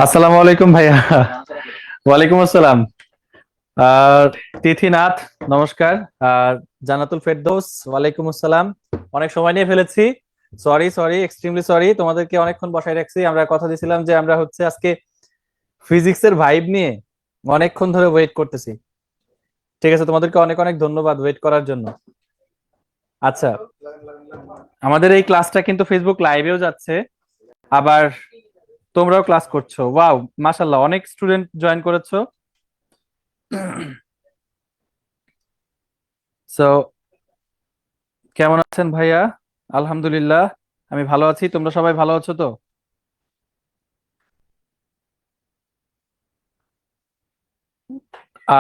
আসসালামু আলাইকুম ভাইয়া। ওয়ালাইকুম আসসালাম। আর তিথিনাথ, নমস্কার। আর জান্নাতুল ফেরদৌস, ওয়ালাইকুম আসসালাম। অনেক সময় নিয়ে ফেলেছি, সরি সরি, এক্সট্রিমলি সরি। তোমাদেরকে অনেকক্ষণ বসায় রাখছি। আমরা কথা দিয়েছিলাম যে আমরা হচ্ছে আজকে ফিজিক্সের ভাইব নিয়ে অনেকক্ষণ ধরে ওয়েট করতেছি। ঠিক আছে, তোমাদেরকে অনেক অনেক ধন্যবাদ ওয়েট করার জন্য। আচ্ছা, আমাদের এই ক্লাসটা কিন্তু ফেসবুক লাইভেও যাচ্ছে, আবার তোমরাও ক্লাস করছো। ওয়াও, মাশাআল্লাহ, অনেক স্টুডেন্ট জয়েন করেছো। সো কেমন আছেন ভাইয়া? আলহামদুলিল্লাহ, আমি ভালো আছি। তোমরা সবাই ভালো আছো তো?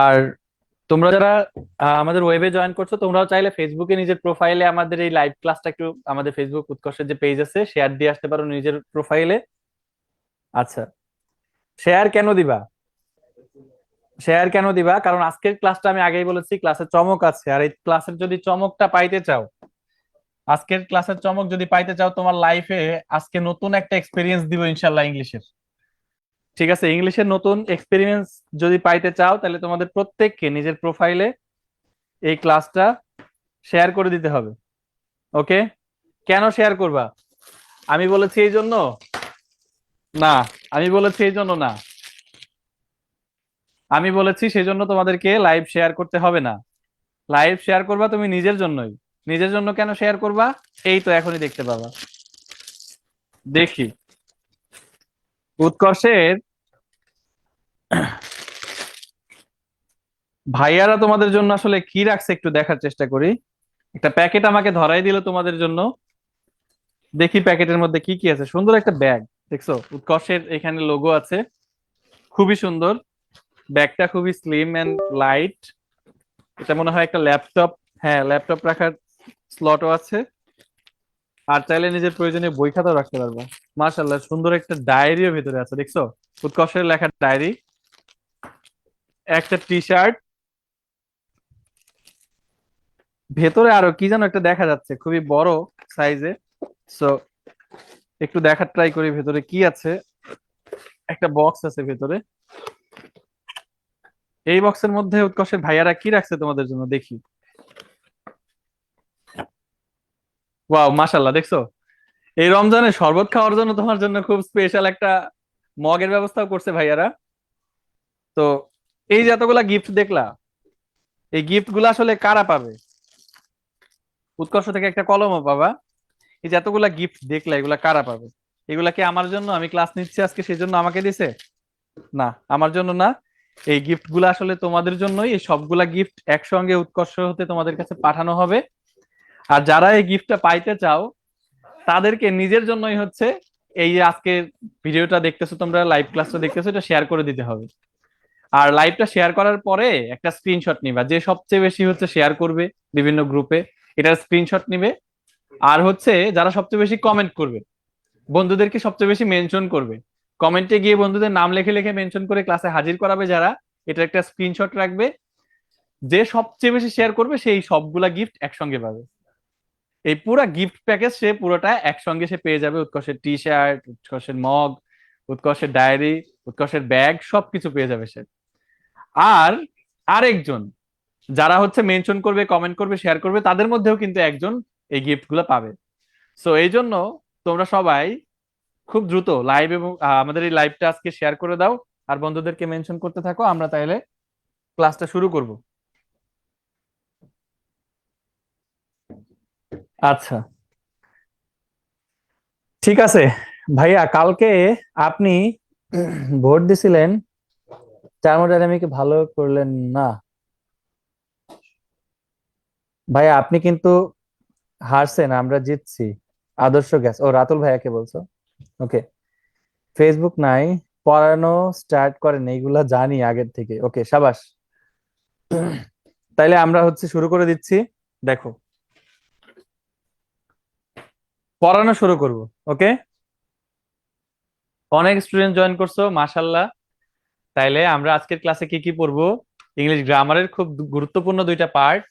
আর তোমরা যারা আমাদের ওয়েবে জয়েন করছো, তোমরাও চাইলে ফেসবুকে নিজের প্রোফাইলে আমাদের এই লাইভ ক্লাসটা একটু আমাদের ফেসবুক উৎকর্ষের যে পেজ আছে শেয়ার দিয়ে আসতে পারো নিজের প্রোফাইলে। আচ্ছা, শেয়ার কেন দিবা? শেয়ার কেন দিবা? কারণ আজকের ক্লাসটা আমি আগেই বলেছি, ক্লাসে চমক আছে। আর এই ক্লাসের যদি চমকটা পাইতে চাও, আজকের ক্লাসের চমক যদি পাইতে চাও, তোমার লাইফে আজকে নতুন একটা এক্সপিরিয়েন্স দিব ইনশাল্লাহ ইংলিশের। ঠিক আছে, ইংলিশের নতুন এক্সপিরিয়েন্স যদি পাইতে চাও, তাহলে তোমাদের প্রত্যেককে নিজের প্রোফাইলে এই ক্লাসটা শেয়ার করে দিতে হবে। ওকে? কেন শেয়ার করবা? আমি বলেছি এই জন্য না, আমি বলেছি এই জন্য না, আমি বলেছি সেই জন্য তোমাদেরকে লাইভ শেয়ার করতে হবে না। লাইভ শেয়ার করবা তুমি নিজের জন্যই। নিজের জন্য কেন শেয়ার করবা? এই তো এখনই দেখতে পাবা। দেখি, উৎকর্ষের ভাইয়ারা তোমাদের জন্য আসলে কি রাখছে একটু দেখার চেষ্টা করি। একটা প্যাকেট আমাকে ধরাই দিল তোমাদের জন্য। দেখি প্যাকেটের মধ্যে কি কি আছে। সুন্দর একটা ব্যাগ, দেখছো? উৎকর্ষের এখানে লোগো আছে, খুবই সুন্দর। ব্যাগটা খুবই স্লিম এন্ড লাইট। এটা মনে হয় একটা ল্যাপটপ। হ্যাঁ, ল্যাপটপ রাখার স্লটও আছে। আর চাইলে নিজের প্রয়োজনীয় বই খাতাও রাখতে পারবা। মাশাআল্লাহ, সুন্দর একটা ডায়েরিও ভিতরে আছে, দেখছো? উৎকর্ষের লেখা ডায়েরি, একটা টি শার্ট, ভেতরে আরো কি যেন একটা দেখা যাচ্ছে খুবই বড় সাইজে। সো একটু দেখার ট্রাই করি ভেতরে কি আছে। একটা বক্স আছে ভেতরে। এই বক্সের মধ্যে উৎকর্ষের ভাইয়ারা কি রাখছে তোমাদের জন্য দেখি। ওয়াও, মাশাআল্লাহ, দেখছো? এই রমজানে শরবত খাওয়ার জন্য তোমার জন্য খুব স্পেশাল একটা মগের ব্যবস্থাও করছে ভাইয়ারা। তো এই যে এতগুলা গিফট দেখলা, এই গিফট গুলা আসলে কারা পাবে? উৎকর্ষ থেকে একটা কলমও পাবা। এই যে এতগুলা গিফট দেখলা, এগুলা কারা পাবে? এগুলা কি আমার জন্য? আমি ক্লাস নিচ্ছি আজকে সেই জন্য আমাকে দিছে? না, আমার জন্য না। এই গিফট গুলা আসলে তোমাদের জন্যই। এই সবগুলা গিফট একসঙ্গে উৎকর্ষ হতে তোমাদের কাছে পাঠানো হবে। আর যারা এই গিফটটা পাইতে চাও, তাদেরকে নিজের জন্যই হচ্ছে এই যে আজকে ভিডিওটা দেখতেছো, তোমরা লাইভ ক্লাসটা দেখতেছো, এটা শেয়ার করে দিতে হবে। আর লাইভটা শেয়ার করার পরে একটা স্ক্রিনশট নিবা, যে সবচেয়ে বেশি হচ্ছে শেয়ার করবে বিভিন্ন গ্রুপে, এটার স্ক্রিনশট নিবে। আর হচ্ছে যারা সবচেয়ে বেশি কমেন্ট করবে, বন্ধুদেরকে সবচেয়ে বেশি মেনশন করবে। কমেন্টে গিয়ে বন্ধুদের নাম লিখে লিখে মেনশন করে ক্লাসে হাজির করাবে যারা, এটা একটা স্ক্রিনশট রাখবে। যে সবচেয়ে বেশি শেয়ার করবে সেই সবগুলা গিফট একসঙ্গে পাবে। এই পুরা গিফট প্যাকেজ সে পুরোটা একসঙ্গে সে পেয়ে যাবে। উৎকর্ষের টি শার্ট, উৎকর্ষের মগ, উৎকর্ষের ডায়েরি, উৎকর্ষের ব্যাগ, সবকিছু পেয়ে যাবে সে। আর আরেকজন যারা হচ্ছে মেনশন করবে, কমেন্ট করবে, শেয়ার করবে, তাদের মধ্যেও কিন্তু একজন এই গিফট গুলো পাবে। সো এই জন্য তোমরা সবাই খুব দ্রুত লাইভ এবং আমাদের এই লাইভটা আজকে শেয়ার করে দাও। আর বন্ধুদেরকে মেনশন করতে থাকো, আমরা তাইলে ক্লাসটা শুরু করব। আচ্ছা, ঠিক আছে ভাইয়া। কালকে আপনি ভোট দিছিলেন, থার্মোডাইনামিকে ভালো করলেন না। ভাইয়া আপনি কিন্তু হারছেন, আমরা জিতছি। আদর্শ গ্যাস, ও রাতুল ভাইয়াকে বলছো? ওকে। ফেসবুক নাই, পড়ানো স্টার্ট করেন, এইগুলা জানি আগের থেকে। ওকে, সাবাস। তাইলে আমরা হচ্ছে শুরু করে দিচ্ছি। দেখো, পড়ানো শুরু করব। ওকে, অনেক স্টুডেন্ট জয়েন করছো, মাশাল্লাহ। তাইলে আমরা আজকের ক্লাসে কি কি পড়বো? ইংলিশ গ্রামারের খুব গুরুত্বপূর্ণ দুইটা পার্ট।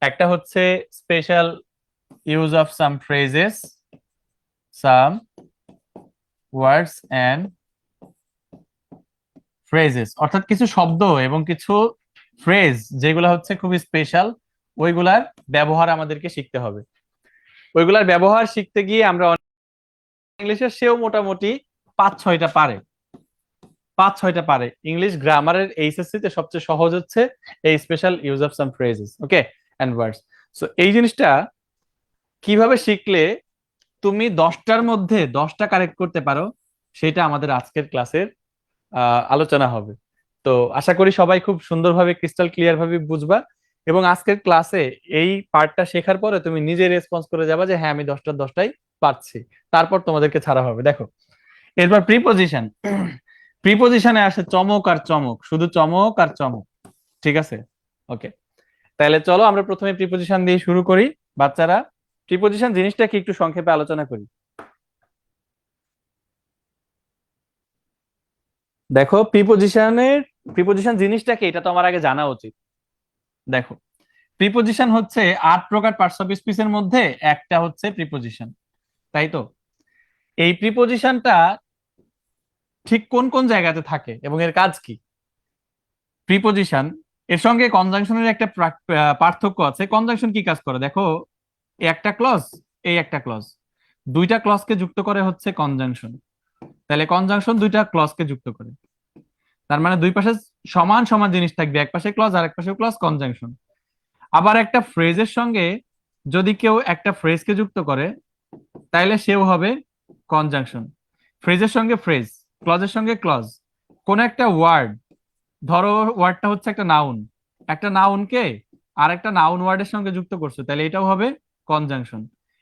একটা হচ্ছে special use of some phrases, some words and phrases, অর্থাৎ কিছু শব্দ এবং কিছু ফ্রেজ যেগুলো হচ্ছে খুবই স্পেশাল, ওইগুলার ব্যবহার আমাদেরকে শিখতে হবে। ওইগুলার ব্যবহার শিখতে গিয়ে আমরা ইংলিশের সেও মোটামুটি 5-6টা পারে, 5-6টা পারে। ইংলিশ গ্রামারের এইচএসসি তে সবচেয়ে সহজ হচ্ছে এই special use of some phrases, okay, and words. So এই জিনিসটা কিভাবে শিখলে তুমি 10টার মধ্যে 10টা কারেক্ট করতে পারো, সেটা আমাদের আজকের ক্লাসের আলোচনা হবে। তো আশা করি সবাই খুব সুন্দরভাবে ক্রিস্টাল ক্লিয়ার ভাবে বুঝবা, এবং আজকের ক্লাসে এই পার্টটা শেখার পরে তুমি নিজে রেসপন্স করে যাবা যে হ্যাঁ আমি 10টার 10টাই পারছি, তারপর তোমাদেরকে ছাড়া হবে। দেখো, এরপর প্রিপজিশন। প্রিপজিশনে আসে চমক আর চমক, শুধু চমক আর চমক, ঠিক আছে? ওকে, তাহলে চলো আমরা প্রথমে প্রিপজিশন দিয়ে শুরু করি। বাচ্চারা, প্রিপজিশন জিনিসটা কি একটু সংক্ষেপে আলোচনা করি। দেখো, প্রিপজিশন জিনিসটা কি এটা তো আমার আগে জানা উচিত। দেখো, প্রিপজিশন হচ্ছে 8 প্রকার পার্টস অফ স্পিচের মধ্যে একটা হচ্ছে প্রিপজিশন, তাই তো? এই প্রিপজিশনটা ঠিক কোন কোন জায়গাতে থাকে এবং এর কাজ কি? প্রিপজিশন এর সঙ্গে কনজাংশনের একটা পার্থক্য আছে। কনজাংশন কি কাজ করে দেখো, এই একটা ক্লজ, এই একটা ক্লজ, দুইটা ক্লজকে যুক্ত করে হচ্ছে কনজাংশন। তাহলে কনজাংশন দুইটা ক্লজকে যুক্ত করে, তার মানে দুই পাশে সমান সমান জিনিস থাকবে, এক পাশে ক্লজ আর এক পাশে ক্লজ, কনজাংশন। আবার একটা ফ্রেজের সঙ্গে যদি কেউ একটা ফ্রেজকে যুক্ত করে তাইলে সেও হবে কনজাংশন। ফ্রেজের সঙ্গে ফ্রেজ, ক্লজের সঙ্গে ক্লজ। কোন একটা ওয়ার্ড, ধরো ওয়ার্ডটা হচ্ছে একটা নাউন, একটা নাউনকে আর একটা নাউন ওয়ার্ডের সঙ্গে যুক্ত করছো, তাহলে এটাও হবে কনজাংশন।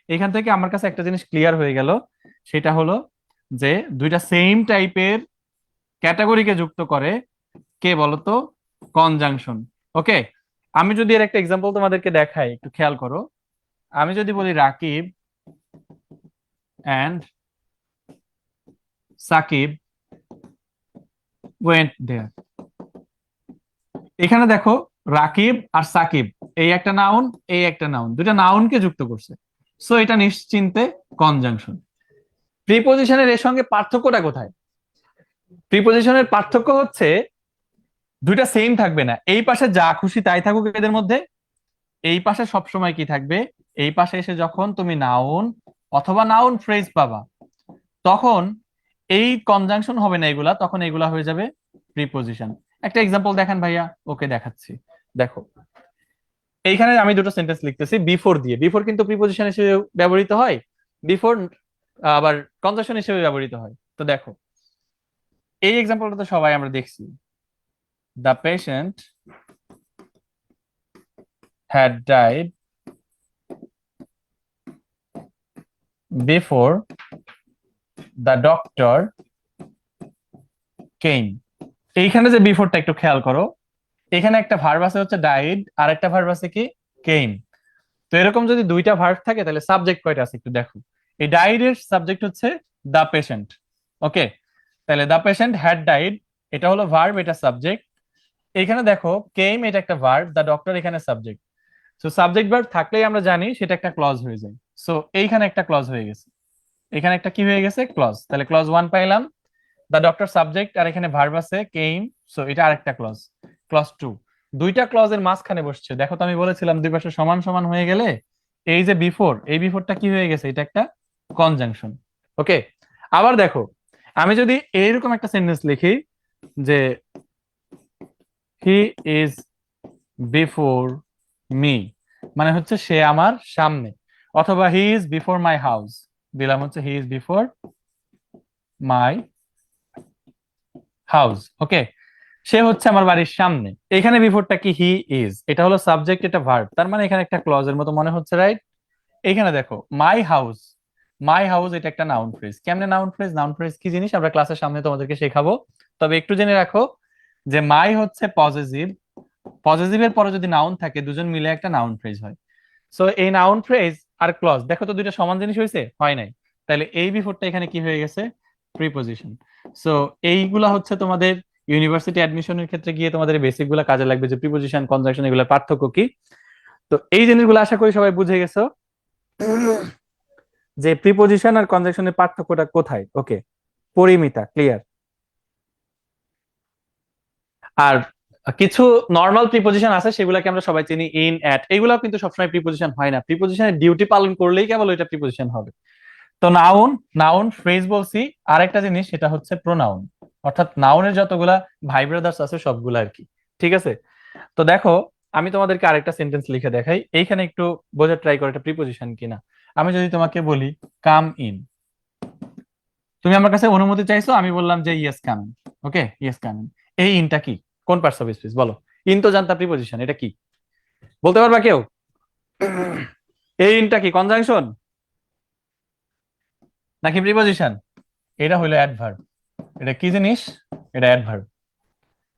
এখান থেকে আমার কাছে একটা জিনিস ক্লিয়ার হয়ে গেল, সেটা হলো যে দুইটা সেম টাইপের ক্যাটাগরিকে যুক্ত করে কে বলতো, কনজাংশন। ওকে, আমি যদি এর একটা এক্সাম্পল তোমাদেরকে দেখাই, একটু খেয়াল করো। আমি যদি বলি Rakib and Sakib went there, এখানে দেখো রাকিব আর সাকিব, এই একটা নাউন, এই একটা নাউন, দুটা নাউনকে যুক্ত করছে, সো এটা নিশ্চিন্তে কনজাংশন। প্রিপজিশনের এর সঙ্গে পার্থক্যটা কোথায়? প্রিপজিশনের পার্থক্য হচ্ছে দুইটা সেম থাকবে না, এই পাশে যা খুশি তাই থাকুক এদের মধ্যে, এই পাশে সবসময় কি থাকবে, এই পাশে এসে যখন তুমি নাউন অথবা নাউন ফ্রেজ পাবা তখন এই কনজাংশন হবে না এগুলা, তখন এগুলা হয়ে যাবে প্রিপজিশন। একটা এক্সাম্পল দেখেন ভাইয়া, ওকে দেখাচ্ছি। দেখো, এইখানে আমি দুটো সেন্টেন্স লিখতেছি বিফোর দিয়ে, বিফোর কিন্তু প্রিপজিশন হিসেবে ব্যবহৃত হয়, বিফোর আবার কনজাংশন হিসেবে ব্যবহৃত হয়। তো দেখো, এই এক্সাম্পলটা তো সবাই আমরা দেখছি, the patient had died before the doctor came. এইখানে যে বিফোরটা একটু খেয়াল করো, এখানে একটা ভার্ব আছে হচ্ছে ডাইড, আর একটা ভার্ব আছে কি কেম। তো এরকম যদি দুইটা ভার্ব থাকে তাহলে সাবজেক্ট কয়টা আছে একটু দেখো। এই ডাইড এর সাবজেক্ট হচ্ছে দ্য পেশেন্ট, ওকে, তাহলে দ্য পেশেন্ট হ্যাড ডাইড এটা হলো ভার্ব, এটা সাবজেক্ট। এখানে দেখো কেম এটা একটা ভার্ব, দ্য ডক্টর এখানে সাবজেক্ট। সো সাবজেক্ট ভার্ব থাকলেই আমরা জানি সেটা একটা ক্লজ হয়ে যায়। সো এইখানে একটা ক্লজ হয়ে গেছে, এখানে একটা কি হয়ে গেছে ক্লজ, তাহলে ক্লজ 1 পাইলাম। দ্য ডক্টর সাবজেক্ট আর এখানে ভার্ব আছে কেম, সো এটা আরেকটা ক্লজ, ক্লজ 2। দুইটা ক্লজের মাঝখানে বসছে, দেখো তো আমি বলেছিলাম দুই পাশে সমান সমান হয়ে গেলে এই যে বিফোর, এই বিফোরটা কি হয়ে গেছে, এটা একটা কনজাংশন। ওকে, আবার দেখো, আমি যদি এইরকম একটা সেন্টেন্স লিখি যে হি ইজ বিফোর মি, মানে হচ্ছে সে আমার সামনে, অথবা he is before my house, দিলাম হচ্ছে he is before my house. Okay, সে হচ্ছে আমার বাড়ির সামনে। এখানে বিফোরটা কি, হি ইজ, এটা হলো সাবজেক্ট, এটা ভার্ব, তার মানে এখানে একটা ক্লজের মতো মনে হচ্ছে, রাইট? এখানে দেখো মাই হাউস, মাই হাউস এটা একটা নাউন ফ্রেজ। কেমনে নাউন ফ্রেজ, নাউন ফ্রেজ কি জিনিস আমরা ক্লাসের সামনে তোমাদেরকে শেখাবো, তবে একটু জেনে রাখো যে মাই হচ্ছে পজেসিভ, পজেসিভের পরে যদি নাউন থাকে দুজন মিলে একটা নাউন ফ্রেজ হয়। সো এই নাউন ফ্রেজ আর ক্লজ দেখো তো দুইটা সমান জিনিস হয়েছে, হয় নাই? তাহলে এই বিফোরটা এখানে কি হয়ে গেছে, প্রিপজিশন। সো এইগুলা হচ্ছে তোমাদের ইউনিভার্সিটি অ্যাডমিশনের ক্ষেত্রে গিয়ে তোমাদের বেসিক গুলা কাজে লাগবে, যে প্রিপজিশন কনজাংশন এগুলোর পার্থক্য কি। তো এই জিনিসগুলো আশা করি সবাই বুঝে গেছো। যে প্রিপোজিশন আর কনজাংশনের পার্থক্যটা কোথায়। ওকে, পরিমিতা, ক্লিয়ার। আর কিছু নর্মাল প্রিপোজিশন আছে সেগুলোকে আমরা সবাই চিনি, ইন, অ্যাট, এগুলো কিন্তু সবসময় প্রিপোজিশন হয় না, প্রিপোজিশনের ডিউটি পালন করলেই কেবল এটা প্রিপোজিশন হবে। তো নাউন, নাউন ফ্রেজ বলছি, আরেকটা জিনিস সেটা হচ্ছে প্রোনাউন, অর্থাৎ নাউনের যতগুলা ভাই ব্রাদার্স আছে সবগুলা আর কি। ঠিক আছে, তো দেখো আমি তোমাদেরকে আরেকটা সেন্টেন্স লিখে দেখাই, এইখানে একটু বোঝার ট্রাই করো এটা প্রিপোজিশন কিনা। আমি যদি তোমাকে বলি কাম ইন, তুমি আমার কাছে অনুমতি চাইছো, আমি বললাম যে ইয়েস কাম। ওকে, ইয়েস কাম। এই ইনটা কি, কোন পার্টস অফ স্পিচ বলো। ইন তো জানতা প্রিপোজিশন, এটা কি বলতে পারবা কেউ? এই ইনটা কি কনজাংশন নাকি প্রিপোজিশন? এটা হলো অ্যাডভার্ব। এটা কি জিনিস? এটা অ্যাডভার্ব।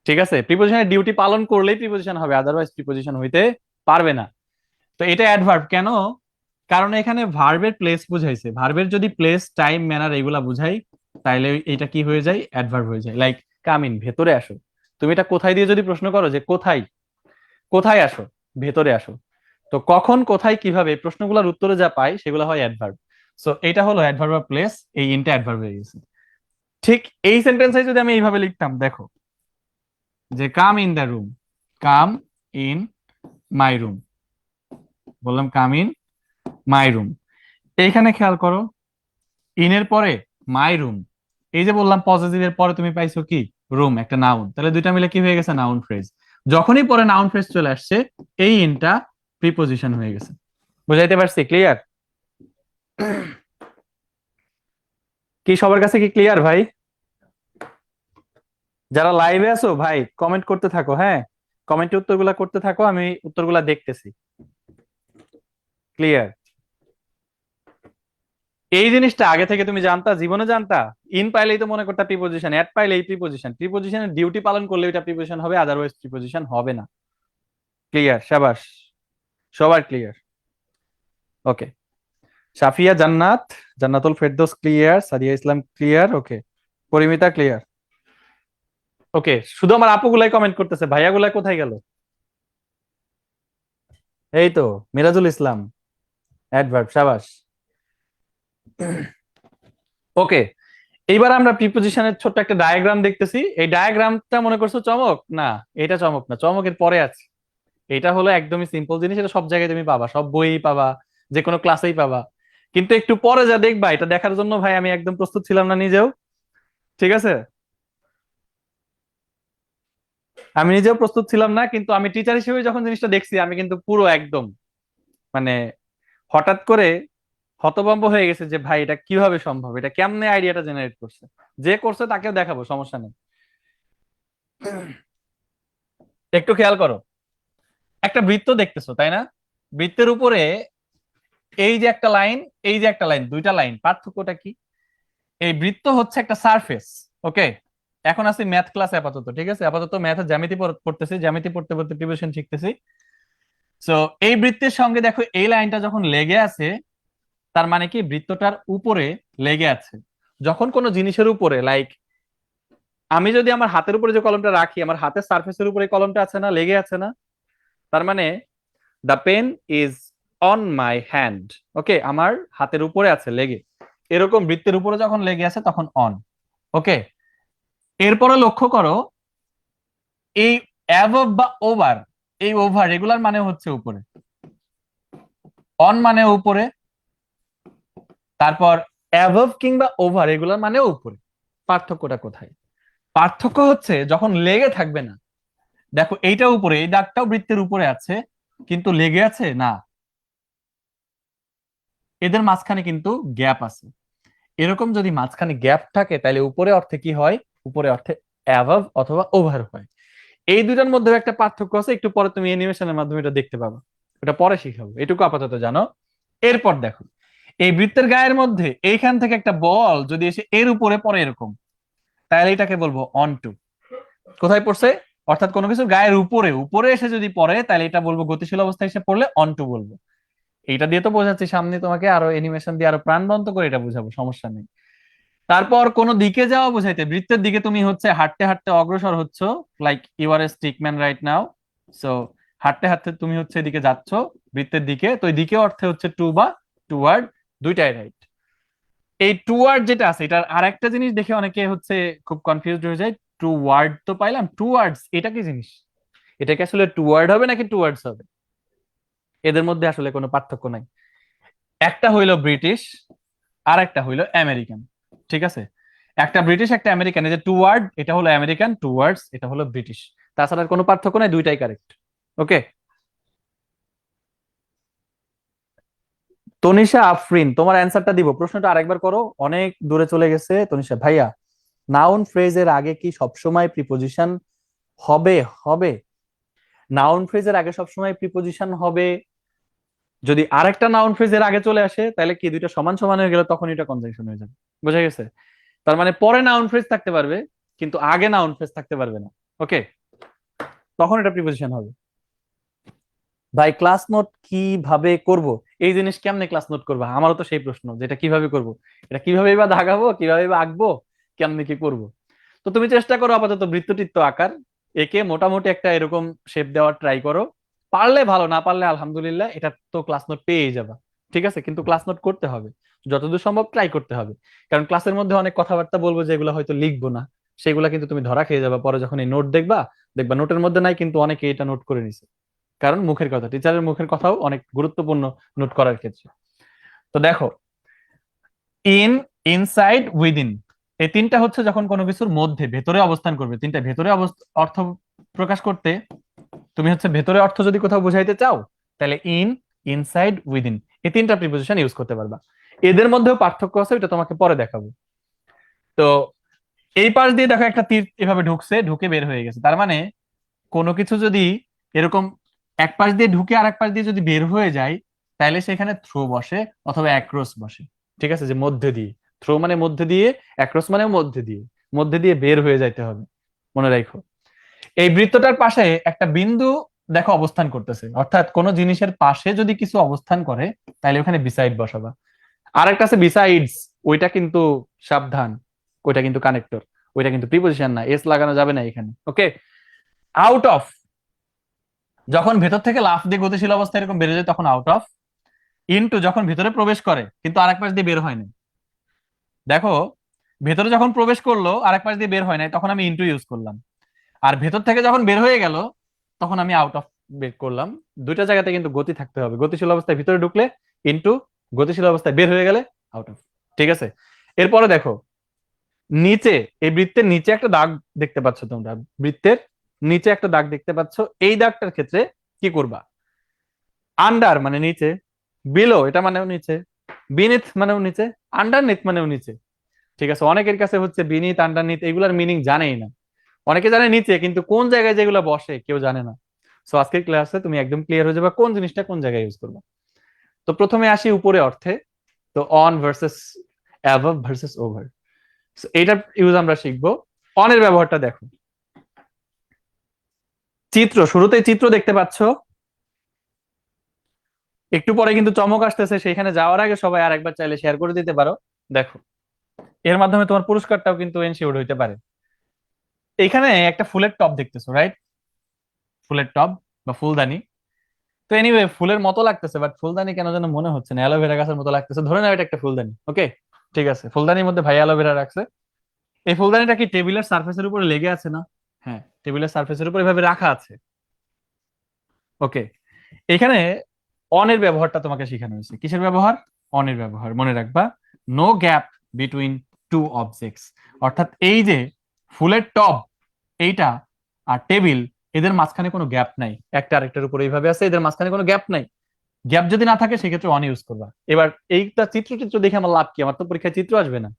ঠিক আছে, প্রিপোজিশনের ডিউটি পালন করলেই প্রিপোজিশন হবে, আদারওয়াইজ প্রিপোজিশন হইতে পারবে না। তো এটা অ্যাডভার্ব কেন? কারণ এখানে ভার্বের প্লেস বুঝাইছে, ভার্বের যদি প্লেস, টাইম, ম্যানার এগুলা বুঝাই তাইলে এটা কি হয়ে যায়, অ্যাডভার্ব হয়ে যায়। লাইক কাম ইন, ভেতরে আসো। তুমি এটা কোথায় দিয়ে যদি প্রশ্ন করো যে কোথায়, কোথায় আসো, ভেতরে আসো, তো কখন, কোথায়, কিভাবে, প্রশ্নগুলোর উত্তরে যা পাই সেগুলো হয় অ্যাডভার্ব। সো এটা হলো অ্যাডভার্ব অফ প্লেস, এই ইনটা অ্যাডভার্ব হয়ে গেছে। ঠিক এই সেন্টেন্সে যদি আমি এইভাবে লিখতাম, দেখো যে come in the room, come in my room, বললাম কাম ইন মাই রুম। এইখানে খেয়াল করো, ইনের পরে মাই রুম, এই যে বললাম পজিটিভের পরে তুমি পাইছো কি, রুম, একটা নাউন, তাহলে দুইটা মিলে কি হয়ে গেছে, নাউন ফ্রেজ। যখনই পরে নাউন ফ্রেজ চলে আসছে, এই ইনটা প্রিপোজিশন হয়ে গেছে। বুঝাইতে পারছি? ক্লিয়ার? কি সবার কাছে কি ক্লিয়ার ভাই? যারা লাইভে আছো ভাই কমেন্ট করতে থাকো, হ্যাঁ, কমেন্টে উত্তরগুলা করতে থাকো, আমি উত্তরগুলা দেখতেছি। ক্লিয়ার? এই জিনিসটা আগে থেকে তুমি জানতা, জীবনে জানতা? ইন পাইলেই তো মনে করতা প্রিপোজিশন, অ্যাট পাইলেই প্রিপোজিশন, প্রিপোজিশনের ডিউটি পালন করলে এটা প্রিপোজিশন হবে, আদারওয়াইজ প্রিপোজিশন হবে না। ক্লিয়ার? শাবাশ, সবার ক্লিয়ার। ওকে, সাফিয়া জান্নাত, জান্নাতুল ফেরদৌস ক্লিয়ার, সাদিয়া ইসলাম ক্লিয়ার, ওকে, পরিমিতা ক্লিয়ার। ওকে, শুধু আমার আপুগুলাই কমেন্ট করতেছে, ভাইয়াগুলাই কোথায় গেল? এই তো মিরাজুল ইসলাম, অ্যাডভার্ব, শাবাশ। ওকে, এইবার আমরা প্রিপোজিশনের ছোট্ট একটা ডায়াগ্রাম দেখতেছি, এই ডায়াগ্রামটা মনে করছো চমক? না, এটা চমক না, চমকের পরে আছে। এটা হলো একদমই সিম্পল জিনিস, এটা সব জায়গায় তুমি পাবা, সব বইই পাবা, যে কোনো ক্লাসেই পাবা। কিন্তু একটু পরে যা দেখবা, এটা দেখার জন্য ভাই আমি একদম প্রস্তুত ছিলাম না নিজেও। ঠিক আছে, আমি নিজেও প্রস্তুত ছিলাম না, কিন্তু আমি টিচার হিসেবে যখন জিনিসটা দেখছি আমি কিন্তু পুরো একদম মানে হঠাৎ করে হতভম্ব হয়ে গেছে যে ভাই এটা কিভাবে সম্ভব, এটা কেমনে আইডিয়াটা জেনারেট করছে। যে করছে তাকেও দেখাবো, সমস্যা নেই। একটু খেয়াল করো, একটা বৃত্ত দেখতেছো তাই না? বৃত্তের উপরে এই যে একটা লাইন, এই যে একটা লাইন, দুইটা লাইন, পার্থক্যটা কি? এই বৃত্ত হচ্ছে একটা সারফেস। ওকে, এখন আছি ম্যাথ ক্লাসে আপাতত, ঠিক আছে, আপাতত ম্যাথের জ্যামিতি পড়তেছি, জ্যামিতি পড়তে পড়তে প্রিপারেশন শিখতেছি। সো এই বৃত্তের সঙ্গে দেখো এই লাইনটা যখন লেগে আছে, তার মানে কি বৃত্তটার উপরে লেগে আছে। যখন কোনো জিনিসের উপরে, লাইক আমি যদি আমার হাতের উপরে যে কলমটা রাখি, আমার হাতের সারফেসের উপরে কলমটা আছে না, লেগে আছে না, তার মানে the pen is on my hand. Okay, আমার হাতের উপরে আছে লেগে, এরকম বৃত্তের উপরে যখন লেগে আছে তখন অন। ওকে, এরপরে লক্ষ্য করো, এই অ্যাবভ বা ওভার, এই ওভার এগুলার মানে হচ্ছে উপরে, অন মানে উপরে, তারপর অ্যাবভ কিংবা ওভার এগুলার মানে উপরে। পার্থক্যটা কোথায়? পার্থক্য হচ্ছে যখন লেগে থাকবে না। দেখো এইটা উপরে, এই দাগটাও বৃত্তের উপরে আছে, কিন্তু লেগে আছে না, এদের মাঝখানে কিন্তু গ্যাপ আছে। এরকম যদি মাঝখানে গ্যাপ থাকে তাহলে উপরে অর্থে কি হয়, উপরে অর্থে অ্যাবভ অথবা ওভার হয়। এই দুটার মধ্যে একটা পার্থক্য আছে, একটু পরে তুমি অ্যানিমেশনের মাধ্যমে এটা দেখতে পাবে, এটা পরে শিখাবো, এটুকু আপাতত জানো। এরপর দেখো, এই বৃত্তের গায়ের মধ্যে এইখান থেকে একটা বল যদি এসে এর উপরে পড়ে এরকম, তাহলে এটাকে বলবো অন টু। কোথায় পড়ছে? অর্থাৎ কোনো কিছু গায়ের উপরে, উপরে এসে যদি পড়ে তাহলে এটা বলবো গতিশীল অবস্থায় এসে পড়লে অন টু বলবো। এইটা দিয়ে তো বোঝাচ্ছি, সামনে তোমাকে আরো অ্যানিমেশন দিয়ে আরো প্রাণবন্ত করে এটা বুঝাবো, সমস্যা নেই। তারপর কোন দিকে যাওয়া বোঝাইতে, বৃত্তের দিকে তুমি হচ্ছে হাঁটতে হাঁটতে অগ্রসর হচ্ছ, like you are a stickman right now. So হাঁটতে হাঁটতে তুমি হচ্ছে এদিকে যাচ্ছ বৃত্তের দিকে, তো এই দিকে অর্থে হচ্ছে টু বা টুয়ার্ড, দুইটাই রাইট। এই টুয়ার্ড যেটা আছে এটার আর একটা জিনিস দেখে অনেকে হচ্ছে খুব কনফিউজড হয়ে যায়। টুয়ার্ড তো পাইলাম, টুয়ার্ডস এটা কি জিনিস? এটা কি আসলে টুয়ার্ড হবে নাকি টুয়ার্ডস হবে? এদের মধ্যে আসলে কোনো পার্থক্য নাই। একটা হইলো ব্রিটিশ, আর একটা হইলো আমেরিকান। ঠিক আছে, একটা ব্রিটিশ একটা আমেরিকান। এই যে টুয়ার্ড এটা হলো আমেরিকান, টুয়ার্ডস এটা হলো ব্রিটিশ। তাছাড়া আর কোনো পার্থক্য নাই, দুইটাই কারেক্ট। ওকে। তনিষা আফরিন, তোমার অ্যান্সারটা দিব, প্রশ্নটা আরেকবার করো, অনেক দূরে চলে গেছে তনিষা ভাইয়া। নাউন ফ্রেজের আগে কি সবসময় প্রিপোজিশন হবে? হবে, নাউন ফ্রেজের আগে সবসময় প্রিপোজিশন হবে। যদি আরেকটা নাউন ফ্রেজের আগে চলে আসে তাহলে কি দুইটা সমান সমান হয়ে গেলে তখন এটা কনজাংশন হয়ে যাবে। বুঝা গেছে? তার মানে পরে নাউন ফ্রেজ থাকতে পারবে কিন্তু আগে নাউন ফ্রেজ থাকতে পারবে না। ওকে, তখন এটা প্রিপোজিশন হবে। ভাই ক্লাস নোট কিভাবে করব? এই জিনিস কেমনে ক্লাস নোট করবা? আমারও তো সেই প্রশ্ন, যেটা কিভাবে করব, এটা কিভাবে বা দাগাবো, কিভাবে বা আঁকবো, কেমনে কি করব? তো তুমি চেষ্টা করো আপাতত বৃত্ত টিত্ত আকার একে মোটামুটি একটা এরকম শেপ দেওয়ার ট্রাই করো। পারলে ভালো, না পারলে আলহামদুলিল্লাহ, এটা তো ক্লাস নোট পেয়ে যাবা। ঠিক আছে, কিন্তু ক্লাস নোট করতে হবে, যতদূর সম্ভব ট্রাই করতে হবে। কারণ ক্লাসের মধ্যে অনেক কথাবার্তা বলবো যেগুলো হয়তো লিখবো না, সেগুলা কিন্তু তুমি ধরা খেয়ে যাবা পরে যখন এই নোট দেখবা। দেখবা নোটের মধ্যে নাই কিন্তু অনেকে এটা নোট করে নিছে। কারণ মুখের কথা, টিচারের মুখের কথাও অনেক গুরুত্বপূর্ণ নোট করার ক্ষেত্রে। তো দেখো, ইন, ইনসাইড, উইদিন, এই তিনটা হচ্ছে যখন কোনো কিছুর মধ্যে ভেতরে অবস্থান করবে, তিনটা ভেতরে অর্থ প্রকাশ করতে, তুমি হচ্ছে ভেতরে অর্থ যদি কোথাও বুঝাইতে চাও তাহলে ইন, ইনসাইড, উইদিন এই তিনটা প্রিপোজিশন ইউজ করতে পারবা। এদের মধ্যেও পার্থক্য আছে, এটা তোমাকে পরে দেখাবো। তো এই পাশ দিয়ে দেখো একটা তীর এভাবে ঢুকছে, ঢুকে বের হয়ে গেছে, তার মানে কোনো কিছু যদি এরকম এক পাশ দিয়ে ঢুকে আর এক পাশ দিয়ে যদি বের হয়ে যায় তাহলে সেখানে থ্রো বসে অথবা অ্যাক্রস বসে। ঠিক আছে, যে মধ্যে দিয়ে, থ্রো মানে মধ্যে দিয়ে, অ্যাক্রস মানে মধ্যে দিয়ে, মধ্যে দিয়ে বের হয়ে যাইতে হবে। মনে রাখো, এই বৃত্তটার পাশে একটা বিন্দু দেখো অবস্থান করতেছে, অর্থাৎ কোন জিনিসের পাশে যদি কিছু অবস্থান করে তাহলে ওখানে বিসাইড বসাবা। আর একটা আছে বিসাইডস, ওইটা কিন্তু সাবধান, ওইটা কিন্তু কানেক্টর, ওইটা কিন্তু প্রিপোজিশন না, এস লাগানো যাবে না এখানে। ওকে। আউট অফ, যখন ভেতর থেকে লাফ দিয়ে গতিশীল অবস্থায় এরকম বেড়ে যায় তখন আউট অফ। ইনটু, যখন ভিতরে প্রবেশ করে কিন্তু আরেক পাশ দিয়ে বের হয় না। দেখো, ভেতরে যখন প্রবেশ করলো আরেক পাশ দিয়ে বের হয় নাই তখন আমি ইনটু ইউজ করলাম, আর ভেতর থেকে যখন বের হয়ে গেল তখন আমি আউট অফ বের করলাম। দুইটা জায়গাতে কিন্তু গতি থাকতে হবে, গতিশীল অবস্থায় ভিতরে ঢুকলে ইনটু, গতিশীল অবস্থায় বের হয়ে গেলে আউট অফ। ঠিক আছে, এরপরে দেখো নিচে, এই বৃত্তের নিচে একটা দাগ দেখতে পাচ্ছ তোমরা, বৃত্তের নিচে একটা দাগ দেখতে পাচ্ছ, এই দাগটার ক্ষেত্রে কি করবা? আন্ডার মানে নিচে, বিলো এটা মানেও নিচে, বিনিথ মানেও নিচে, আন্ডারনিথ মানেও নিচে। ঠিক আছে, অনেকের কাছে হচ্ছে বিনিথ আন্ডারনিথ এগুলার মিনিং জানেই না। অনেকে জানে নিচে, কিন্তু কোন জায়গায় যেগুলো বসে কেউ জানে না। সো আজকের ক্লাসে তুমি একদম ক্লিয়ার হয়ে যাবে কোন জিনিসটা কোন জায়গায় ইউজ করবে। তো প্রথমে আসি উপরে অর্থে। তো on versus above versus over, এইটার ইউজ আমরা শিখবো। অনের ব্যবহারটা দেখো, চিত্র, শুরুতেই চিত্র দেখতে পাচ্ছ, একটু পরে কিন্তু চমক আসতেছে, সেখানে যাওয়ার আগে সবাই আরেকবার চাইলে শেয়ার করে দিতে পারো। দেখো, এর মাধ্যমে তোমার পুরস্কারটাও কিন্তু এনশিওর হইতে পারে। এখানে একটা ফুলের টব দেখতেছো, রাইট? ফুলের টব বা ফুলদানি। তো এনিওয়ে ফুলের মতো লাগতেছে, বাট ফুলদানি কেন যেন মনে হচ্ছে না, অ্যালোভেরা গাছের মতো লাগতেছে। ধরে নাও এটা একটা ফুলদানি। ওকে, ঠিক আছে, ফুলদানির মধ্যে ভাই অ্যালোভেরা রাখছে। এই ফুলদানিটা কি টেবিলের সার্ফেসের উপরে লেগে আছে না? হ্যাঁ, টেবিলের সার্ফেসের উপর এভাবে রাখা আছে। ওকে, এখানে অনের ব্যবহারটা তোমাকে শেখানো হয়েছে। কিসের ব্যবহার? অনের ব্যবহার। মনে রাখবা, no gap between two objects, অর্থাৎ এই যে ফুলের টব এইটা আর টেবিল, এদের মাঝখানে কোনো গ্যাপ নাই, একটা আরেকটার উপর এইভাবে আছে, এদের মাঝখানে কোনো গ্যাপ নাই। গ্যাপ যদি না থাকে সেক্ষেত্রে অন ইউজ করবা। এবার এইটা চিত্র চিত্র দেখে আমার লাভ কি? আমার তো পরীক্ষায় চিত্র আসবে না,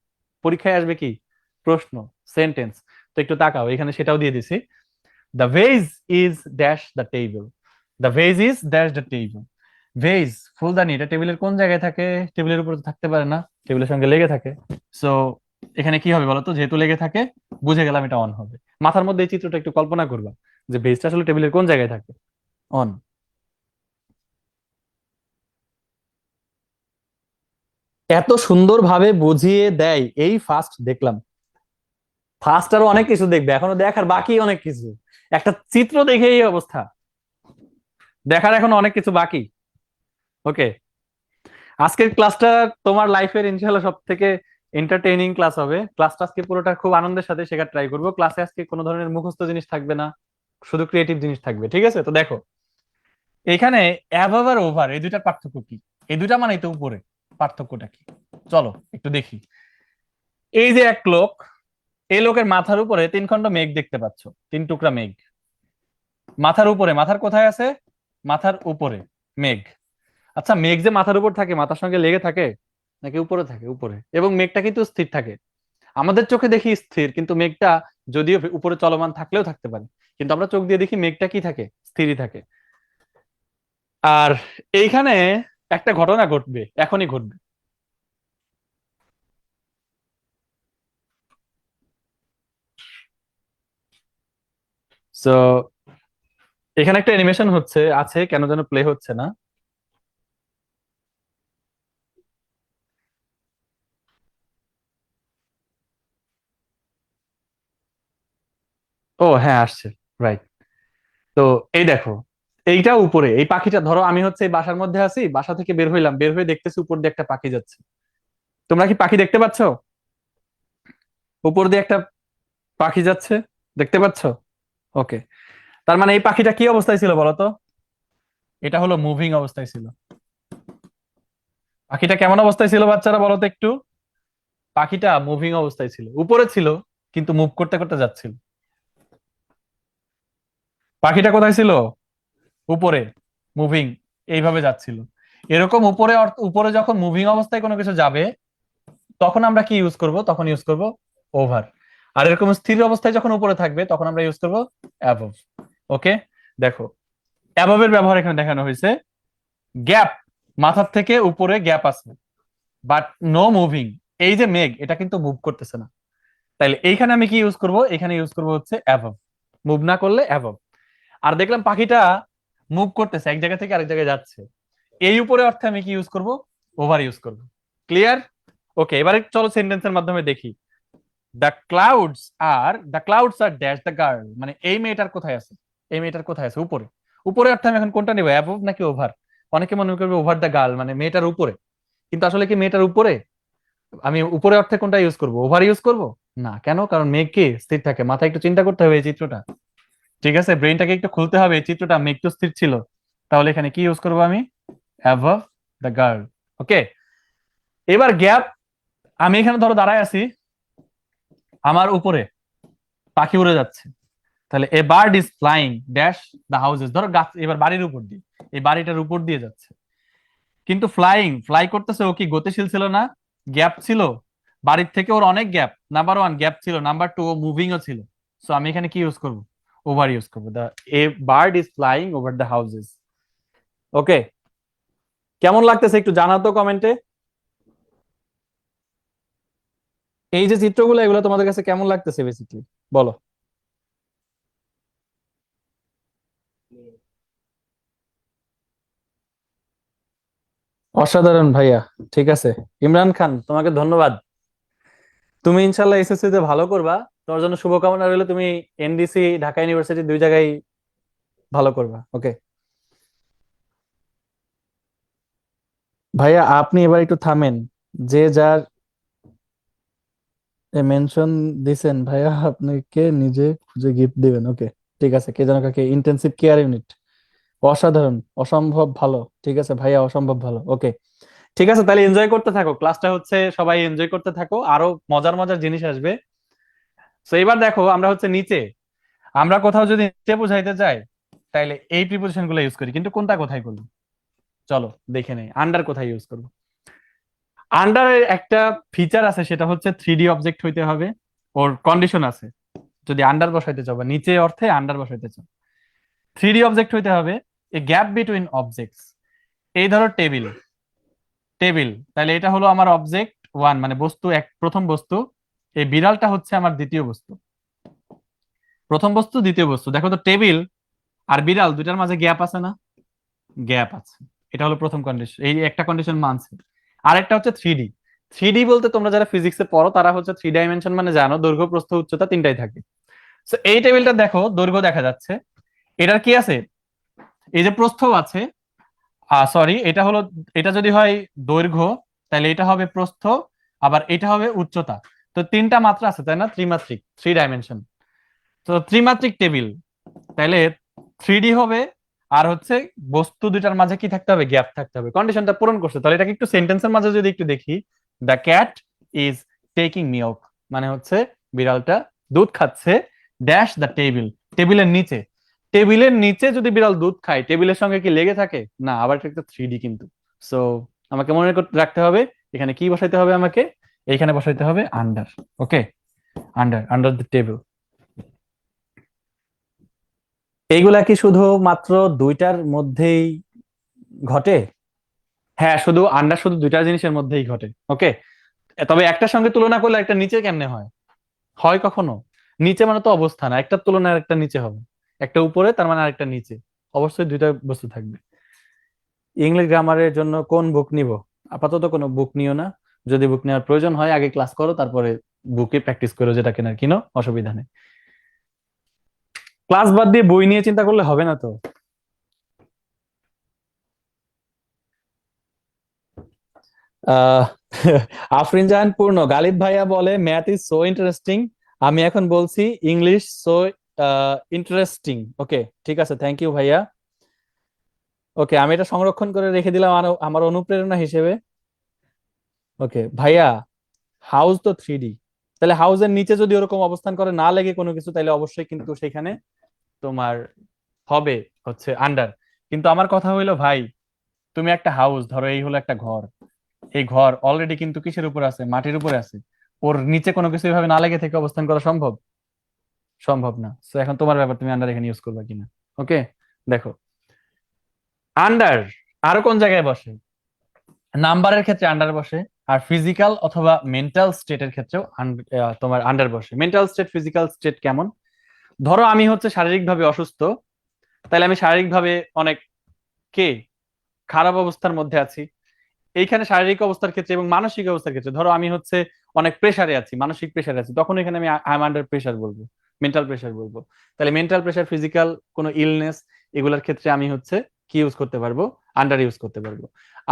পরীক্ষায় আসবে কি? প্রশ্ন, সেন্টেন্স। তো একটু তাকাও, এখানে সেটাও দিয়ে দিছি। The veg is dash the table, the veg is dash the table. Veg ফুলদানি, এটা টেবিলের কোন জায়গায় থাকে? টেবিলের উপর তো থাকতে পারে না, টেবিলের সঙ্গে লেগে থাকে। সো এখানে কি হবে বলতো? যেহেতু লেগে থাকে, বুঝে গেলাম এটা অন হবে। মাথার মধ্যে এই চিত্রটা একটু কল্পনা করবা যে ভেজটা আসলে টেবিলের কোন জায়গায় থাকে। অন। এত সুন্দরভাবে বুঝিয়ে দেয় এই ফার্স্ট দেখলাম। ফার্স্ট আরো অনেক কিছু দেখবে, এখনো দেখার বাকি অনেক কিছু। একটা চিত্র দেখে এই অবস্থা, দেখার এখন অনেক কিছু বাকি। ওকে, আজকের ক্লাসটা তোমার লাইফের ইনশাল্লাহ সব থেকে এন্টারটেইনিং ক্লাস হবে। ক্লাসটা আজকে পুরোটা খুব আনন্দের সাথে শেখার ট্রাই করবো। ক্লাসে আজকে কোনো ধরনের মুখস্থ জিনিস থাকবে না, শুধু ক্রিয়েটিভ জিনিস থাকবে, ঠিক আছে? তো দেখো এখানে অ্যাবভ আর ওভার এই দুইটার পার্থক্য কি? এই দুইটা মানে তো উপরে, পার্থক্যটা কি চলো একটু দেখি। এই যে এক লোক, এই লোকের মাথার উপরে তিন খণ্ড মেঘ দেখতে পাচ্ছ, তিন টুকরা মেঘ মাথার উপরে। মাথার কোথায় আছে? মাথার উপরে মেঘ। আচ্ছা, মেঘ যে মাথার উপর থাকে, মাথার সঙ্গে লেগে থাকে নাকি উপরে থাকে? উপরে। এবং মেঘটা কিন্তু স্থির থাকে, আমাদের চোখে দেখি স্থির, কিন্তু মেঘটা যদিও উপরে চলমান থাকলেও থাকতে পারে, কিন্তু আমরা চোখ দিয়ে দেখি মেঘটা কি থাকে, স্থিরই থাকে। আর এইখানে একটা ঘটনা ঘটবে, এখনই ঘটবে। সো এখানে একটা অ্যানিমেশন হচ্ছে, আছে কেন যেন প্লে হচ্ছে না। ও হ্যাঁ, আসছে, রাইট। তো এই দেখো, এইটা উপরে, এই পাখিটা ধরো আমি হচ্ছে এই বাসার মধ্যে আছি, বাসা থেকে বের হইলাম, বের হয়ে দেখতেছি উপর দিয়ে একটা পাখি যাচ্ছে। তোমরা কি পাখি দেখতে পাচ্ছ? উপর দিয়ে একটা পাখি যাচ্ছে, দেখতে পাচ্ছ? ওকে। তার মানে এই পাখিটা কি অবস্থায় ছিল বলো তো? এটা হলো মুভিং অবস্থায় ছিল। পাখিটা কেমন অবস্থায় ছিল বাচ্চারা বলো তো একটু? পাখিটা মুভিং অবস্থায় ছিল, উপরে ছিল কিন্তু মুভ করতে করতে যাচ্ছিল। পাখিটা কোথায় ছিল? উপরে, মুভিং, এইভাবে যাচ্ছিল। এরকম উপরে উপরে যখন মুভিং অবস্থায় কোনো কিছু যাবে, তখন আমরা কি ইউজ করব? তখন ইউজ করব ওভার। আর এরকম স্থির অবস্থায় যখন উপরে থাকবে তখন আমরা ইউজ করব অ্যাবভ। ওকে, দেখো অ্যাবভ এর ব্যবহার এখানে দেখানো হয়েছে। গ্যাপ, মাথার থেকে উপরে গ্যাপ আছে, বাট নো মুভিং। এই যে মেঘ, এটা কিন্তু মুভ করতেছে না, তাইলে এইখানে আমি কি ইউজ করব? এখানে ইউজ করব হচ্ছে অ্যাবভ। মুভ না করলে অ্যাবভ। আর দেখলাম পাখিটা মুভ করতেছে, এক জায়গা থেকে আরেক জায়গায় যাচ্ছে, এই উপরে অর্থে আমি কি ইউজ করব? ওভার ইউজ করব। ক্লিয়ার? ওকে, এবারে চলো সেন্টেন্সের মাধ্যমে দেখি। The clouds are dash the girl, মানে এই মেয়েটার কোথায় আছে? এই মেয়েটার কোথায় আছে? উপরে। উপরে অর্থে আমি এখন কোনটা নিব, অ্যাবভ নাকি ওভার? অনেকে মনে করবে ওভার দ্য গার্ল মানে মেয়েটার উপরে, কিন্তু আসলে কি মেয়েটার উপরে? আমি উপরে অর্থে কোনটা ইউজ করব? ওভার ইউজ করব না। কেন? কারণ মেঘ কি স্থির থাকে। মাথায় একটু চিন্তা করতে হবে এই চিত্রটা, ঠিক আছে? ব্রেনটাকে একটু খুলতে হবে। এই চিত্রটা মেঘ তো স্থির ছিল, তাহলে এখানে কি ইউজ করব আমি? Above the girl. ওকে, এবার গ্যাপ। আমি এখানে ধরো দাঁড়ায় আছি, আমার উপরে পাখি উড়ে যাচ্ছে, তাহলে এ bird is flying dash the houses, ধরো গাছ, এবার বাড়ির উপর দিয়ে, এই বাড়িটার উপর দিয়ে যাচ্ছে, কিন্তু ফ্লাইং, ফ্লাই করতেছে, ও কি গতিশীল ছিল না? গ্যাপ ছিল, বাড়ির থেকে ওর অনেক গ্যাপ। নাম্বার ওয়ান গ্যাপ ছিল, নাম্বার টু ও মুভিংও ছিল। সো আমি এখানে কি ইউজ করব? ওভার ইউজ করবো। The a bird is flying over the houses. Okay, কেমন লাগতেছে একটু জানাতো কমেন্টে। এই যে চিত্রগুলো, এগুলো তোমাদের কাছে কেমন লাগতেছে বেসিকলি বলো। অসাধারণ ভাইয়া, ঠিক আছে। ইমরান খান, তোমাকে ধন্যবাদ। তুমি ইনশাল্লাহ এসএসসি তে ভালো করবা, তোমার জন্য শুভকামনা রইলো। তুমি এনডিসি, ঢাকা ইউনিভার্সিটি দুই জায়গায় ভালো করবা। ওকে ভাইয়া, আপনি এবার একটু থামেন। যে যার মেনশন দিছেন ভাইয়া, আপনাকে নিজে খুঁজে গিফট দিবেন। ওকে, ঠিক আছে। কে যেন কাকে, ইন্টেনসিভ কেয়ার ইউনিট। অসাধারণ, অসম্ভব ভালো। ঠিক আছে ভাইয়া, অসম্ভব ভালো। ওকে, ঠিক আছে, তাহলে এনজয় করতে থাকো। ক্লাসটা হচ্ছে, সবাই এনজয় করতে থাকো, আরো মজার মজার জিনিস আসবে। তো এবার দেখো, আমরা হচ্ছে নিচে, আমরা কোথাও যদি নিচে বোঝাইতে চাই, তাইলে এই প্রিপোজিশন গুলো ইউজ করি, কিন্তু কোনটা কোথায় করবো চলো দেখে নেই। আন্ডার কোথায় ইউজ করবো? আন্ডারের একটা ফিচার আছে, সেটা হচ্ছে 3D অবজেক্ট হইতে হবে। ওর কন্ডিশন আছে, যদি আন্ডার বসাইতে চাও বা নিচে অর্থে আন্ডার বসাইতে চাও, 3D অবজেক্ট হইতে হবে। এ গ্যাপ বিটুইন অবজেক্টস, এই ধরো টেবিল, টেবিল, তাহলে এটা হলো আমার অবজেক্ট ওয়ান, মানে বস্তু এক, প্রথম বস্তু। এই বিড়ালটা হচ্ছে আমার দ্বিতীয় বস্তু। প্রথম বস্তু, দ্বিতীয় বস্তু, দেখো তো টেবিল আর বিড়াল দুটার মাঝে গ্যাপ আছে না? গ্যাপ আছে। এটা হলো প্রথম কন্ডিশন, এই একটা কন্ডিশন মানছে। আরেকটা হচ্ছে 3D। 3D বলতে তোমরা যারা ফিজিক্সে পড়ো তারা হচ্ছে 3 ডাইমেনশন মানে জানো, দৈর্ঘ্য প্রস্থ উচ্চতা তিনটাই থাকে। তো এই টেবিলটা দেখো, দৈর্ঘ্য দেখা যাচ্ছে, এটার কি আছে? এই যে প্রস্থ আছে, সরি, এটা হলো, এটা যদি হয় দৈর্ঘ্য, তাহলে এটা হবে প্রস্থ, আবার এটা হবে উচ্চতা। তো তিনটা মাত্রা আছে তাই না, ত্রিমাত্রিক, 3 ডাইমেনশন। তো ত্রিমাত্রিক টেবিল, তাহলে 3D হবে, আর হচ্ছে বস্তু দুইটার মাঝে কি থাকতে হবে, গ্যাপ থাকতে হবে। কন্ডিশনটা পূরণ করছে, তাহলে এটাকে একটু সেন্টেন্সের মাঝে যদি একটু দেখি, the cat is taking milk, মানে হচ্ছে বিড়ালটা দুধ খাচ্ছে, ড্যাশ দ্য টেবিল, টেবিলের নিচে। টেবিলের নিচে যদি বিড়াল দুধ খায়, টেবিলের সঙ্গে কি লেগে থাকে না, আবার এটা একটা 3D কিন্তু। সো আমাকে মনে করতে রাখতে হবে, এখানে কি বসাইতে হবে আমাকে, এইখানে বসাইতে হবে under. Okay, under, under the table. এইগুলা কি শুধু মাত্র দুইটার মধ্যেই ঘটে? হ্যাঁ, শুধু আন্ডার শুধু দুইটা জিনিসের মধ্যেই ঘটে। ওকে, তবে একটার সঙ্গে তুলনা করলে একটা নিচে কেমনে হয়, হয় কখনো? নিচে মানে তো অবস্থান, একটার তুলনায় একটা নিচে হবে, একটা উপরে তার মানে আরেকটা নিচে, অবশ্যই দুইটা বস্তু থাকবে। ইংলিশ গ্রামারের জন্য কোন বুক নিব? আপাতত কোনো বুক নিও না, যদি বুক নেওয়ার প্রয়োজন হয় আগে ক্লাস করো, তারপরে বুকে প্র্যাকটিস করো, যেটা কেনার কিনো, অসুবিধা নেই। ক্লাস বাদ দিয়ে বই নিয়ে চিন্তা করলে হবে না তো। আহ আফরিন জাহান পূর্ণ, গালিব ভাইয়া বলে ম্যাথ ইজ সো ইন্টারেস্টিং, আমি এখন বলছি ইংলিশ সো ইন্টারেস্টিং। ওকে, ঠিক আছে, থ্যাংক ইউ ভাইয়া। ওকে, আমি এটা সংরক্ষণ করে রেখে দিলাম আমার অনুপ্রেরণা হিসেবে। ওকে ভাইয়া, হাউস তো 3D, তাহলে হাউসের নিচে যদি ওরকম অবস্থান করে না লেগে কোনো কিছু, তাহলে অবশ্যই কিন্তু সেখানে তোমার হবে হচ্ছে আন্ডার। কিন্তু আমার কথা হইলো ভাই, তুমি একটা হাউস ধরো, এই হলো একটা ঘর, এই ঘর অলরেডি কিন্তু কিসের উপর আছে, মাটির উপরে আছে, ওর নিচে কোনো কিছু এভাবে না লেগে থেকে অবস্থান করা সম্ভব? সম্ভব না। তো এখন তোমার ব্যাপার, তুমি আন্ডার এখানে ইউজ করবে কিনা। ওকে, দেখো আন্ডার আরো কোন জায়গায় বসে, নাম্বারের ক্ষেত্রে আন্ডার বসে, আর ফিজিক্যাল অথবা মেন্টাল স্টেটের ক্ষেত্রেও তোমার আন্ডার বসে। মেন্টাল স্টেট, ফিজিক্যাল স্টেট কেমন? ধরো আমি হচ্ছে শারীরিকভাবে অসুস্থ, তাহলে আমি শারীরিকভাবে অনেক কে খারাপ অবস্থার মধ্যে আছি, এইখানে শারীরিক অবস্থার ক্ষেত্রে এবং মানসিক অবস্থার ক্ষেত্রে ধরো আমি হচ্ছে অনেক প্রেসারে আছি, মানসিক প্রেসারে আছি, তখন এখানে আমি আই এম আন্ডার প্রেসার বলবো, মেন্টাল প্রেসার বলবো। তাহলে মেন্টাল প্রেসার, ফিজিক্যাল কোনো ইলনেস, এগুলোর ক্ষেত্রে আমি হচ্ছে কি ইউজ করতে পারবো, আন্ডার ইউজ করতে পারবো।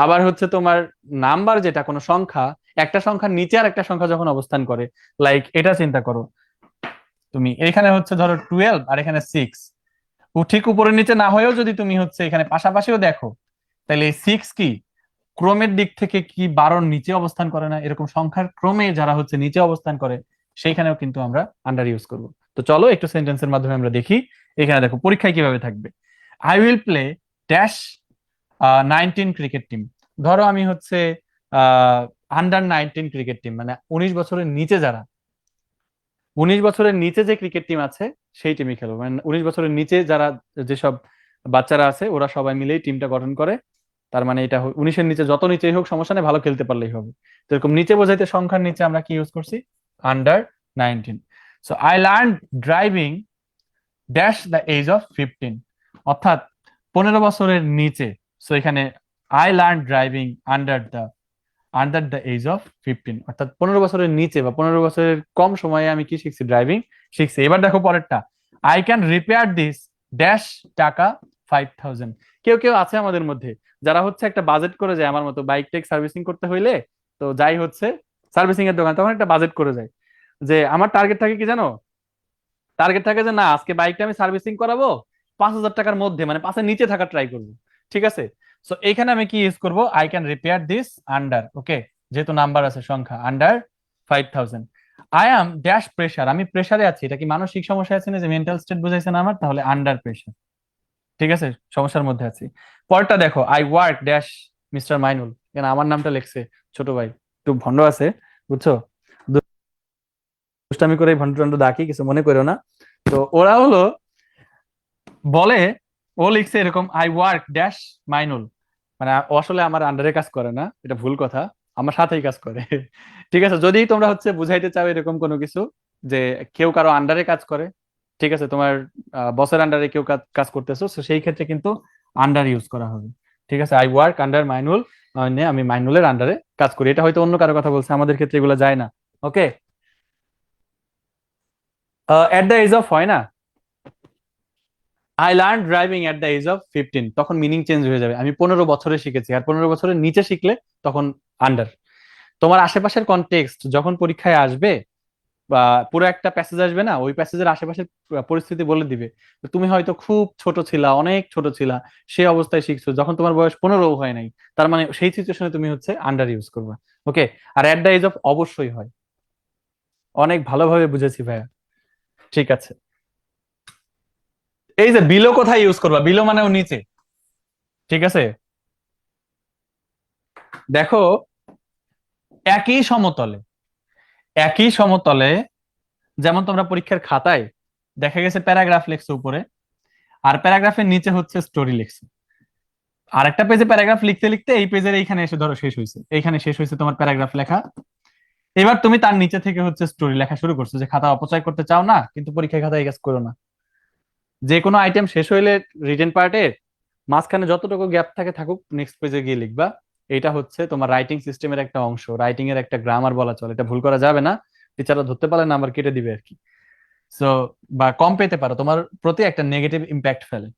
আবার হচ্ছে তোমার নাম্বার, যেটা কোনো সংখ্যা, একটা সংখ্যার নিচে আর একটা সংখ্যা যখন অবস্থান করে, লাইক এটা চিন্তা করো, তুমি এখানে হচ্ছে ধরো 12 আর এখানে 6, ও ঠিক উপরের নিচে না হয়েও যদি তুমি হচ্ছে এখানে পাশাপাশিও দেখো, তাহলে এই 6 কি ক্রমের দিক থেকে কি 12-র নিচে অবস্থান করে না? এরকম সংখ্যার ক্রমে যারা হচ্ছে নিচে অবস্থান করে, সেইখানেও কিন্তু আমরা আন্ডার ইউজ করব। তো চলো একটু সেন্টেন্সের মাধ্যমে আমরা দেখি। এখানে দেখো পরীক্ষায় কিভাবে থাকবে, I will play dash 19 cricket team. ধরো আমি হচ্ছে আন্ডার 19 ক্রিকেট টিম, মানে 19 বছরের নিচে যারা, 19 বছরের নিচে যে ক্রিকেট টিম আছে সেই টিমই খেলবো, মানে 19 বছরের নিচে যারা, যেসব বাচ্চারা আছে ওরা সবাই মিলেই টিমটা গঠন করে। তার মানে এটা 19-এর নিচে, যত নিচেই হোক সমস্যা নেই, ভালো খেলতে পারলেই হবে। তো এরকম নিচে বোঝাইতে সংখ্যার নিচে আমরা কি ইউজ করছি, under 19। So I learn driving dash the age of 15, অর্থাৎ 15 বছরের নিচে। সো এখানে I learn driving under the age of 15, অর্থাৎ 15 বছরের নিচে বা 15 বছরের কম সময়ে আমি কি শিখছি, ড্রাইভিং শিখছি। এবার দেখো পরেরটা, I can repair this dash টাকা 5000। কেউ কেউ আছে আমাদের মধ্যে যারা হচ্ছে একটা বাজেট করে যায়, আমার মতো বাইক টেক সার্ভিসিং করতে হইলে, তো যাই হচ্ছে সার্ভিসিং এর দোকান, তখন একটা বাজেট করে যায়, যে আমার টার্গেট থাকে কি জানো, টার্গেট থাকে যে না আজকে বাইকটা আমি সার্ভিসিং করাবো 5000 টাকার মধ্যে, মানে 5-এর নিচে থাকা ট্রাই করবো। ঠিক আছে, সো এখানে আমি কি ইউজ করবো, I can repair this under, okay, যেহেতু নাম্বার আছে সংখ্যা, under 5000। I am dash pressure, আমি প্রেসারে আছি, এটা কি মানসিক সমস্যা আছে না, যে মেন্টাল স্টেট বুঝাইছে না আমার, তাহলে আন্ডার প্রেসার। ঠিক আছে, সমস্যার মধ্যে আছি। পরটা দেখো, I work dash mister Mainul, এখানে আমার নামটা লিখছে ছোট ভাই, একটু ভন্ড আছে, বুঝছো, দুষ্টামি করে ভন্ড টন্ড ডাকি, কিছু মনে করো না। তো ওরা হলো বলে, ও লিখছে এরকম, আই ওয়ার্ক ড্যাশ মাইনুল, মানে ও আসলে আমার আন্ডারে কাজ করে না, এটা ভুল কথা, আমার সাথেই কাজ করে। ঠিক আছে, যদি তোমরা হচ্ছে বুঝাইতে চাও এরকম কোনো কিছু, যে কেউ কারো আন্ডারে কাজ করে, ঠিক আছে, তোমার বসের আন্ডারে কেউ কাজ কাজ করতেছো, তো সেই ক্ষেত্রে কিন্তু আন্ডার ইউজ করা হবে। ঠিক আছে, আই ওয়ার্ক আন্ডার মাইনুল, মানে আমি মাইনুলের আন্ডারে কাজ করি, এটা হয়তো অন্য কারো কথা বলছে, আমাদের ক্ষেত্রে এগুলো যায় না। Okay, at the age of হয় না, I learn driving at the age of 15, তখন মিনিং চেঞ্জ হয়ে যাবে, আমি 15 বছরে শিখেছি, আর 15 বছরের নিচে শিখলে তখন আন্ডার। তোমার আশেপাশের কনটেক্সট যখন পরীক্ষায় আসবে বা পুরো একটা প্যাসেজ আসবে না, ওই প্যাসেজের আশেপাশের পরিস্থিতি বলে দিবে। তো তুমি হয়তো খুব ছোট ছিলা, অনেক ছোট ছিলা, সেই অবস্থায় শিখছো যখন তোমার বয়স 15 হয় নাই, তার মানে সেই সিচুয়েশনে তুমি হচ্ছে আন্ডার ইউজ করবা। ওকে। আর এট দ্য এজ অফ অবশ্যই হয়। অনেক ভালোভাবে বুঝেছি ভাইয়া। ঠিক আছে। এই যে বিলো কোথায় ইউজ করবা, বিলো মানে নিচে। ঠিক আছে। দেখো, একই সমতলে, একই সমতলে, যেমন তোমরা পরীক্ষার খাতায় দেখা গেছে প্যারাগ্রাফ লিখছো উপরে, আর প্যারাগ্রাফের নিচে হচ্ছে স্টোরি লিখছো। আরেকটা পেজে প্যারাগ্রাফ লিখতে লিখতে এই পেজের এইখানে এসে ধরো শেষ হয়েছে, এইখানে শেষ হয়েছে তোমার প্যারাগ্রাফ লেখা। এবার তুমি তার নিচে থেকে হচ্ছে স্টোরি লেখা শুরু করছো, যে খাতা অপচয় করতে চাও না, কিন্তু পরীক্ষার খাতায় এই কাজ করো না। যে কোনো আইটেম শেষ হইলে রিটেন পার্টে মাঝখানে যতটুকু গ্যাপ থাকে থাকুক, নেক্সট পেজে গিয়ে লিখবা। এটা হচ্ছে তোমার রাইটিং সিস্টেমের একটা অংশ, রাইটিং এর একটা গ্রামার বলা চলে, এটা ভুল করা যাবে না। টিচাররা ধরতে পারলে নাম্বার কেটে দিবে আর কি। সো বা কম পেতে পারো, তোমার প্রতি একটা নেগেটিভ ইম্প্যাক্ট ফেলে।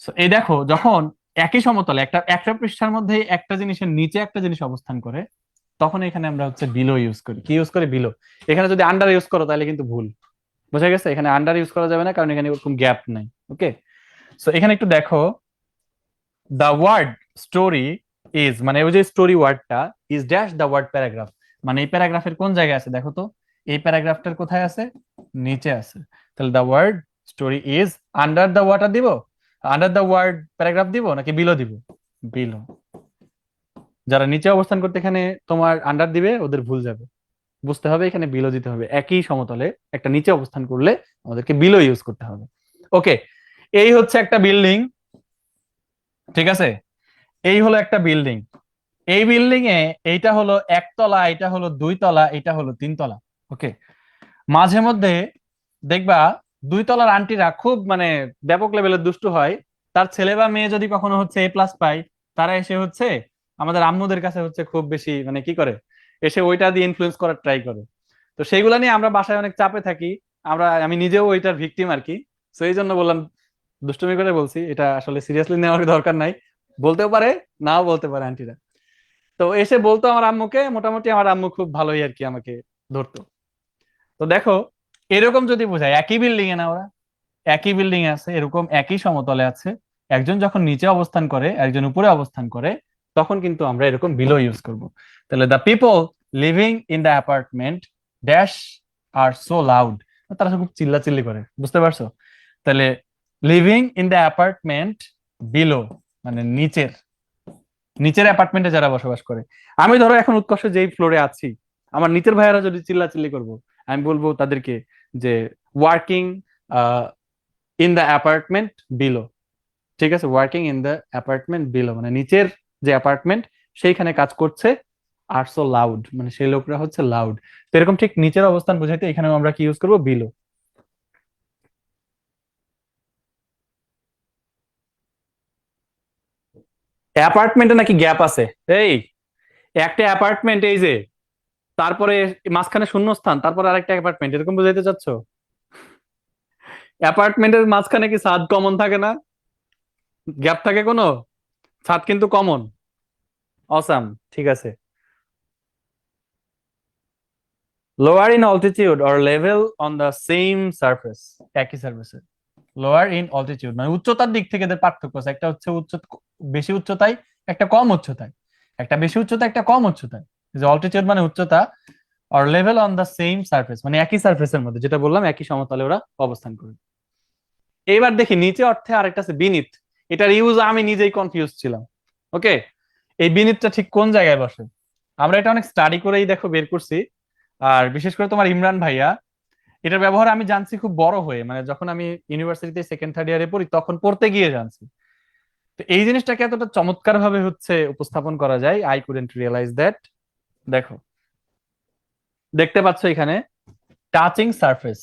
সো এই দেখো, যখন একই সমতলে একটা একটা পৃষ্ঠার মধ্যে একটা জিনিসের নিচে একটা জিনিস অবস্থান করে, তখন এখানে আমরা হচ্ছে বিলো ইউজ করি। কি ইউজ করি? বিলো। এখানে যদি আন্ডার ইউজ করো তাহলে কিন্তু ভুল। বোঝা গেছে? এখানে আন্ডার ইউজ করা যাবে না, কারণ এখানে ওরকম গ্যাপ নাই। ওকে। সো এখানে একটু দেখো, দ্য ওয়ার্ড স্টোরি ইজ, মানে ওই যে স্টোরি ওয়ার্ডটা, is dash the word paragraph, মানে এই প্যারাগ্রাফের কোন জায়গায় আছে দেখো তো। এই প্যারাগ্রাফটার কোথায় আছে? নিচে আছে। তাহলে the word story is under the water দিব, আন্ডার দ্য ওয়ার্ড প্যারাগ্রাফ দিব, নাকি বিলো দিব? বিলো। যারা নিচে অবস্থান করতে এখানে তোমার আন্ডার দিবে ওদের ভুল যাবে। বুঝতে হবে এখানে বিলো দিতে হবে। একই সমতলে একটা নিচে অবস্থান করলে আমাদেরকে বিলো ইউজ করতে হবে। ওকে। এই হচ্ছে একটা বিল্ডিং। ঠিক আছে। এই হলো একটা বিল্ডিং। এই বিল্ডিং এ এইটা হলো একতলা, এটা হলো দুই তলা, এটা হলো তিন তলা। ওকে। মাঝে মধ্যে দেখবা দুই তলার আন্টিরা খুব মানে ব্যাপক লেভেলের দুষ্টু হয়। তার ছেলে বা মেয়ে যদি কখনো হচ্ছে A+ পায়, তারা এসে হচ্ছে আমাদের আম্মুদের কাছে হচ্ছে খুব বেশি মানে কি করে, এসে ওইটা দিয়ে ইনফ্লুয়েন্স করার ট্রাই করে। তো সেইগুলা নিয়ে আমরা বাসায় অনেক চাপে থাকি। আমি নিজেও ওইটার ভিকটিম আর কি। তো এই জন্য বললাম, দুষ্টুমি করে বলছি, এটা আসলে সিরিয়াসলি নেওয়ার দরকার নাই। বলতেও পারে, নাও বলতে পারে আন্টিরা। তো এসে বলতো আমার আম্মুকে, মোটামুটি আমার আম্মু খুব ভালোই আর কি আমাকে ধরতো। তো দেখো, এরকম যদি বোঝায় একই বিল্ডিং এ না ওরা, একই বিল্ডিং এ আছে, এরকম একই সমতলে আছে, একজন যখন নিচে অবস্থান করে একজন উপরে অবস্থান করে, তখন কিন্তু আমরা এরকম বিলো ইউজ করব। তাহলে the people living in the apartment dash are so loud, তারা খুব চিল্লাচিল্লি করে। বুঝতে পারছো? তাহলে living in the apartment below মানে নিচের, নিচের অ্যাপার্টমেন্টে যারা বসবাস করে। আমি ধরো এখন উৎকর্ষ যেই ফ্লোরে আছি, আমার নিচের ভাইয়ারা যদি চিল্লাচিল্লি করব, আমি বলবো তাদেরকে যে working in the apartment below. ঠিক আছে, working in the apartment below মানে নিচের যে অ্যাপার্টমেন্ট সেইখানে কাজ করছে। আর সো লাউড মানে সেই লোকরা হচ্ছে লাউড। তো এরকম ঠিক নিচের অবস্থান বোঝাইতে এখানে আমরা কি ইউজ করবো? বিলো। অ্যাপার্টমেন্টে নাকি গ্যাপ আছে? এই একটা অ্যাপার্টমেন্ট, এই যে তারপরে মাঝখানে শূন্যস্থান, তারপর আরেকটা অ্যাপার্টমেন্ট, এরকম বুঝাইতে চাচ্ছ? অ্যাপার্টমেন্টের মাঝখানে কি ছাদ কমন থাকে না? গ্যাপ থাকে কোনো? ছাদ কিন্তু কমন। অসাম। ঠিক আছে। Lower in altitude or level on the same surface, একই সারফেসে। লোয়ার ইন অল্টিটিউড মানে উচ্চতার দিক থেকে এদের পার্থক্য আছে, একটা হচ্ছে বেশি উচ্চতায়, একটা কম উচ্চতায়। একটা বেশি উচ্চতা, একটা কম উচ্চতায়। যে অল্টিটিউড মানে উচ্চতা, আর level on the same surface মানে একই সারফেসের মধ্যে, যেটা বললাম একই সমতলে ওরা অবস্থান করে। এইবার দেখি নিচে অর্থে আরেকটা আছে বিনিত। এটার ইউজ আমি নিজেই কনফিউজ ছিলাম। ওকে। এই বিনিতটা ঠিক কোন জায়গায় বসে? আমরা এটা অনেক স্টাডি করেই দেখো বের করছি। আর বিশেষ করে তোমার ইমরান ভাইয়া, এটার ব্যবহার আমি জানছি খুব বড় হয়ে, মানে যখন আমি ইউনিভার্সিটিতে সেকেন্ড থার্ড ইয়ারে পড়ি তখন পড়তে গিয়ে জানছি। তো এই জিনিসটাকে এতটা চমৎকার ভাবে হচ্ছে উপস্থাপন করা যায়, আই কুডেন্ট রিয়েলাইজ দ্যাট। দেখো, দেখতে পাচ্ছ এখানে টাচিং সারফেস,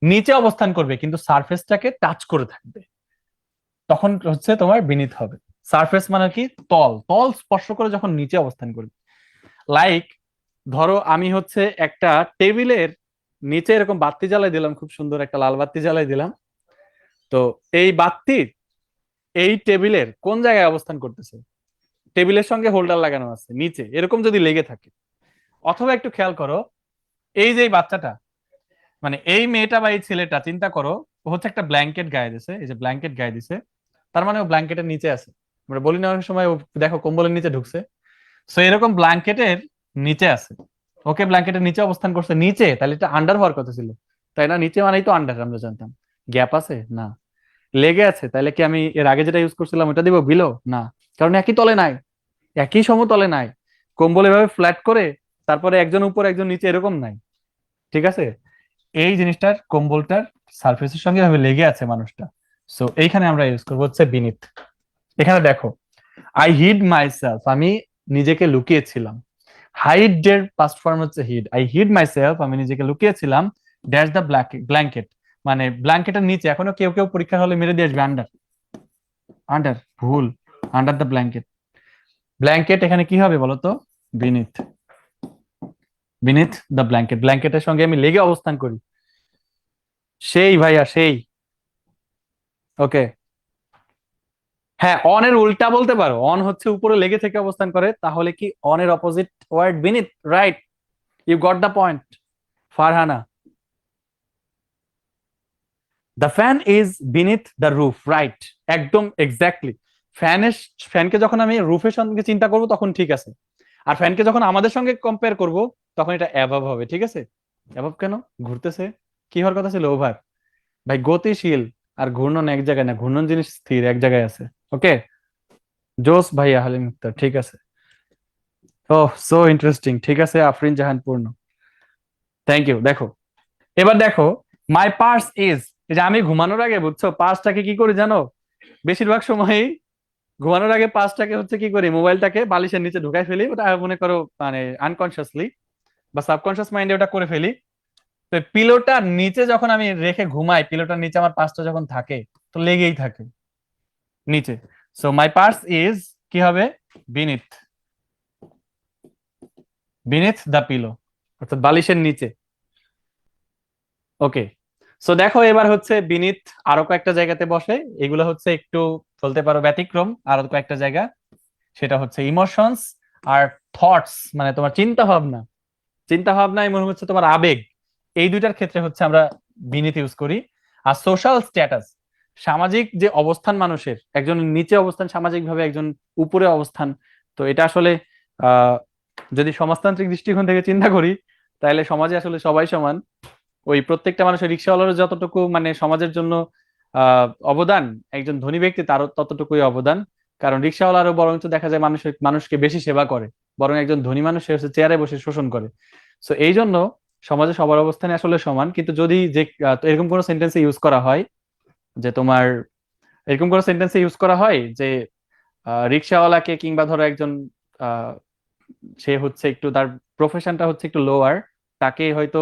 নিচে অবস্থান করবে কিন্তু সারফেসটাকে টাচ করে থাকবে, তখন হচ্ছে তোমার বিনীত হবে। সারফেস মানে কি? তল, তল স্পর্শ করে যখন নিচে অবস্থান করবে। লাইক ধরো আমি হচ্ছে একটা টেবিলের নিচে এরকম বাতি জ্বালাই দিলাম, খুব সুন্দর একটা লাল বাতি জ্বালাই দিলাম। তো এই বাতি এই টেবিলের কোন জায়গায় অবস্থান করতেছে? টেবিলের সঙ্গে হোল্ডার লাগানো আছে নিচে, এরকম যদি লেগে থাকে, অথবা একটু খেয়াল করো, এই যে এই বাচ্চাটা, মানে এই মেয়েটা বা এই ছেলেটা, চিন্তা করো, ও হচ্ছে একটা ব্ল্যাঙ্কেট গায়ে দিছে, এই যে ব্ল্যাঙ্কেট গায়ে দিছে, তার মানে ও ব্ল্যাঙ্কেটের নিচে আছে। আমরা বলি না অনেক সময় ও দেখো কম্বলের নিচে ঢুকছে, সো এরকম ব্ল্যাঙ্কেটের নিচে আছে। ওকে ব্ল্যাঙ্কেটের নিচে অবস্থান করছে, নিচে, তাহলে এটা আন্ডার হওয়ার কথা ছিল, তাই না? নিচে মানেই তো আন্ডার, আমরা জানতাম। গ্যাপ আছে না, লেগে আছে, তাহলে কি আমি এর আগে যেটা ইউজ করছিলাম ওটা দিব বিলো? না, কারণ একই তলে নাই, একই সমতলে নাই। কম্বল এভাবে ফ্ল্যাট করে তারপরে একজন উপর একজন নিচে এরকম নাই, ঠিক আছে? এই জিনিসটার কম্বলটার সারফেসের সঙ্গে এভাবে লেগে আছে মানুষটা। সো এইখানে আমরা ইউজ করবো হচ্ছে বিনিথ। এখানে দেখো, আই হিড মাইসেলফ, আমি নিজেকে লুকিয়েছিলাম। হাইড এর পাস্ট ফর্ম হচ্ছে হিড, আই হিড মাইসেলফ, আমি নিজেকে লুকিয়েছিলাম, ড্যাশ দ্য ব্ল্যাঙ্কেট, মানে ব্ল্যাঙ্কেটের নিচে। এখনো কেউ কেউ পরীক্ষা হলে মেরে দিয়ে আসবে আন্ডার, আন্ডার ভুল, আন্ডার দ্য ব্ল্যাঙ্কেট। ব্ল্যাঙ্কেট এখানে কি হবে বলতো? বিনিথ, বিনিথ দ্য ব্ল্যাঙ্কেট, ব্ল্যাঙ্কেটের সঙ্গে আমি লেগে অবস্থান করি। সেই ভাইয়া সেই। ওকে, হ্যাঁ, অন এর উল্টা বলতে পারো, অন হচ্ছে উপরে লেগে থেকে অবস্থান করে, তাহলে কি অন এর opposite word beneath, right, you got the point Farhana. The fan is beneath the roof, right, একদম এক্স্যাক্টলি। ফ্যানের, ফ্যানকে যখন আমি রুফের সঙ্গে চিন্তা করব তখন ঠিক আছে, আর ফ্যানকে যখন আমাদের সঙ্গে কম্পেয়ার করব তখন এটা অ্যাভাব হবে, ঠিক আছে? অ্যাভাব কেন? ঘুরতেছে, কি হওয়ার কথা ছিল? ওভার। ভাই গতিশীল, আর ঘূর্ণন এক জায়গায় না, ঘূর্ণন জিনিস স্থির এক জায়গায় আছে। ওকে, জোস ভাইয়া হালিম মুক্তার, ঠিক আছে। ও, সো ইন্টারেস্টিং, ঠিক আছে আফরিন জাহান পূর্ণ, থ্যাংক ইউ। দেখো, এবার দেখো, মাই পার্স ইজ, এই যে আমি ঘুমানোর আগে, বুঝছো, পার্সটাকে কি করি জানো? বেশিরভাগ সময়ই ঘুমানোর আগে পার্সটাকে হচ্ছে কি করি, মোবাইলটাকে বালিশের নিচে ঢুকাই ফেলি, ওটা মনে করো মানে আনকনসিয়াসলি বা সাবকনসিয়াস মাইন্ডে ওটা করে ফেলি। তো পিলোটার নিচে যখন আমি রেখে ঘুমাই, পিলোটার নিচে আমার পার্সটা যখন থাকে, তো লেগেই থাকে নিচে। সো মাই পার্স ইজ কি হবে? বিনিথ, বিনিথ দ্য পিলো, অর্থাৎ বালিশের নিচে। ওকে, সো দেখো এবার হচ্ছে বিনিথ আরো কয়েকটা জায়গাতে বসে, এগুলো হচ্ছে একটু বলতে পারো ব্যতিক্রম, আরো কয়েকটা জায়গা, সেটা হচ্ছে ইমোশনস আর থটস, মানে তোমার চিন্তা ভাবনা, চিন্তা ভাবনা এবং হচ্ছে তোমার আবেগ, এই দুইটার ক্ষেত্রে হচ্ছে আমরা বিনিথ ইউজ করি। আর সোশ্যাল স্ট্যাটাস, সামাজিক যে অবস্থান মানুষের, একজন নিচে অবস্থান সামাজিক ভাবে, একজন উপরে অবস্থান, তো এটা আসলে আহ যদি সমাজতান্ত্রিক দৃষ্টিকোণ থেকে চিন্তা করি, তাহলে সমাজে আসলে সবাই সমান। ওই প্রত্যেকটা মানুষের, রিক্সাওয়ালার যতটুকু মানে সমাজের জন্য অবদান, একজন ধনী ব্যক্তি তারও ততটুকুই অবদান। কারণ রিক্সাওয়ালারও বরঞ্চ দেখা যায় মানুষকে বেশি সেবা করে, বরং একজন ধনী মানুষ সে হচ্ছে চেয়ারে বসে শোষণ করে। সো এই জন্য সমাজে সবার অবস্থানে আসলে সমান। কিন্তু যদি যে তো এরকম কোন সেন্টেন্সে ইউজ করা হয় যে তোমার, এরকম কোন সেন্টেন্সে ইউজ করা হয় যে রিক্সাওয়ালাকে, কিংবা ধরো একজন আহ সে হচ্ছে একটু তার প্রফেশনটা হচ্ছে একটু লোয়ার, তাকে হয়তো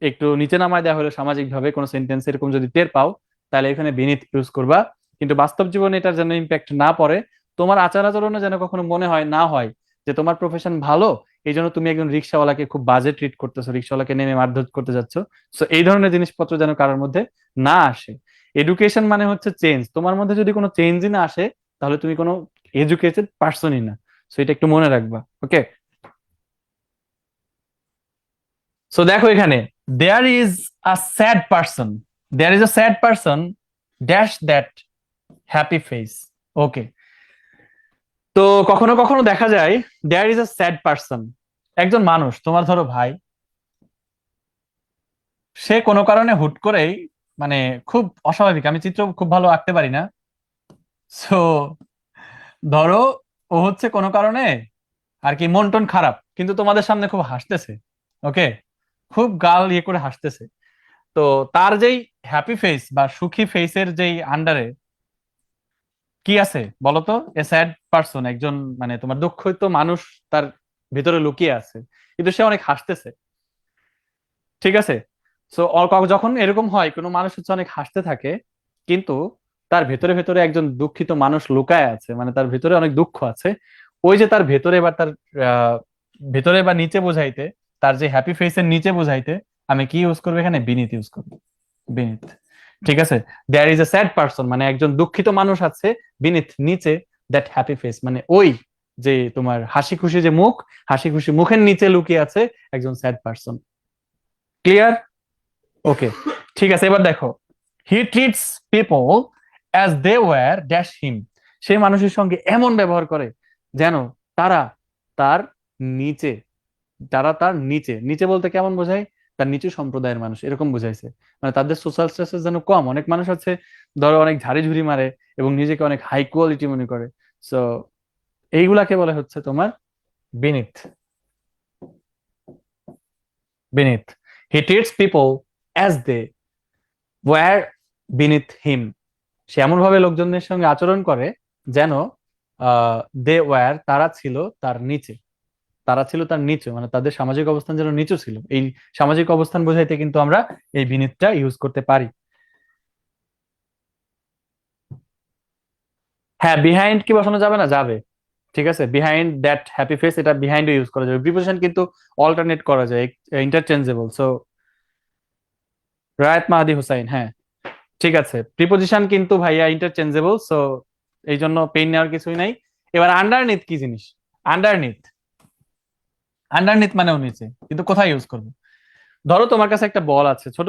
একটু নিচে নামায় দেওয়া হলো সামাজিক ভাবে, কোনো সেন্টেন্স এরকম যদি টের পাও, তাহলে এখানে বিনিথ ইউজ করবা। কিন্তু বাস্তব জীবনে এটার যেন ইম্প্যাক্ট না পড়ে, তোমার আচার আচরণে যেন কখনো মনে হয় না হয় যে তোমার প্রফেশন ভালো, এই জন্য তুমি একজন রিক্সাওয়ালাকে খুব বাজে ট্রিট করতেছো, রিক্সাওয়ালাকে নেমে মারধর করতে যাচ্ছ। সো এই ধরনের জিনিসপত্র যেন কারোর মধ্যে না আসে। এডুকেশন মানে হচ্ছে চেঞ্জ, তোমার মধ্যে যদি কোনো চেঞ্জই না আসে, তাহলে তুমি কোনো এডুকেটেড পার্সনই না। সো এটা একটু মনে রাখবা। ওকে, সো দেখো এখানে, there is a sad person, there is a sad person dash that happy face. Okay, তো কখনো কখনো দেখা যায় there is a sad person, একজন মানুষ, তোমার ধরো ভাই, সে কোনো কারণে হুট করেই, মানে খুব অস্বাভাবিক, আমি চিত্র খুব ভালো আঁকতে পারি না, সো ধরো ও হচ্ছে কোনো কারণে আর কি মন টন খারাপ, কিন্তু তোমাদের সামনে খুব হাসতেছে। ওকে, খুব গাল ইয়ে করে হাসতেছে। তো তার যেই হ্যাপি ফেস বা সুখী ফেসের যেই আন্ডারে কি আছে বলতো? এ স্যাড পার্সন, একজন মানে তোমার দুঃখিত মানুষ তার ভিতরে লুকিয়ে আছে, কিন্তু সে অনেক হাসতেছে, ঠিক আছে? সো যখন এরকম হয়, কোনো মানুষ হচ্ছে অনেক হাসতে থাকে, কিন্তু তার ভেতরে ভেতরে একজন দুঃখিত মানুষ লুকায় আছে, মানে তার ভেতরে অনেক দুঃখ আছে। ওই যে তার ভেতরে বা তার আহ ভেতরে বা নিচে বোঝাইতে, তার যে হ্যাপি ফেসের নিচে বোঝাইতে আমি কি ইউজ করবো এখানে? বিনীত ইউজ করবো, বিনীত, ঠিক আছে? There is a sad person, মানে একজন দুঃখিত মানুষ আছে বিনীত, নিচে দ্যাট হ্যাপি ফেস, মানে ওই যে তোমার হাসি খুশি যে মুখ, হাসি খুশি মুখের নিচে লুকিয়ে আছে একজন স্যাড পারসন। ক্লিয়ার? ওকে, ঠিক আছে। এবার দেখো, he treats people as they were dash him. সে মানুষের সঙ্গে এমন ব্যবহার করে যেন তারা তার নিচে, যারা তার নিচে, নিচে বলতে কেমন বোঝায়, তার নিচু সম্প্রদায়ের মানুষ এরকম বুঝাইছে। মানে তাদের সোশ্যাল স্ট্যাটাস যেন কম। অনেক মানুষ আছে ধরো অনেক ঝাড়ি ঝুড়ি মারে এবং নিজেকে অনেক হাই কোয়ালিটি মনে করে। সো এইগুলাকে বলে হচ্ছে তোমার beneath. Beneath, he treats people as they were beneath him. সে এমন ভাবে লোকজনের সঙ্গে আচরণ করে যেন দে ওয়্যার, তারা ছিল তার নিচে, তারা ছিল তার নিচে, মানে তাদের সামাজিক অবস্থান যেন নিচু ছিল। এই সামাজিক অবস্থান বোঝাইতে কিন্তু আমরা এই বিনিথটা ইউজ করতে পারি। হ্যাঁ, বিহাইন্ড কি বসানো যাবে না? যাবে, ঠিক আছে। বিহাইন্ড দ্যাট হ্যাপি ফেস, এটা বিহাইন্ড ইউজ করা যাবে। প্রিপোজিশন কিন্তু অল্টারনেট করা যায়, ইন্টারচেঞ্জেবল। সো রায়েত মাহাদি হুসাইন, হ্যাঁ ঠিক আছে। প্রিপোজিশন কিন্তু ভাইয়া ইন্টারচেঞ্জেবল, সো এই জন্য পেইন নেওয়ার কিছুই নাই। এবার আন্ডারনিথ কি জিনিস? আন্ডারনিথ, আন্ডারনিথ মানেও নিচে, কিন্তু কোথায় ইউজ করবো? ধরো তোমার কাছে একটা বল আছে, ছোট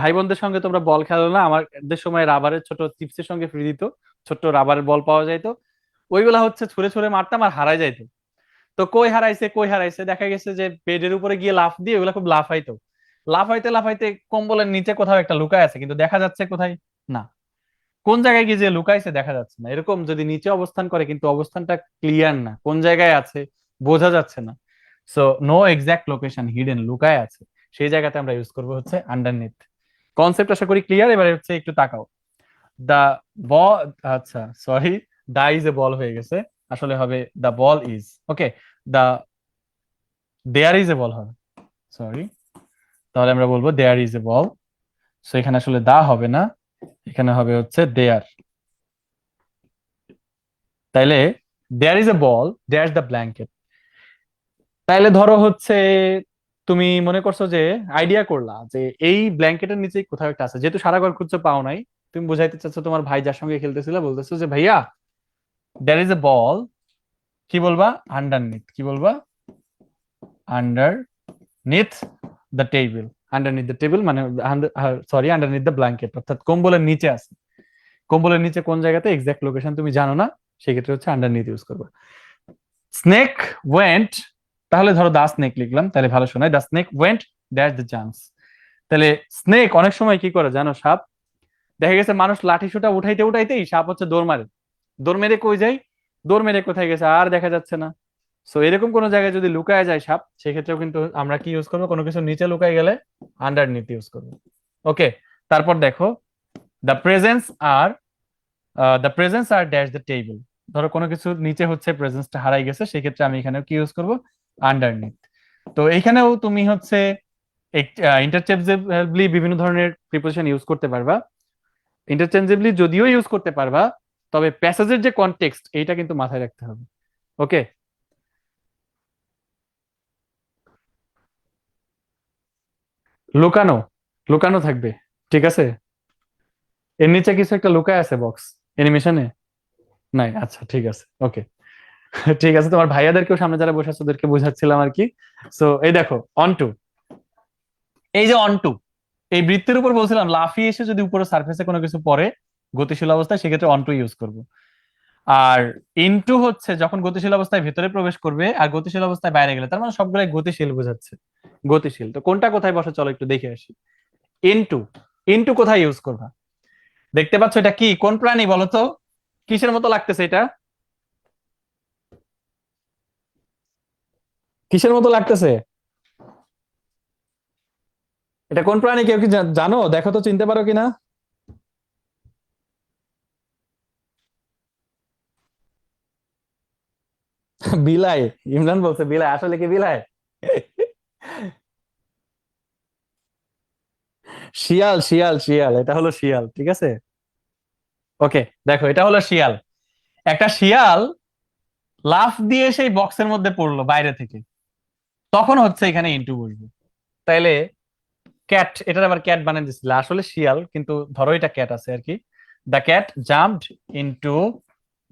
ভাই বোনদের সঙ্গে তোমরা বল খেলো না? আমাদের সময় রাবারের ছোট চিপসের সঙ্গে ফ্রি দিত, ছোট রাবারের বল পাওয়া যাইতো। ওইগুলা হচ্ছে ছুঁড়ে ছুঁড়ে মারতাম আর হারাই যাইতো। তো কই হারাইছে, কই হারাইছে, দেখা গেছে যে বেডের উপরে গিয়ে লাফ দিয়ে ওগুলা খুব লাফাইতো। লাফাইতে লাফাইতে কম্বলের নিচে কোথাও একটা লুকায় আছে, কিন্তু দেখা যাচ্ছে কোথায় না। কোন জায়গায় গিয়ে যে লুকাইছে দেখা যাচ্ছে না। এরকম যদি নিচে অবস্থান করে কিন্তু অবস্থানটা ক্লিয়ার না, কোন জায়গায় আছে বোঝা যাচ্ছে না। So no exact location, hidden, লুকায় আছে, সেই জায়গাতে আমরা ইউজ করবো হচ্ছে আন্ডারনিথ। কনসেপ্ট আশা করি ক্লিয়ার। এবারে হচ্ছে একটু তাকাও। দা বল, আচ্ছা সরি, দা ইজ এ বল হয়ে গেছে, আসলে হবে দা বল is. Okay, the there is a বল হবে, সরি। তাহলে আমরা বলবো দেয়ার ইজ এ বল। সো এখানে আসলে দা হবে না, এখানে হবে হচ্ছে দেয়ার। তাইলে there is a ball, there the blanket. তাইলে ধরো হচ্ছে তুমি মনে করছো যে, আইডিয়া করলা যে এই ব্ল্যাঙ্কেটের নিচে কোথাও একটা আছে, যেহেতু সারা ঘর খুঁজছো পাও নাই, তুমি বুঝাইতে চাচ্ছ তোমার ভাই যার সঙ্গে খেলতেছিল, বলতেছো যে ভাইয়া দেয়ার ইজ এ বল, কি বলবা? আন্ডারনিথ। কি বলবা? Underneath the table. Underneath the table মানে সরি, আন্ডারনিথ দ্য ব্ল্যাঙ্কেট, অর্থাৎ কম্বলের নিচে আছে। কম্বলের নিচে কোন জায়গাতে এক্সাক্ট লোকেশন তুমি জানো না, সেক্ষেত্রে হচ্ছে আন্ডারনিথ ইউজ করবে। স্নেক ওয়েন্ট, তাহলে ধরো দা স্নেক লিখলাম, তাহলে ভালো শোনায়, the snake went that the jumps. তাহলে স্নেক অনেক সময় কি করে জানো? সাপ, দেখা গেছে মানুষ লাঠি সোটা উঠাইতে উঠাইতেই সাপ হচ্ছে দৌড় মারে। দৌড় মেরে কই যায়? দৌড় মেরে কোথায় গেছে আর দেখা যাচ্ছে না। সো এরকম কোন জায়গায় যদি লুকায় যায় সাপ, সেক্ষেত্রেও কিন্তু আমরা কি ইউজ করবো? কোনো কিছু নিচে লুকায় গেলে আন্ডারনিথ ইউজ করবো। ওকে, তারপর দেখো, দ্য প্রেজেন্স আর দ্য প্রেজেন্স আর ড্যাশ দ্য টেবিল। ধরো কোনো কিছু নিচে হচ্ছে প্রেজেন্সটা হারাই গেছে, সেক্ষেত্রে আমি এখানেও কি ইউজ করব? আন্ডারনিথ। তো এইখানেও তুমি হচ্ছে ইন্টারচেঞ্জেবলি বিভিন্ন ধরনের প্রিপোজিশন ইউজ করতে পারবা। ইন্টারচেঞ্জেবলি যদিও ইউজ করতে পারবা, তবে প্যাসেজের যে কনটেক্সট এইটা কিন্তু মাথায় রাখতে হবে। ওকে, লুকানো, লুকানো থাকবে, ঠিক আছে। এর নিচে কিছু একটা লুকায় আছে বক্স অ্যানিমেশনে, নাই? আচ্ছা ঠিক আছে, ওকে। ঠিক আছে, তোমার ভাইয়াদেরকেও সামনে যারা বসে আছে ওদেরকে বোঝাচ্ছিলাম আর কি। সো এই দেখো অন টু, এই যে অন টু, এই বৃত্তের উপর বলছিলাম লাফিয়ে এসে যদি উপরে সার্ফেসে কোনো কিছু পড়ে গতিশীল অবস্থায়, সেক্ষেত্রে অন টু ইউজ করবো। আর ইনটু হচ্ছে যখন গতিশীল অবস্থায় ভেতরে প্রবেশ করবে আর গতিশীল অবস্থায় বাইরে গেলে, তার মানে সবগুলাই গতিশীল বোঝাচ্ছে। গতিশীল তো কোনটা কোথায় বসে চলো একটু দেখে আসি। ইনটু, ইনটু কোথায় ইউজ করবা? দেখতে পাচ্ছ এটা কি, কোন প্রাণী বলো তো? কিসের মতো লাগতেছে এটা? কিসের মতো লাগতেছে? এটা কোন প্রাণী, কেউ কি জানো? দেখো তো, চিনতে পারো কিনা। বিলাই? ইমরান বলছে বিলাই, আসলে কি বিলাই? শিয়াল, শিয়াল, শিয়াল, এটা হলো শিয়াল, ঠিক আছে। ওকে, দেখো এটা হলো শিয়াল। একটা শিয়াল লাফ দিয়ে সেই বক্সের মধ্যে পড়লো বাইরে থেকে, তখন হচ্ছে এখানে ইন্টু বসবে। তাইলে ক্যাট, এটার আবার ক্যাট বানিয়ে দিচ্ছিল, আসলে শিয়াল, কিন্তু ধরো এটা ক্যাট আছে আর কি। The cat jumped into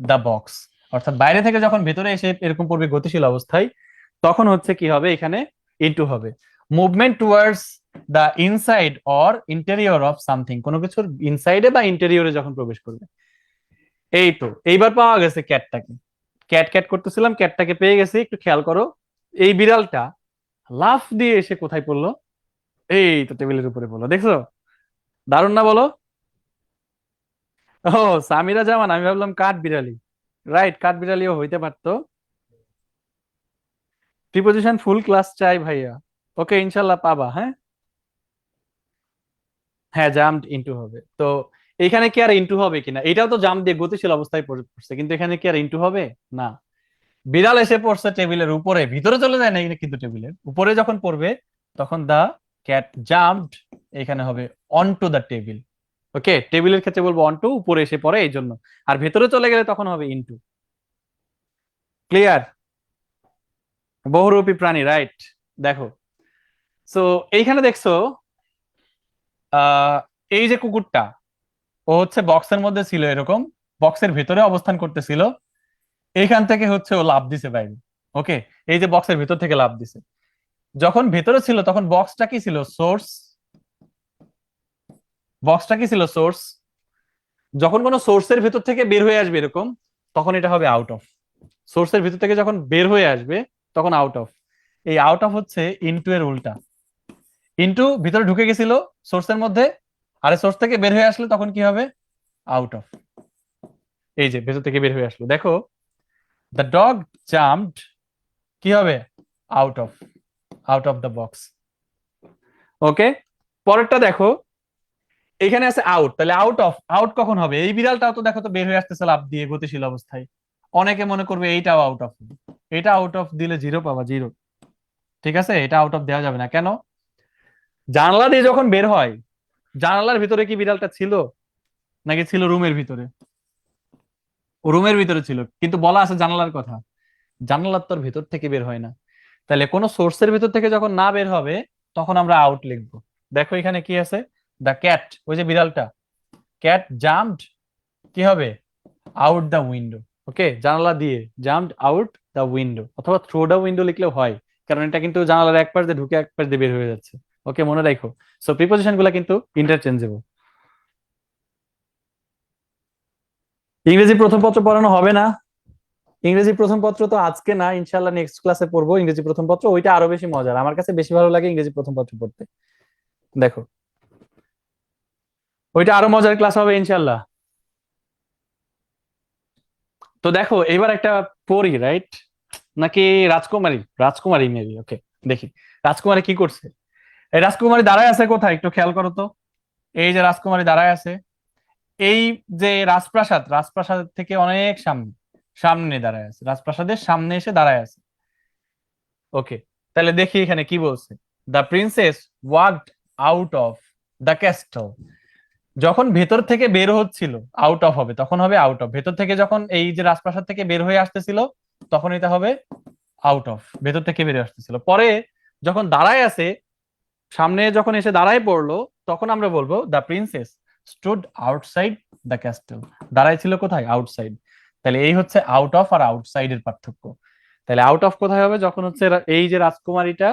the box, অর্থাৎ বাইরে থেকে যখন ভেতরে এসে এরকম পড়বে গতিশীল অবস্থায়, তখন হচ্ছে কি হবে, এখানে ইনটু হবে। Movement towards the inside or interior of something, কোনো কিছুর ইনসাইডে বা ইন্টেরিয়রে যখন প্রবেশ করবে। এই তো এইবার পাওয়া গেছে ক্যাটটাকে। ক্যাট ক্যাট করতেছিলাম, ক্যাটটাকে পেয়ে গেছি। একটু খেয়াল করো, এই বিড়ালটা লাফ দিয়ে এসে কোথায় পড়লো? এই তো টেবিলের উপরে পড়লো, দেখছো? দারুণ না বলো? ও, সামিরা জামান, আমি ভাবলাম কাঠ বিড়ালি। রাইট, কাঠ বিড়ালিও হইতে পারতো। প্রিপোজিশন ফুল ক্লাস চাই ভাইয়া। ওকে, ইনশাল্লাহ পাবা। হ্যাঁ হ্যাঁ, জাম্পড ইনটু হবে তো। এখানে কি আর ইনটু হবে কিনা? এটাও তো জাম্প দিয়ে গতিশীল অবস্থায় পড়ছে, কিন্তু এখানে কি আর ইনটু হবে? না। বিড়াল এসে পড়ছে টেবিলের উপরে, ভিতরে চলে যায় না কিন্তু টেবিলের উপরে যখন পড়বে, তখন দা ক্যাট জাম্পড এখানে হবে অন টু দা টেবিল। ওকে, টেবিলের ক্ষেত্রে বলবো অন টু, উপরে এসে পড়ে এই জন্য। আর ভেতরে চলে গেলে তখন হবে ইনটু। ক্লিয়ার? বহুরূপী প্রাণী, রাইট। দেখো, সো এইখানে দেখছো, আহ এই যে কুকুরটা, ও হচ্ছে বক্সের মধ্যে ছিল, এরকম বক্সের ভেতরে অবস্থান করতেছিল। এইখান থেকে হচ্ছে ও লাফ দিছে বাইরে। ওকে, এই যে বক্সের ভেতর থেকে লাফ দিছে। যখন ভেতরে ছিল তখন বক্সটা কি ছিল? সোর্স। বক্সটা কি ছিল? সোর্স। যখন কোনো সোর্সের ভেতর থেকে বের হয়ে আসবে এরকম, তখন এটা হবে আউট অফ। সোর্সের ভেতর থেকে যখন বের হয়ে আসবে তখন আউট অফ। এই আউট অফ হচ্ছে ইনটু এর উল্টা। ইনটু ভিতরে ঢুকে গেছিল সোর্সের মধ্যে, আরে সোর্স থেকে বের হয়ে আসলে তখন কি হবে? Out of. এই যে ভেতর থেকে বের হয়ে আসলো, দেখো, দ্য ডগ জাম্পড, কি হবে? Out of, out of the box. Okay, পরেরটা দেখো, এখানে আছে আউট, তাহলে আউট অফ, আউট কখন হবে? এই বিড়ালটাও তো দেখো তো বের হয়ে আসতেছে লাফ দিয়ে গতিশীল অবস্থায়। অনেকে মনে করবে এইটাও আউট অফ। এটা আউট অফ দিলে জিরো পাবা, জিরো। ঠিক আছে, এটা আউট অফ দেওয়া যাবে না। কেন? জানালা দিয়ে যখন বের হয়, জানালার ভিতরে কি বিড়ালটা ছিল? নাকি ছিল রুমের ভিতরে? ও রুমের ভিতরে ছিল, কিন্তু বলা আছে জানালার কথা। জানালার তোর ভিতর থেকে বের হয় না। তাহলে কোন সোর্সের ভিতর থেকে যখন না বের হবে, তখন আমরা আউট লিখবো। দেখো এখানে কি আছে, দ্য ক্যাট, ওই যে বিড়ালটা, ক্যাট জাম্পড, কি হবে? Out the window. ওকে, জানালা দিয়ে জাম্পড আউট দ্য উইন্ডো, অথবা থ্রু দ্য উইন্ডো লিখলেও হয়, কারণ এটা কিন্তু জানালার এক পাশ দিয়ে ঢুকে এক পাশ দিয়ে বের হয়ে যাচ্ছে। ওকে, মনে রাখো। সো প্রিপোজিশন গুলা কিন্তু ইন্টারচেঞ্জেবল। ইংরেজি প্রথম পত্র পড়ানো হবে না। ইংরেজি প্রথম পত্র তো আজকে না, ইনশাল্লাহ নেক্সট ক্লাসে পড়বো ইংরেজি প্রথম পত্র। ওইটা আরো বেশি মজার, আমার কাছে বেশি ভালো লাগে ইংরেজি প্রথম পত্র পড়তে। দেখো, ওইটা আরো মজার ক্লাস হবে ইনশাল্লাহ। তো দেখো এবার একটা পড়ি, রাইট? নাকি রাজকুমারী? রাজকুমারী মেবি। ওকে, দেখি রাজকুমারী কি করছে। এই রাজকুমারী দাঁড়ায় আছে কোথায়, একটু খেয়াল করো তো। এই যে রাজকুমারী দাঁড়ায় আছে, এই যে রাজপ্রাসাদ, রাজপ্রাসাদ থেকে অনেক সামনে, সামনে দাঁড়ায় আছে, রাজপ্রাসাদের সামনে এসে দাঁড়ায় আছে। ওকে, তাহলে দেখি এখানে কি বলছে। The princess walked out of the castle. যখন ভেতর থেকে বের হচ্ছিল, আউট অফ হবে, তখন হবে আউট অফ। ভেতর থেকে যখন এই যে রাজপ্রাসাদ থেকে বের হয়ে আসতেছিল, তখন এটা হবে আউট অফ, ভেতর থেকে বেরিয়ে আসতেছিল। পরে যখন দাঁড়ায় আছে, সামনে যখন এসে দাঁড়ায় পড়লো, তখন আমরা বলবো the princess stood outside the castle. দাঁড়ায় ছিল কোথায়? আউটসাইড। তাহলে এই হচ্ছে আউট অফ আর আউটসাইড এর পার্থক্য। তাহলে আউট অফ কোথায় হবে? যখন হচ্ছে এই যে রাজকুমারীটা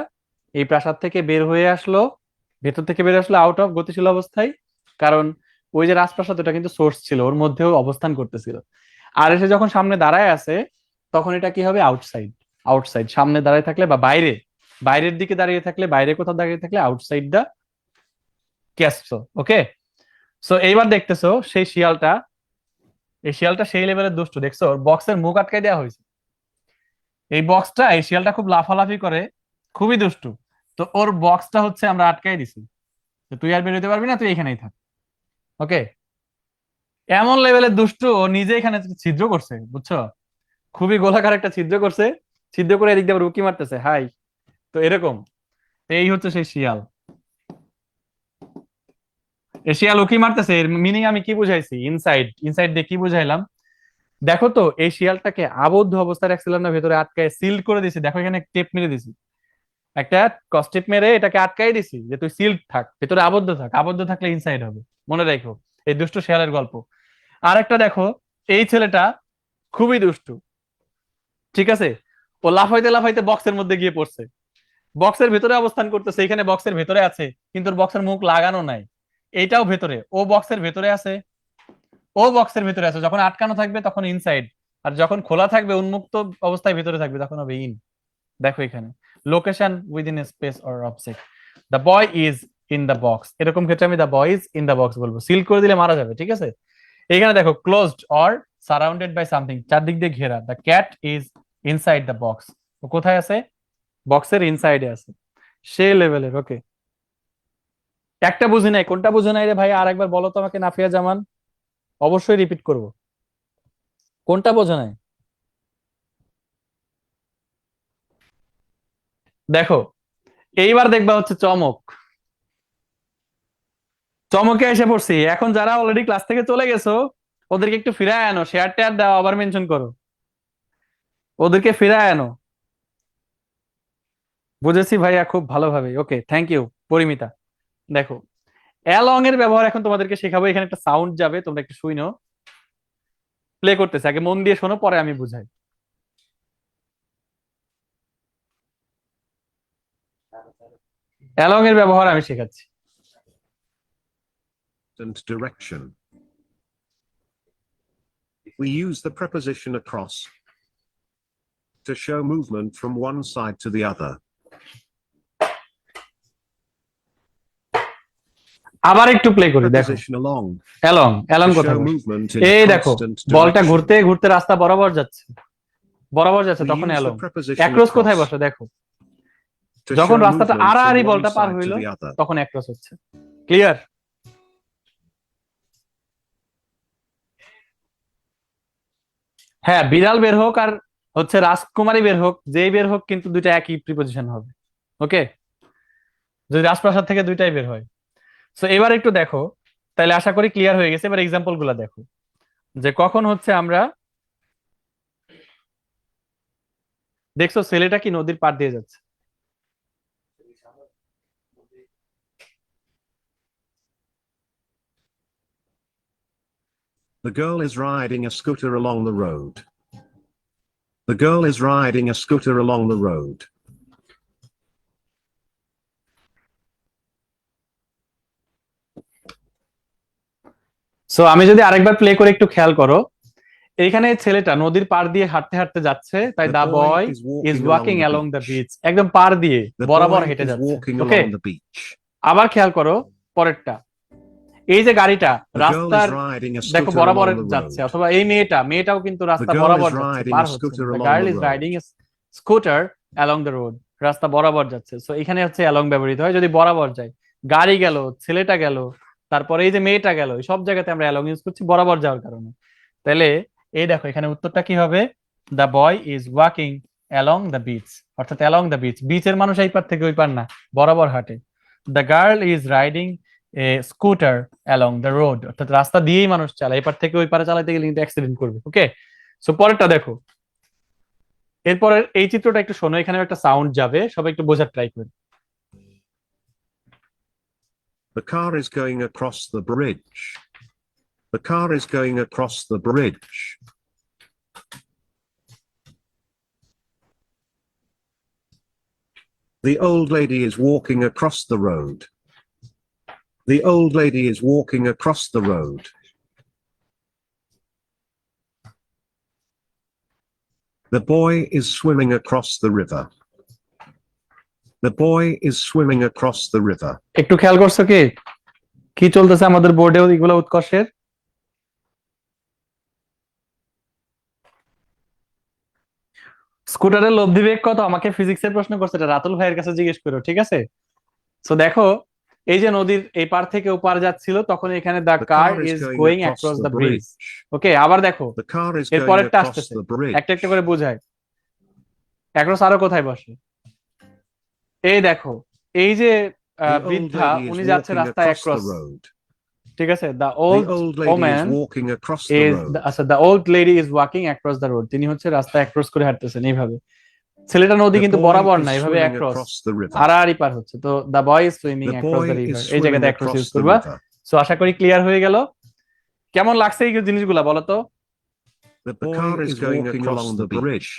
এই প্রাসাদ থেকে বের হয়ে আসলো, ভেতর থেকে বের আসলো আউট অফ গতিশীল অবস্থায়, কারণ ওই যে রাজপ্রাসাদ ওটা কিন্তু সোর্স ছিল, ওর মধ্যেও অবস্থান করতেছিল। আর এসে যখন সামনে দাঁড়ায় আছে, তখন এটা কি হবে? আউটসাইড। আউটসাইড সামনে দাঁড়ায় থাকলে বা বাইরে, বাইরের দিকে দাঁড়িয়ে থাকলে, বাইরে কোথাও দাঁড়িয়ে থাকলে আউটসাইড দা ক্যাসল। ওকে, সো এইবার দেখতেছো সেই শিয়ালটা, এই শিয়ালটা সেই লেভেলের দুষ্ট, দেখছো ওর বক্সের মুখ আটকাই দেওয়া হয়েছে। এই বক্সটা, এই শিয়ালটা খুব লাফালাফি করে, খুবই দুষ্টু। তো ওর বক্সটা হচ্ছে আমরা আটকাই দিছি, তো তুই আর বেরোতে পারবি না, তুই এখানেই থাক। ওকে, এমন লেভেলের দুষ্টু, ও নিজে এখানে ছিদ্র করছে, বুঝছো? খুবই গোলাকার একটা ছিদ্র করছে, ছিদ্র করে এদিক দিয়ে আবার উকি মারতেছে, হাই। তো এরকম, তো এই হচ্ছে সেই শিয়াল। শিয়াল উকি মারতেছে, এর মিনিং আমি কি বুঝাইছি? ইনসাইড, ইনসাইড দিয়ে কি বুঝাইলাম? দেখো তো, এই শিয়ালটাকে আবদ্ধ অবস্থায় রাখছিলাম না, ভেতরে আটকায় সিল করে দিছি। দেখো এখানে টেপ মেরে দিছি, একটা কস্টেপ মেরে এটাকে আটকাই দিছি, যে তুই সিল থাক, ভেতরে আবদ্ধ থাক, আবদ্ধ থাকলে ইনসাইড হবে। মনে রাখো, এই দুষ্ট শিয়ালের গল্প। আর একটা দেখো, এই ছেলেটা খুবই দুষ্টু, ঠিক আছে, ও লাফাইতে লাফাইতে বক্সের মধ্যে গিয়ে পড়ছে, বক্সের ভেতরে অবস্থান করতেছে, এখানে বক্সের ভেতরে আছে, কিন্তু ওর বক্সের মুখ লাগানো নাই, এইটাও ভেতরে, ও বক্সের ভেতরে আছে, ও বক্সের ভেতরে আছে, যখন আটকানো থাকবে তখন ইনসাইড, আর যখন খোলা থাকবে উন্মুক্ত অবস্থায় ভেতরে থাকবে তখন হবে ইন। দেখো এখানে location within a space or object, the boy is in the box, এরকম ক্ষেত্রে আমি the boy is in the box বলবো, সিল করে দিলে মারা যাবে, ঠিক আছে। এখানে দেখো closed or surrounded by something, চারদিক দিয়ে ঘেরা, the cat is inside the box, ও কোথায় আছে, বক্সের ইনসাইডে আছে, সে লেভেলের। ওকে, একটা বুঝি নাই, কোনটা বুঝে নাই রে ভাই, আর একবার বলো তো আমাকে নাফিয়া জামান, অবশ্যই রিপিট করব, কোনটা বোঝো নাই? দেখো এইবার দেখবা হচ্ছে চমক, চমকে এসে পড়ছি, এখন যারা অলরেডি ক্লাস থেকে চলে গেছো ওদেরকে একটু ফিরায় আনো, শেয়ার টেয়ার দাও, আবার মেনশন করো, ওদেরকে ফিরায় আনো। বুঝেছি ভাইয়া খুব ভালোভাবে, ওকে থ্যাংক ইউ পরিমিতা। দেখো অ্যালং এর ব্যবহার এখন তোমাদেরকে শেখাবো, এখানে একটা সাউন্ড যাবে, তোমরা একটু শুনো, প্লে করতেছে, আগে মন দিয়ে শোনো পরে আমি বুঝাই। অ্যালং এর ব্যবহার আমি শেখাচ্ছি। And direction. We use the preposition across to show movement from one side to the other. আবার একটু প্লে করি, দেখো Preposition along along, along to কোথায় show বসে? movement in এই দেখো constant বলটা direction. ঘুরতে ঘুরতে রাস্তা বরাবর যাচ্ছে, বরাবর যাচ্ছে, We তখন use along. the preposition across কোথায় across বসে দেখো, to যখন show রাস্তাটা movement আড়াআড়ি from one বলটা পার side to হইলো the other. তখন অ্যাক্রস হচ্ছে। ক্লিয়ার? হ্যাঁ, বিড়াল বের হোক আর হচ্ছে রাজকুমারী বের হোক, যেই বের হোক কিন্তু দুইটা একই প্রিপোজিশন হবে। ওকে, যদি রাজপ্রাসাদ থেকে দুইটাই বের হয়। সো এবার একটু দেখো, তাহলে আশা করি ক্লিয়ার হয়ে গেছে, এবার এক্সাম্পল গুলা দেখো, যে কখন হচ্ছে আমরা, দেখছো ছেলেটা কি নদীর পাড় দিয়ে যাচ্ছে, The girl is riding a scooter along the road. The girl is riding a scooter along the road. So আমি যদি আরেকবার প্লে করে একটু খেয়াল করো, এইখানে ছেলেটা নদীর পাড় দিয়ে হাঁটতে হাঁটতে যাচ্ছে, তাই The the boy boy is is walking walking along the along the beach. Beach, একদম পাড় দিয়ে The বরাবর boy হেঁটে is যাচ্ছে। walking okay, along the beach. আবার খেয়াল করো পরেরটা, এই যে গাড়িটা The girl রাস্তার is riding a দেখো scooter বরাবর along the যাচ্ছে, road. অথবা এই মেয়েটাও কিন্তু The রাস্তা girl বরাবর is যাচ্ছে, riding পার a হচ্ছে, scooter the along girl the is road. Riding A scooter along the road, রাস্তা বরাবর যাচ্ছে। সো এখানে হচ্ছে অ্যালং ব্যবহৃত হয় যদি বরাবর যায়, গাড়ি গেল, ছেলেটা গেল, তারপরে এই যে মেয়েটা গেল, সব জায়গাতে আমরা অ্যালং ইউজ করছি বরাবর যাওয়ার কারণে। তাহলে এই দেখো এখানে উত্তরটা কি হবে, the boy is walking along the beach, অর্থাৎ অ্যালং দ্য বিচ, বিচের মানুষ এই পার থেকে ওই পার না, বরাবর হাঁটে। The girl is riding A scooter along the road, অর্থাৎ রাস্তা দিয়েই মানুষ চালায়, এই পার থেকে ওই পারে চালাতে গেলে কিন্তু অ্যাক্সিডেন্ট করবে। ওকে, সো পরেরটা দেখো, এরপরে এই চিত্রটা একটু শোনো, এখানে একটা সাউন্ড যাবে, সবাই একটু বোঝার ট্রাই করি। The car is going across the bridge. The car is going across the bridge. The old lady is walking across the road. The old lady is walking across the road. The boy is swimming across the river. The boy is swimming across the river. একটু খেয়াল করছো কি কি চলতেছে আমাদের বোর্ডেও এগুলো উৎকর্ষের? স্কুটারের লব্ধি বেগ কত আমাকে ফিজিক্সের প্রশ্ন করছে, এটা রাতুল ভাইয়ের কাছে জিজ্ঞেস করো, ঠিক আছে। সো দেখো এই যে নদীর এই পার থেকে ওপার যাচ্ছিল, তখন এখানে the The car car is is going going across across the the bridge. bridge. ওকে, আবার দেখো The car is এর going পরেরটা across আসতেছে, the bridge. একটা একটা করে বোঝায়। অ্যাক্রস আরো কোথায় বসে, এই দেখো এই যে The old বৃদ্ধা lady is উনি যাচ্ছে walking রাস্তায় across the অ্যাক্রস, road. ঠিক আছে। The The old old lady is woman walking across the is, road. আচ্ছা the old lady is walking across the road, তিনি হচ্ছে রাস্তা অ্যাক্রস করে হাঁটতেছেন এইভাবে। ছেলেটা নদী The কিন্তু boy বরাবর is না, এইভাবে swimming across across the river. আড়াআড়ি পার হচ্ছে, তো the boy is swimming The across the boy river, is এই জায়গাতে swimming across use across the করবা। river. সো আশা করি ক্লিয়ার হয়ে গেল। কেমন লাগছে এই জিনিসগুলা বলো তো? The car is going across the bridge.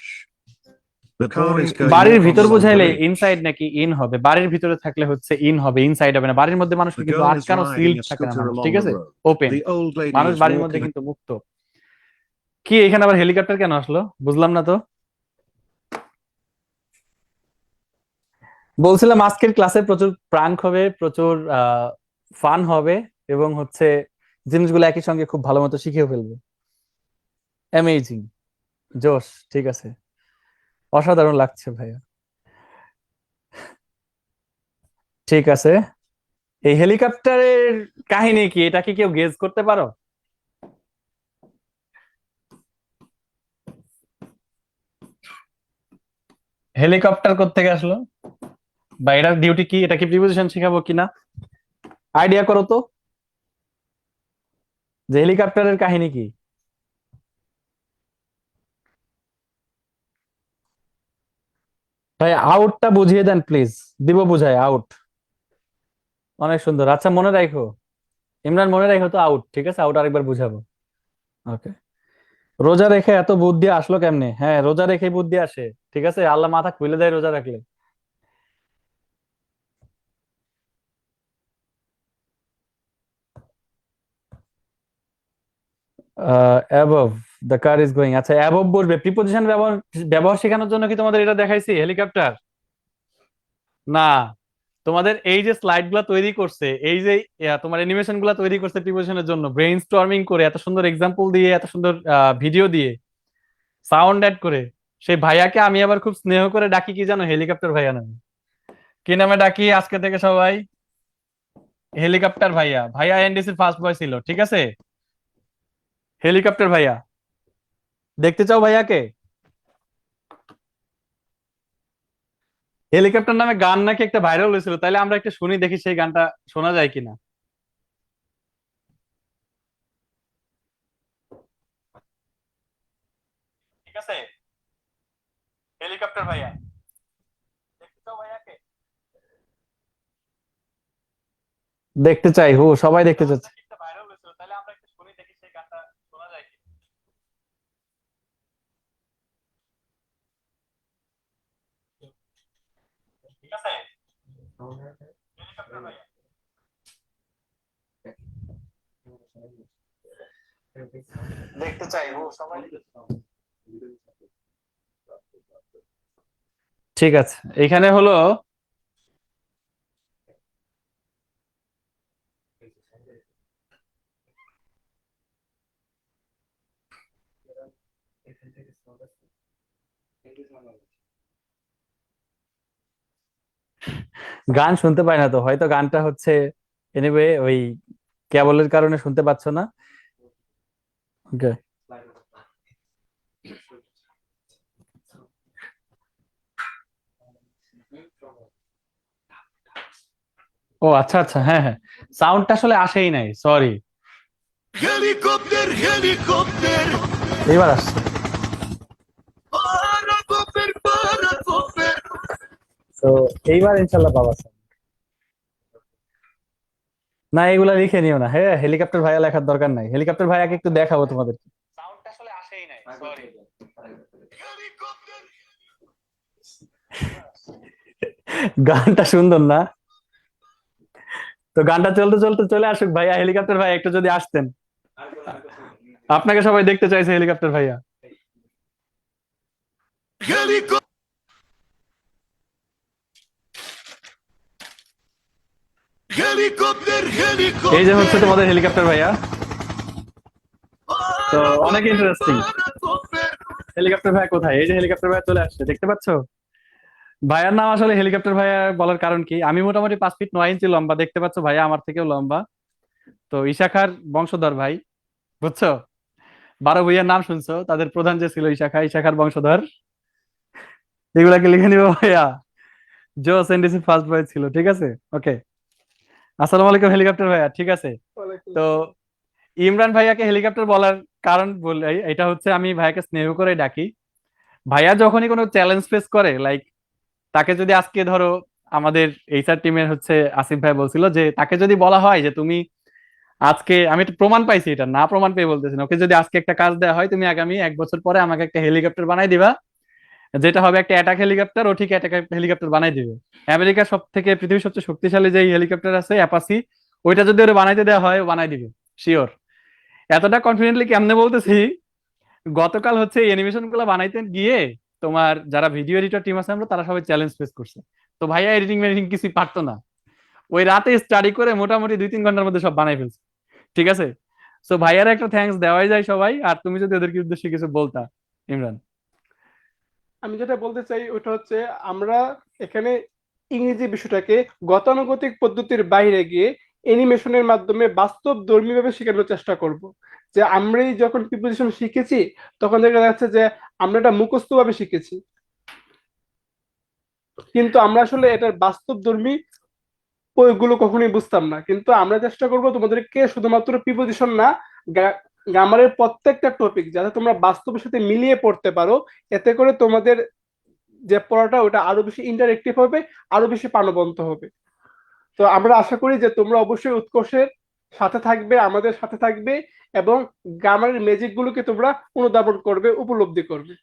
The car is going বাড়ির up ভিতর on the বুঝাইলে bridge. ইনসাইড নাকি ইন হবে? বাড়ির ভিতরে থাকলে হচ্ছে ইন হবে, ইনসাইড হবে না। বাড়ির মধ্যে মানুষের The কিন্তু girl is আটকানো সিল riding a থাকে না, scooter মানুষ ঠিক along the আছে, road. Open. The old lady মানুষ is বাড়ির মধ্যে walking. কিন্তু মুক্ত। কি এখানে আবার হেলিকপ্টার কেন আসলো বুঝলাম না তো। বলছিলাম আজকের ক্লাসে প্রচুর প্রাঙ্ক হবে, প্রচুর ফান হবে, এবং হচ্ছে জিনিসগুলো একই সঙ্গে খুব ভালো মতো শিখেও ফেলবো। অ্যামেজিং, জোশ, ঠিক আছে, অসাধারণ লাগছে ভাইয়া। ঠিক আছে, এই হেলিকপ্টারের কাহিনী কি, এটা কি কেউ গেস করতে পারো? হেলিকপ্টার কোত্থেকে আসলো, বা এটার ডিউটি কি, এটা কি প্রিপোজিশন শেখাবো কিনা, আইডিয়া করো তো যে হেলিকপ্টারের কাহিনী কি। ভাই আউটটা বুঝিয়ে দেন প্লিজ, দিব বুঝায় আউট। অনেক সুন্দর, আচ্ছা মনে রাখো, ইমরান মনে রাখো তো আউট, ঠিক আছে, আউট আরেকবার বুঝাবো। ওকে, রোজা রেখে এত বুদ্ধি আসলো কেমনে? হ্যাঁ, রোজা রেখে বুদ্ধি আসে, ঠিক আছে, আল্লাহ মাথা খুলে দেয় রোজা রাখলে। Above the car is going, আচ্ছা অ্যাবভ বলবে, প্রিপোজিশন ব্যবহার ব্যবহার শেখানোর জন্য কি তোমাদের এটা দেখাইছি হেলিকপ্টার? না, তোমাদের এই যে স্লাইড গুলা তৈরি করছে, এই যে তোমার অ্যানিমেশন গুলা তৈরি করছে প্রিপোজিশনের জন্য, ব্রেইন স্টর্মিং করে এত সুন্দর এক্সাম্পল দিয়ে, এত সুন্দর ভিডিও দিয়ে, সাউন্ড অ্যাড করে, সেই ভাইয়াকে আমি আবার খুব স্নেহ করে ডাকি কি জানো, হেলিকপ্টার ভাইয়া নামে। কি নামে ডাকি আজকে থেকে সবাই? হেলিকপ্টার ভাইয়া। ভাইয়া এনডিসির ফার্স্ট বয় ছিল, ঠিক আছে, হেলিকপ্টার ভাইয়া। দেখতে চাও ভাইয়াকে? হেলিকপ্টার নামে গান নাকি একটা ভাইরাল হয়েছিল, তাইলে আমরা একটা শুনি, দেখি সেই গানটা শোনা যায় কিনা। ঠিক আছে, হেলিকপ্টার ভাইয়া, দেখতে চাও ভাইয়াকে? দেখতে চাই, হো সবাই দেখতে চাচ্ছে। একটা ভাইরাল হয়েছিল, তাইলে আমরা একটা শুনি, দেখি সেই গানটা শোনা যায় কিনা। ঠিক আছে, হেলিকপ্টার ভাইয়া। দেখতে চাই, হো সবাই। ঠিক আছে, এখানে হলো গান শুনতে পাই না তো, হয়তো গানটা হচ্ছে এনিওয়ে ওই কেবলের কারণে শুনতে পাচ্ছ না। ওকে, ও আচ্ছা আচ্ছা, হ্যাঁ হ্যাঁ, সাউন্ডটা আসলে আসেই নাই, সরি। হেলিকপ্টার হেলিকপ্টার এবার আসছে। পারাকপের পারাকপের তো এইবার ইনশাল্লাহ পাবা sound। না এগুলা লিখে নিও না, হ্যাঁ হেলিকপ্টার ভাইয়া লেখার দরকার নাই, হেলিকপ্টার ভাইয়াকে একটু দেখাবো তোমাদের। সাউন্ডটা আসলে আসেই নাই, সরি। হেলিকপ্টার গানটা সুন্দর না? তো গানটা চলতে চলতে চলে আসুক ভাইয়া, হেলিকপ্টার ভাইয়া একটু যদি আসতেন, আপনাকে সবাই দেখতে চাইছে হেলিকপ্টার ভাইয়া। হেলিকপ্টার হেলিকপ্টার হেলিকপ্টার এই যে হচ্ছে তোমাদের হেলিকপ্টার ভাইয়া, তো অনেক ইন্টারেস্টিং। হেলিকপ্টার ভাইয়া কোথায়? এই যে হেলিকপ্টার ভাইয়া চলে আসছে, দেখতে পাচ্ছো? ভাইয়ার নাম আসলে হেলিকপ্টার ভাইয়া বলার কারণ কি, আমি মোটামুটি 5 ফিট 9 ইঞ্চি লম্বা, দেখতে পাচ্ছ ভাইয়া আমার থেকেও লম্বা। তো ইশাখার বংশধর ভাই, বুঝছো? 12 ভূঁইয়ার নাম শুনছো, তাদের প্রধান যে ছিল ইশাখা, ইশাখার বংশধর। এগুলাকে লিখে নিবো ভাইয়া, জোস এনডিসি ফার্স্ট বয় ছিল, ঠিক আছে। ওকে, আসসালামু আলাইকুম হেলিকপ্টার ভাইয়া, ঠিক আছে। তো ইমরান ভাইয়াকে হেলিকপ্টার বলার কারণ বলে, এটা হচ্ছে আমি ভাইয়াকে স্নেহ করে ডাকি। ভাইয়া যখনই কোনো চ্যালেঞ্জ ফেস করে, লাইক তাকে যদি আজকে ধরো, আমাদের এইচআর টিমের হচ্ছে আসিফ ভাই বলছিল যে তাকে যদি বলা হয় যে তুমি আজকে, আমি একটা প্রমাণ পাইছি, এটা না প্রমাণ পেয়ে বলতেছি না, ওকে যদি আজকে একটা কাজ দেওয়া হয়, তুমি আগামী 1 বছর পরে আমাকে একটা হেলিকপ্টার বানাই দিবা, যেটা হবে একটা অ্যাটাক হেলিকপ্টার, ও ঠিক অ্যাটাক হেলিকপ্টার বানাই দিবে। আমেরিকার সব থেকে পৃথিবীর সবচেয়ে শক্তিশালী যে হেলিকপ্টার আছে অ্যাপাসি, ওইটা যদি ওরা বানাইতে দেওয়া হয় ও বানাই দিবে শিওর। এতটা কনফিডেন্টলি কেমনে বলতেছি, গতকাল হচ্ছে অ্যানিমেশন গুলো বানাইতে গিয়ে তোমার যারা ভিডিও এডিটর টিম আছে আমরা, তারা সবাই চ্যালেঞ্জ ফেস করছে। তো ভাইয়া এডিটিং মেডিটিং কিছুই পারতো না, ওই রাতে স্টাডি করে মোটামুটি 2-3 ঘন্টার মধ্যে সব বানাই ফেলছে। ঠিক আছে, সো ভাইয়ার একটা থ্যাঙ্কস দেওয়াই যায় সবাই। আর তুমি যদি ওদেরকে উদ্দেশ্যে কিছু বলতা ইমরান। আমি যেটা বলতে চাই ওটা হচ্ছে, আমরা এখানে ইংরেজি বিষয়টাকে গতানুগতিক পদ্ধতির বাইরে গিয়ে অ্যানিমেশনের মাধ্যমে বাস্তব ধর্মীভাবে শেখানোর চেষ্টা করব। যে আমরাই যখন প্রিপোজিশন শিখেছি তখন দেখা যাচ্ছে যে আমরা এটা মুখস্থ ভাবে শিখেছি, কিন্তু আমরা আসলে এটার বাস্তব ধর্মী প্রয়োগগুলো কখনোই বুঝতাম না। কিন্তু আমরা চেষ্টা করব তোমাদেরকে শুধুমাত্র প্রিপোজিশন না, গ্রামারের প্রত্যেকটা টপিক যাতে তোমরা বাস্তবের সাথে মিলিয়ে পড়তে পারো, এতে করে তোমাদের যে পড়াটা ওটা আরো বেশি ইন্টারেক্টিভ হবে, আরো বেশি প্রাণবন্ত হবে। তো আমরা আশা করি যে তোমরা অবশ্যই উৎকর্ষের সাথে থাকবে, আমাদের সাথে থাকবে, এবং গ্রামারের ম্যাজিক গুলোকে তোমরা অনুধাবন করবে, উপলব্ধি করবে।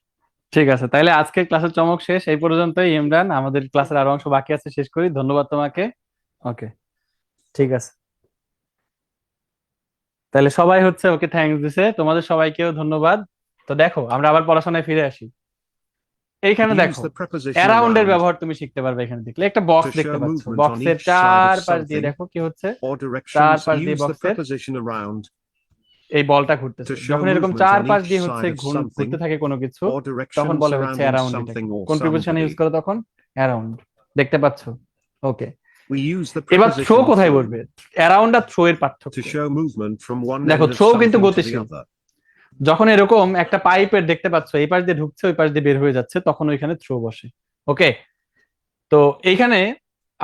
ঠিক আছে, তাহলে আজকের ক্লাসের চমক শেষ এই পর্যন্তই ইমরান। আমাদের ক্লাসের আরো অংশ বাকি আছে, শেষ করি। ধন্যবাদ তোমাকে। ওকে, ঠিক আছে, তাহলে সবাই হচ্ছে ওকে থ্যাঙ্কস দিছে, তোমাদের সবাইকেও ধন্যবাদ। তো দেখো আমরা আবার পড়াশোনায় ফিরে আসি। এইখানে Use দেখো the preposition অ্যারাউন্ডের around ব্যবহার তুমি শিখতে পারবে। এখানে দেখলে একটা বক্স to দেখতে show পাচ্ছ, movement on বক্সের each side of চারপাশ দিয়ে something দেখো কি হচ্ছে, or directions. চারপাশ দিয়ে Use the বক্সের preposition around এই বলটা ঘুরতেছে। to show যখন এরকম movement on চারপাশ each দিয়ে হচ্ছে side of ঘুরতে something থাকে কোনো কিছু, or তখন directions বলে হচ্ছে surrounding অ্যারাউন্ড। এটাকে something or কোন প্রিপোজিশনে ইউজ somebody. করে তখন? অ্যারাউন্ড। দেখতে পাচ্ছ? ওকে, We use the এবার থ্রো preposition কোথায় through বসবে? অ্যারাউন্ড আর থ্রো এর পার্থক্য to show movement from one দেখো, end of থ্রো কিন্তু something to the গতিশীল। other. যখন এরকম একটা পাইপের দেখতে পাচ্ছ এই পাশ দিয়ে ঢুকছে ওই পাশ দিয়ে বের হয়ে যাচ্ছে, তখন ওইখানে থ্রো বসে। ওকে, তো এইখানে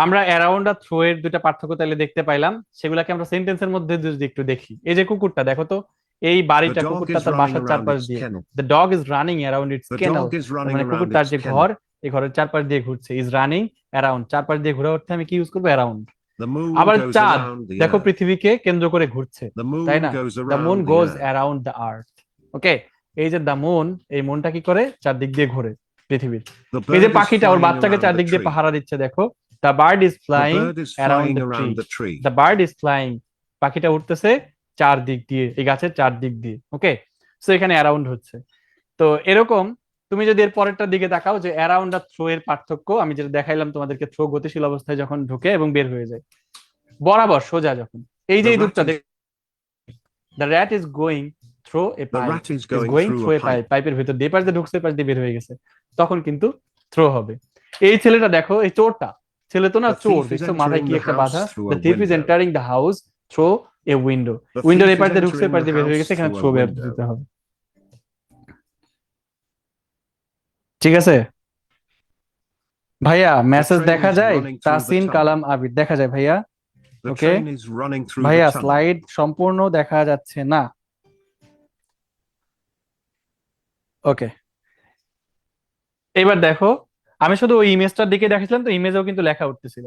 আমরা অ্যারাউন্ড আর থ্রো এর দুইটা পার্থক্য তাহলে দেখতে পাইলাম। সেগুলাকে আমরা সেন্টেন্সের মধ্যে যদি একটু দেখি, এই যে কুকুরটা দেখো তো, এই The বাড়িটা, dog কুকুরটা is তার running বাসার around চারপাশ its দিয়ে, kennel. The dog is running around its The kennel, dog is মানে running কুকুর around তার its যে kennel. ঘর, এই ঘরের চারপাশ দিয়ে ঘুরছে। ইজ রানিং অ্যারাউন্ড, চারপাশ দিয়ে ঘোরা অর্থে আমি কি ইউজ করবো? অ্যারাউন্ড। The moon আবার goes চাঁদ around the দেখো earth. পৃথিবীকে কেন্দ্র করে ঘুরছে, The moon তাই না? goes the moon around the goes earth. Around the earth. Okay, এই যে দ্য মুন, এই মুনটা কি করে? চারদিক দিয়ে ঘোরে পৃথিবীর। The এই যে bird is পাখিটা ওর flying বাচ্চাকে around the চারদিক দিয়ে tree. পাহারা দিচ্ছে দেখো, the bird is The flying bird is around flying the tree. around the tree. The bird is flying, পাখিটা উঠতেছে চারদিক দিয়ে, এই গাছের চারদিক দিয়ে। ওকে, সো এখানে অ্যারাউন্ড হচ্ছে। তো এরকম তুমি যদি এর পরেরটার দিকে তাকাও, যে অ্যারাউন্ড আর থ্রো এর পার্থক্য আমি যেটা দেখাইলাম তোমাদেরকে, থ্রো গতিশীল অবস্থায় যখন ঢুকে এবং বের হয়ে যায়, বরাবর সোজা যখন, এই যে The এই দুধটা rat is- the rat is going through A The pipe, rat is is going going through throw a A pipe, pipe. পাইপের ভিতর দিয়ে পাশ দিয়ে ঢুকছে, পাশ দিয়ে বের হয়ে গেছে, তখন কিন্তু থ্রো হবে। এই ছেলেটা দেখো, এই চোরটা, ছেলে তো না The চোর, thief is দেখছো মাথায় entering কি the একটা house বাধা? through the a thief is window. Entering the house through a window. The উইন্ডোর thief এই পাশ is দিয়ে ঢুকছে, entering পাশ the দিয়ে বের হয়ে house গেছে, এখানে through a থ্রো বের window. দিতে হবে। ঠিক আছে ভাইয়া, মেসেজ train দেখা is যায়? running through the Tasin tunnel. কালাম আবিদ দেখা যায় ভাইয়া। The Okay. train is running through ভাইয়া the tunnel. স্লাইড সম্পূর্ণ দেখা যাচ্ছে না। ওকে, এবার দেখো, আমি শুধু ওই ইমেজটার দিকে দেখেছিলাম, তো ইমেজেও কিন্তু লেখা উঠতেছিল।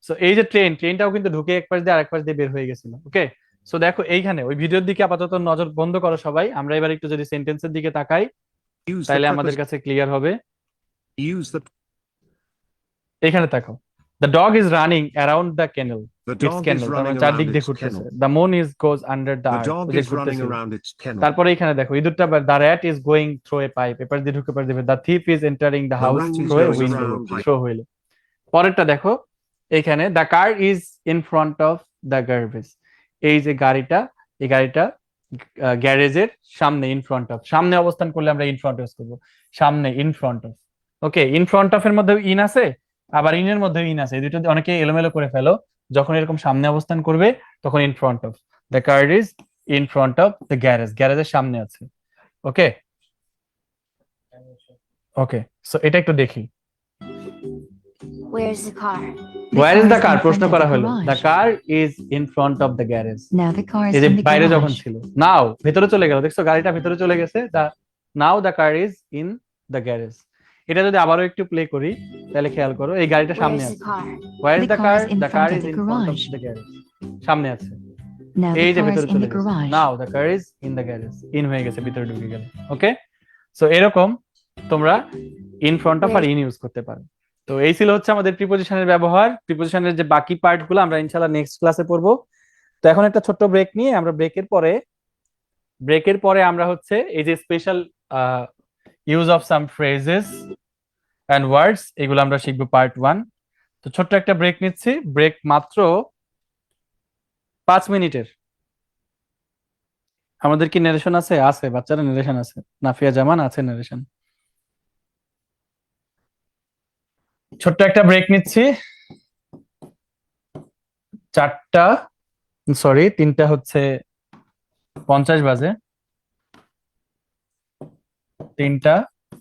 সো এই যে ট্রেনটাও কিন্তু ঢুকে এক পাশ দিয়ে আরেক পাশ দিয়ে বের হয়ে গেছিল। ওকে, সো দেখো এইখানে ওই ভিডিওর দিকে আপাতত নজর বন্ধ করো সবাই। আমরা এবার একটু যদি সেন্টেন্সের দিকে তাকাই, Use the তাহলে আমাদের preposition. কাছে ক্লিয়ার হবে। Use the এখানে দেখো, the dog is running around the kennel, The its dog kennel, is তার মানে running চারদিক around দিয়ে its ঘুরতেছে। kennel. The moon is goes under the The earth, dog যে is running ঘুরতেছে। around its kennel. তারপরে এখানে দেখো ইঁদুরটা, the rat is going through a pipe, এপাশ দিয়ে ঢুকে পাশ দিয়ে, the thief is entering the The house rat is through a going window, around the through হইলো। পরেরটা দেখো, এখানে the car is in front of the garbage, এই যে গাড়িটা, এই গাড়িটা গ্যারেজের সামনে, ইন ফ্রন্ট অফ, সামনে অবস্থান করলে আমরা ইন ফ্রন্ট ইউজ করবো, সামনে, in front of. Okay, in front of এর মধ্যে ইন আছে, আবার ইনের মধ্যে ইন আছে, এই দুটো অনেকে এলোমেলো করে ফেলো। যখন এরকম সামনে অবস্থান করবে তখন in front of, the car is in front of the garage, গ্যারেজের সামনে আছে। ওকে ওকে, সো এটা একটু দেখি। Where's the car? Where is the in car, front প্রশ্ন of করা the হলো। garage. The car is in front of the garage, Now the car is এই যে in the বাইরে যখন garage. ছিল, নাও ভেতরে চলে গেল, দেখছো গাড়িটা ভেতরে চলে গেছে। Now the car is in the garage. এটা যদি আবারও একটু প্লে করি তাহলে খেয়াল করো, এই গাড়িটা সামনে Where's the আছে। car? Where is The the car car? is in the car front of is the in front of garage. The garage, সামনে আছে। Now এই the যে car is ভেতরে in চলে the গেছে, garage. নাও the car is in the garage, in হয়ে গেছে, ভিতরে ঢুকে গেল। ওকে, সো এরকম তোমরা ইন ফ্রন্ট অফ আর ইন ইউজ করতে পারো। তো এই ছিল হচ্ছে আমাদের প্রিপোজিশনের ব্যবহার। প্রিপোজিশনের যে বাকি পার্ট গুলো আমরা ইনশাল্লাহ নেক্সট ক্লাসে পড়বো। তো এখন একটা ছোট্ট ব্রেক নিয়ে আমরা ব্রেকের পরে আমরা হচ্ছে এই যে special use of some phrases and words, এগুলো আমরা শিখবো পার্ট 1। তো ছোট্ট একটা ব্রেক নিচ্ছি, ব্রেক মাত্র 5 মিনিটের। আমাদের কি নারেশন আছে? আছে, বাচ্চারা নারেশন আছে, নাফিয়া জামান আছে নারেশন। ছোট্ট একটা ব্রেক নিচ্ছি, 3টা হচ্ছে 50 বাজে, 3টা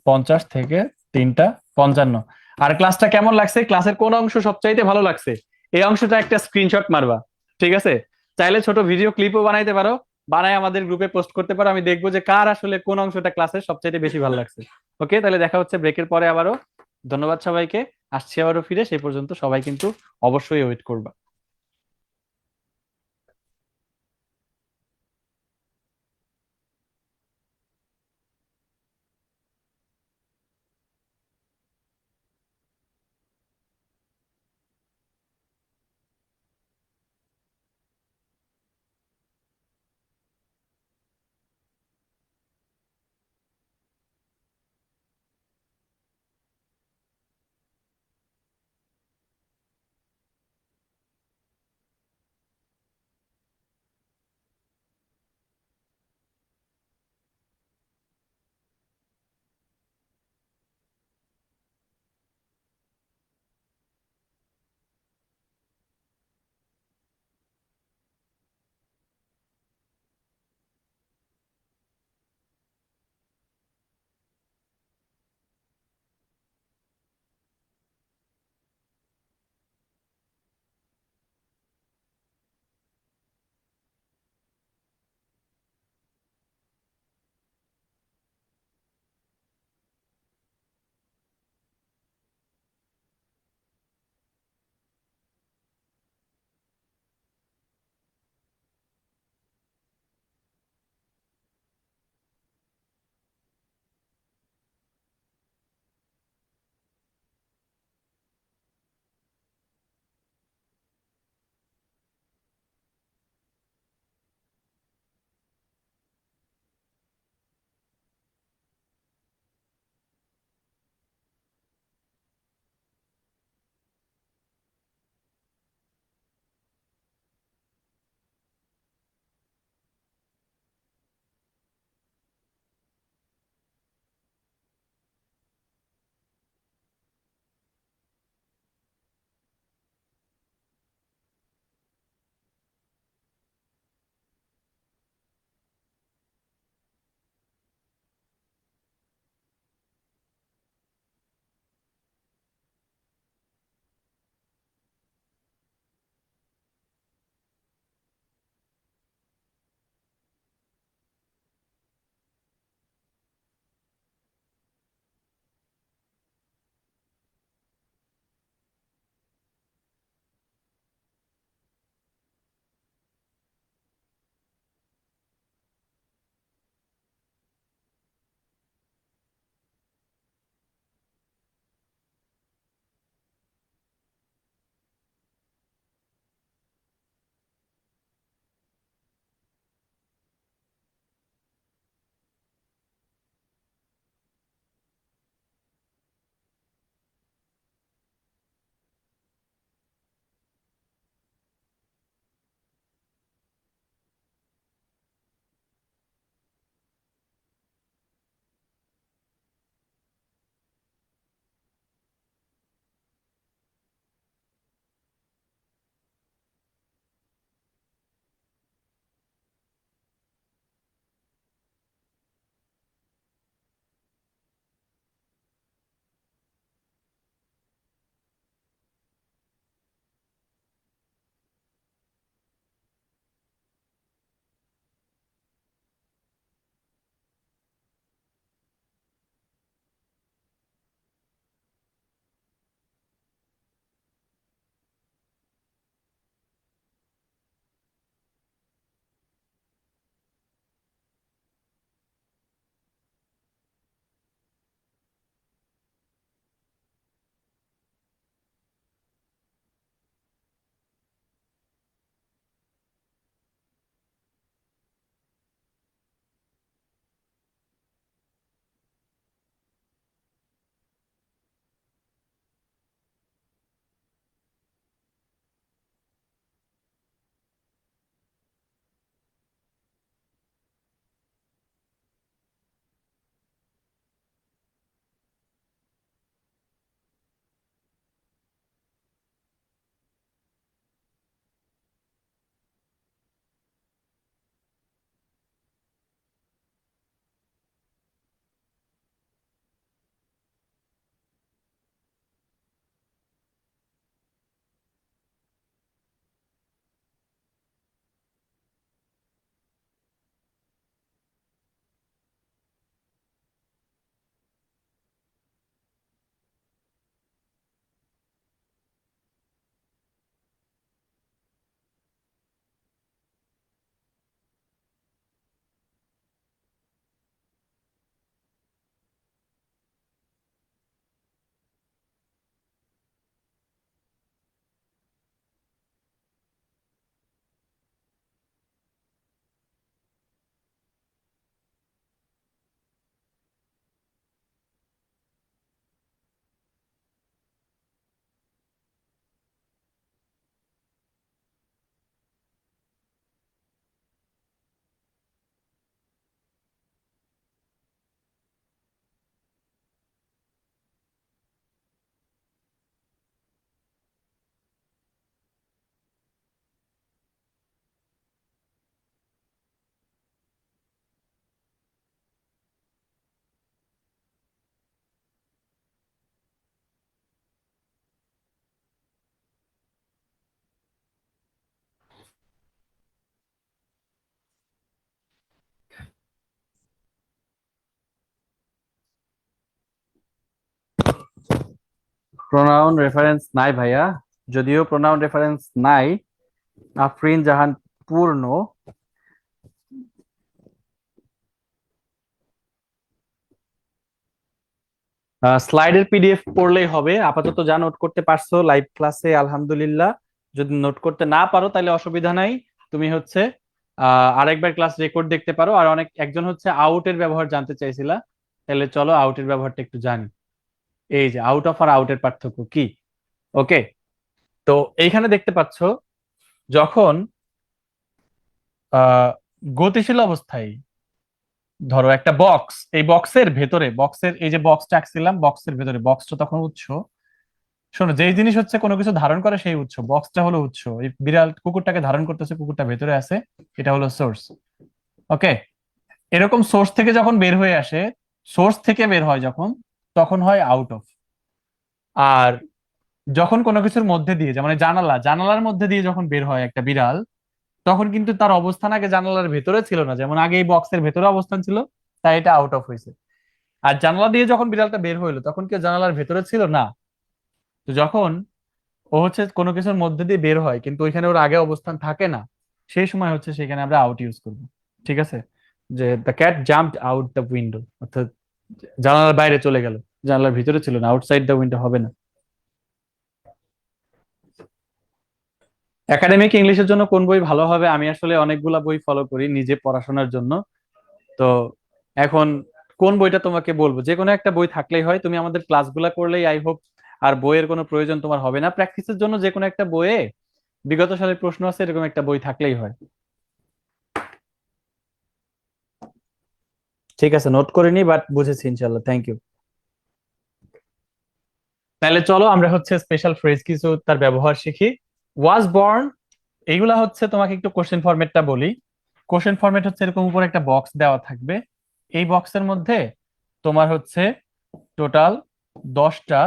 50 থেকে 3টা 55। আর ক্লাসটা কেমন লাগছে? ক্লাসের কোন অংশ সবচাইতে ভালো লাগছে? এই অংশটা একটা স্ক্রিনশট মারবা, ঠিক আছে? চাইলে ছোট ভিডিও ক্লিপও বানাইতে পারো, বানায় আমাদের গ্রুপে পোস্ট করতে পারো। আমি দেখবো যে কার আসলে কোন অংশটা ক্লাসের সবচাইতে বেশি ভালো লাগছে। ওকে, তাহলে দেখা হচ্ছে ব্রেকের পরে আবারও। ধন্যবাদ সবাইকে, আসছি আবারও ফিরে। সেই পর্যন্ত সবাই কিন্তু অবশ্যই ওয়েট করবা। প্রোনাউন রেফারেন্স নাই ভাইয়া, যদিও প্রোনাউন রেফারেন্স নাই। আফরিন জাহান পূর্ণ, স্লাইডের পিডিএফ পড়লেই হবে। আপাতত যা নোট করতে পারছো লাইভ ক্লাসে আলহামদুলিল্লাহ। যদি নোট করতে না পারো তাহলে অসুবিধা নাই, তুমি হচ্ছে আরেকবার ক্লাস রেকর্ড দেখতে পারো। আর একজন হচ্ছে আউটের ব্যবহার জানতে চাইছিলা, তাহলে চলো আউটের ব্যবহারটা একটু জানি। এই যে আউট অফ আর আউটের পার্থক্য কি। ওকে, তো এইখানে দেখতে পাচ্ছ যখন গতিশীল অবস্থায় ধরো একটা বক্স, এই বক্সের ভেতরে, বক্সের এই যে বক্সটা আঁকছিলাম, বক্সের ভেতরে, বক্সটা তখন উৎস। শোনো, যেই জিনিস হচ্ছে কোনো কিছু ধারণ করে সেই উৎস, বক্সটা হলো উৎস। এই বিড়াল কুকুরটাকে ধারণ করতেছে, কুকুরটা ভেতরে আছে, এটা হলো সোর্স। ওকে, এরকম সোর্স থেকে যখন বের হয়ে আসে, সোর্স থেকে বের হয় যখন, তখন হয় আউট অফ। আর যখন কোনো কিছুর মধ্যে দিয়ে, যেমন এই জানালার মধ্যে দিয়ে যখন বের হয় একটা বিড়াল, তখন কিন্তু তার অবস্থান আগে জানালার ভেতরে ছিল না, যেমন আগে এই বক্সের ভেতরে অবস্থান ছিল, তাই এটা আউট অফ হয়েছে। আর জানালা দিয়ে যখন বিড়ালটা বের হইলো তখন কি জানালার ভেতরে ছিল না। তো যখন ও হচ্ছে কোনো কিছুর মধ্যে দিয়ে বের হয় কিন্তু ওইখানে ওর আগে অবস্থান থাকে না, সেই সময় হচ্ছে সেখানে আমরা আউট ইউজ করব। ঠিক আছে, যে the cat jumped out the window, অর্থাৎ জানালার বাইরে চলে গেল, জানালার ভিতরে ছিল না, আউটসাইড দ্য উইন্ডো হবে না। একাডেমিক ইংলিশের জন্য কোন বই ভালো হবে? আমি আসলে অনেকগুলা বই ফলো করি নিজে পড়াশোনার জন্য। তো এখন কোন বইটা তোমাকে বলবো? যে কোনো একটা বই থাকলেই হয়, তুমি আমাদের ক্লাসগুলা করলেই আই হোপ আর বইয়ের কোনো প্রয়োজন তোমার হবে না। প্র্যাকটিসের জন্য যে কোনো একটা বইয়ে বিগত সালের প্রশ্ন আছে এরকম একটা বই থাকলেই হয়। ঠিক আছে, নোট করিনি বাট বুঝেছি ইনশাল্লাহ, থ্যাংক ইউ। তাহলে চলো আমরা হচ্ছে স্পেশাল ফ্রেজ কিছু তার ব্যবহার শিখি। ওয়াজ বর্ন, এইগুলা হচ্ছে তোমাকে একটু কোশ্চেন ফরম্যাটটা বলি। কোশ্চেন ফরম্যাট হচ্ছে এরকম উপরে একটা বক্স দেওয়া থাকবে, এই বক্সের মধ্যে তোমার হচ্ছে টোটাল 10টা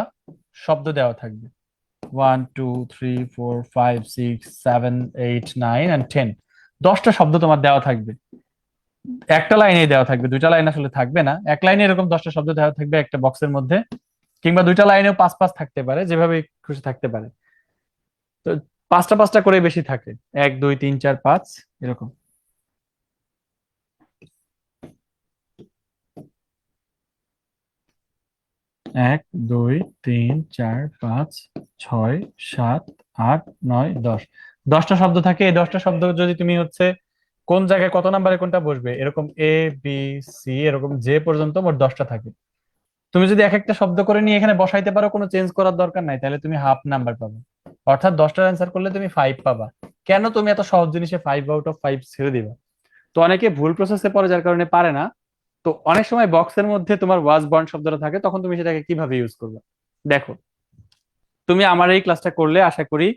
শব্দ দেওয়া থাকবে। 1 2 3 4 5 6 7 8 9 and 10, 10টা শব্দ তোমার দেওয়া থাকবে। একটা লাইনে দেওয়া থাকবে, দুইটা লাইন আসলে থাকবে না, এক লাইনে এরকম 10টা শব্দ দেওয়া থাকবে একটা বক্সের মধ্যে, কিংবা দুইটা লাইনেও 5 5 থাকতে পারে, যেভাবে খুশি থাকতে পারে। তো 5টা 5টা করে বেশি থাকে, 1 2 3 4 5 এরকম। 1 2 3 4 5 6 7 8 9 10, 10টা শব্দ থাকে। এই 10টা শব্দ যদি তুমি হচ্ছে কোন জায়গায় কত নাম্বারে কোনটা বসবে, এরকম এ বি সি এরকম যে পর্যন্ত মোট 10টা থাকে। তুমি যদি এক একটা শব্দ করে নিয়ে এখানে বসাইতে পারো, কোনো চেঞ্জ করার দরকার নাই, তাহলে তুমি হাফ নাম্বার পাবে, অর্থাৎ 10টার অ্যান্সার করলে তুমি 5 পাবা। কেন তুমি এত সহজ জিনিসে 5 আউট অফ 5 ছেড়ে দিবা? তো অনেকে ভুল প্রসেসে পড়ে, যার কারণে পারে না। তো অনেক সময় বক্সের মধ্যে তোমার ওয়াজ বর্ন শব্দটা থাকে, তখন তুমি সেটাকে কিভাবে ইউজ করবে দেখো। তুমি আমার এই ক্লাসটা করলে আশা করি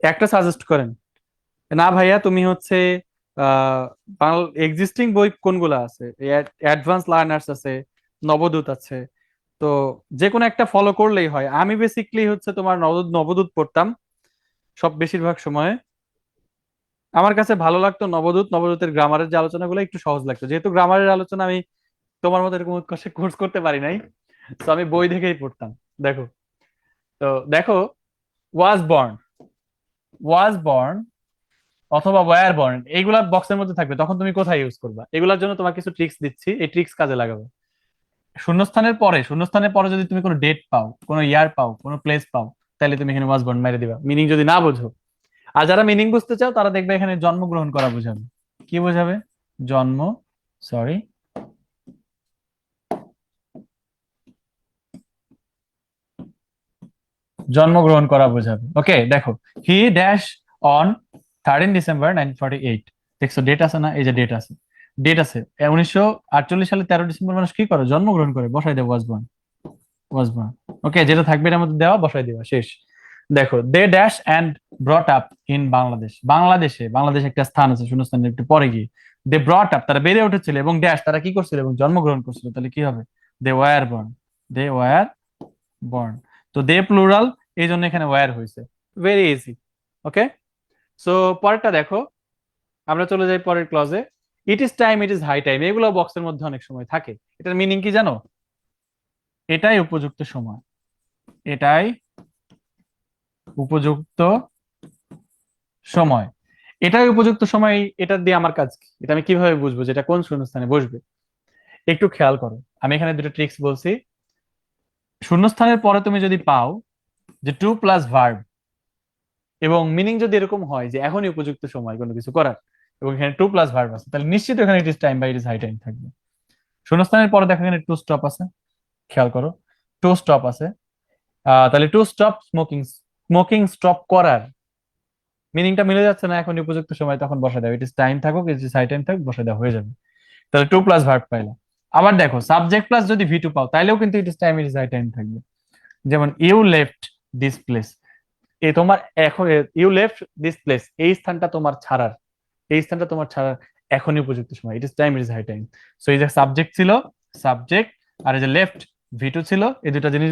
একটা সাজেস্ট করেন, না ভাইয়া তুমি হচ্ছে বাংলা এক্সিস্টিং বই কোনগুলো আছে, অ্যাডভান্স লার্নার্স আছে, নবদূত আছে, তো যে কোনো একটা ফলো করলেই হয়। আমি বেসিকলি হচ্ছে তোমার নবদূত পড়তাম সব বেশিরভাগ সময়ে। আমার কাছে ভালো লাগতো নবদূতের গ্রামারের যে আলোচনাগুলো একটু সহজ লাগতো, যেহেতু গ্রামারের আলোচনা আমি তোমার মতো এরকম উৎকর্ষে কোর্স করতে পারি নাই, তো আমি বই দেখেই পড়তাম। দেখো, তো দেখো, ওয়াজ বর্ন, ওয়াজ বর্ন অথবা ওয়্যার বর্ন, এইগুলা বক্সের মধ্যে থাকবে, তখন তুমি কোথায় ইউজ করবা? এগুলোর জন্য তোমার কিছু ট্রিক্স দিচ্ছি, এই ট্রিক্স কাজে লাগাবে। শূন্যস্থানের পরে যদি তুমি কোনো ডেট পাও, কোনো ইয়ার পাও, কোনো প্লেস পাও, তাহলে তুমি এখানে ওয়াজ বর্ন মেরে দিবা, মিনিং যদি না বোঝো। আর যারা মিনিং বুঝতে চাও তারা দেখবে এখানে জন্মগ্রহণ করা বোঝাবে। কি বোঝাবে? জন্ম, সরি, জন্মগ্রহণ করা বোঝাবে। ওকে, দেখো, হি ড্যাশ অন 13 ডিসেম্বর 1948, দেখছো ডেট আছে না? এই যে ডেট আছে, ডেট আছে 1948 সালে 13 ডিসেম্বর মানুষ কি করে? জন্মগ্রহণ করে, বসাই দেবো ওয়াজ বর্ন, ওয়াজ বর্ন। ওকে, যেটা থাকবে এর মধ্যে দেওয়া বসাই দেওয়া, শেষ। দেখো, they dash and brought up in Bangladesh, Bangladesh একটা স্থান আছে শূন্যস্থানের একটু পরে গিয়ে, দে ব্রট আপ তারা বেড়ে উঠেছিল, এবং ড্যাশ তারা কি করছিল? এবং জন্মগ্রহণ করছিল, তাহলে কি হবে? They were born, they were born. তো দে প্লুরাল, এই জন্য এখানে ওয়ার হয়েছে। Very easy. ওকে, সো পরেরটা দেখো, আমরা চলে যাই পরের ক্লজে। It is time, it is high time, এগুলো বক্সের মধ্যে অনেক সময় থাকে। এটার মিনিং কি জানো? এটাই উপযুক্ত সময়, এটাই উপযুক্ত সময়। এটাই উপযুক্ত সময়, এটা দিয়ে আমার কাজ কি? এটা আমি কিভাবে বুঝবো যে এটা কোন শূন্যস্থানে বসবে? একটু খেয়াল করো, আমি এখানে দুটো ট্রিক্স বলছি। শূন্যস্থানের পরে তুমি যদি পাও যে টু প্লাস ভার্ব, এবং মিনিং যদি এরকম হয় যে এখনই উপযুক্ত সময় কোনো কিছু করার, এবং এখানে টু প্লাস ভার্ব আছে, তাহলে নিশ্চিত এখানে ইট ইজ টাইম বা ইট ইজ হাই টাইম থাকবে। শূন্যস্থানের পরে দেখো এখানে টু স্টপ আছে, খেয়াল করো, টু স্টপ আছে। তাহলে to stop smoking, smoking stop করার মিনিংটা মিলে যাচ্ছে না, এখন উপযুক্ত সময় তখন বসে দাও, ইট ইজ টাইম থাকুক ইট ইজ হাই টাইম থাকুক বসে দেওয়া হয়ে যাবে। তাহলে টু প্লাস ভার্ব পাইলাম। আবার দেখো সাবজেক্ট প্লাস যদি ভি টু পাও তাইলেও কিন্তু it is time it is high time থাকবে। যেমন ইউ লেফট দিস প্লেস, এ তোমার এখন, ইউ লেফট দিস প্লেস, এই স্থানটা তোমার ছাড়ার, এই স্থানটা তোমার ছাড়ার এখনই উপযুক্ত সময়, it is time it is high time. So এই যে সাবজেক্ট ছিল, সাবজেক্ট, আর এই যে লেফট ভি টু ছিল, এই দুটা জিনিস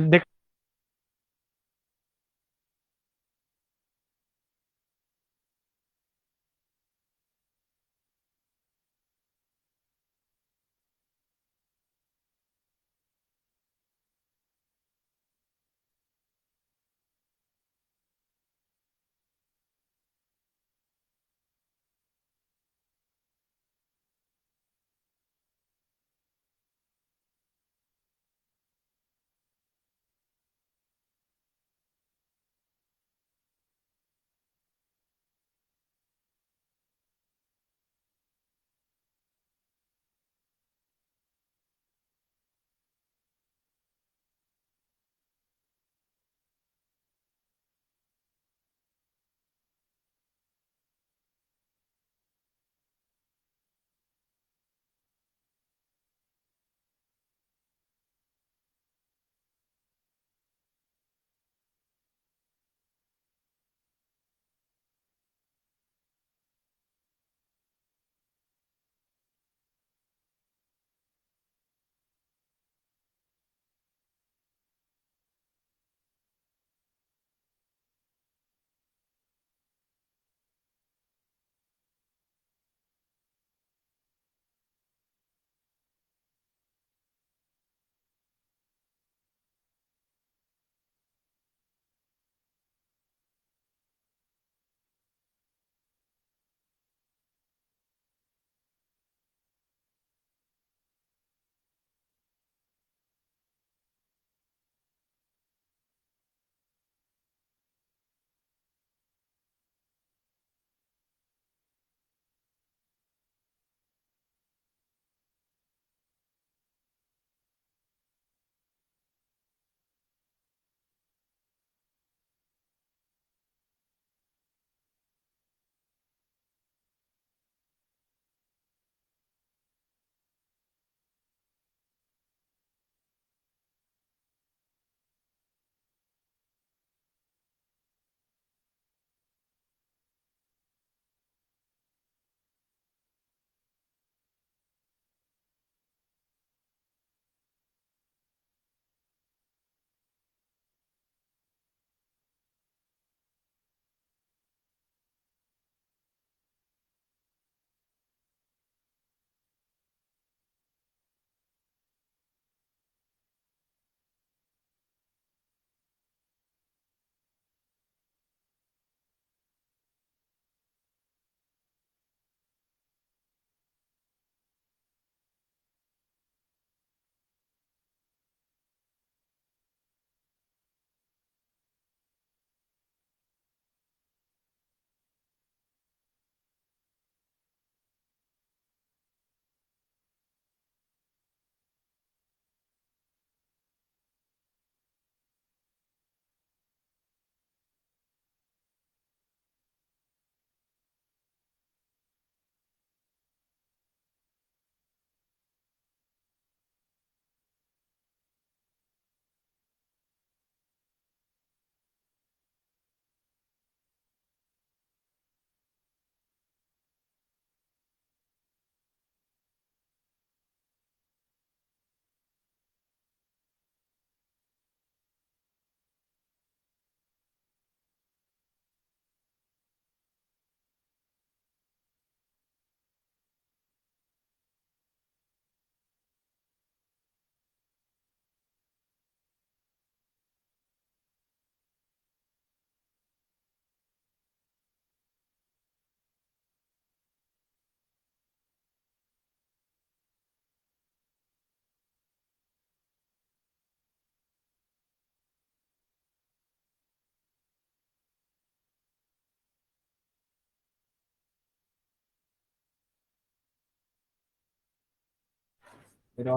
এটা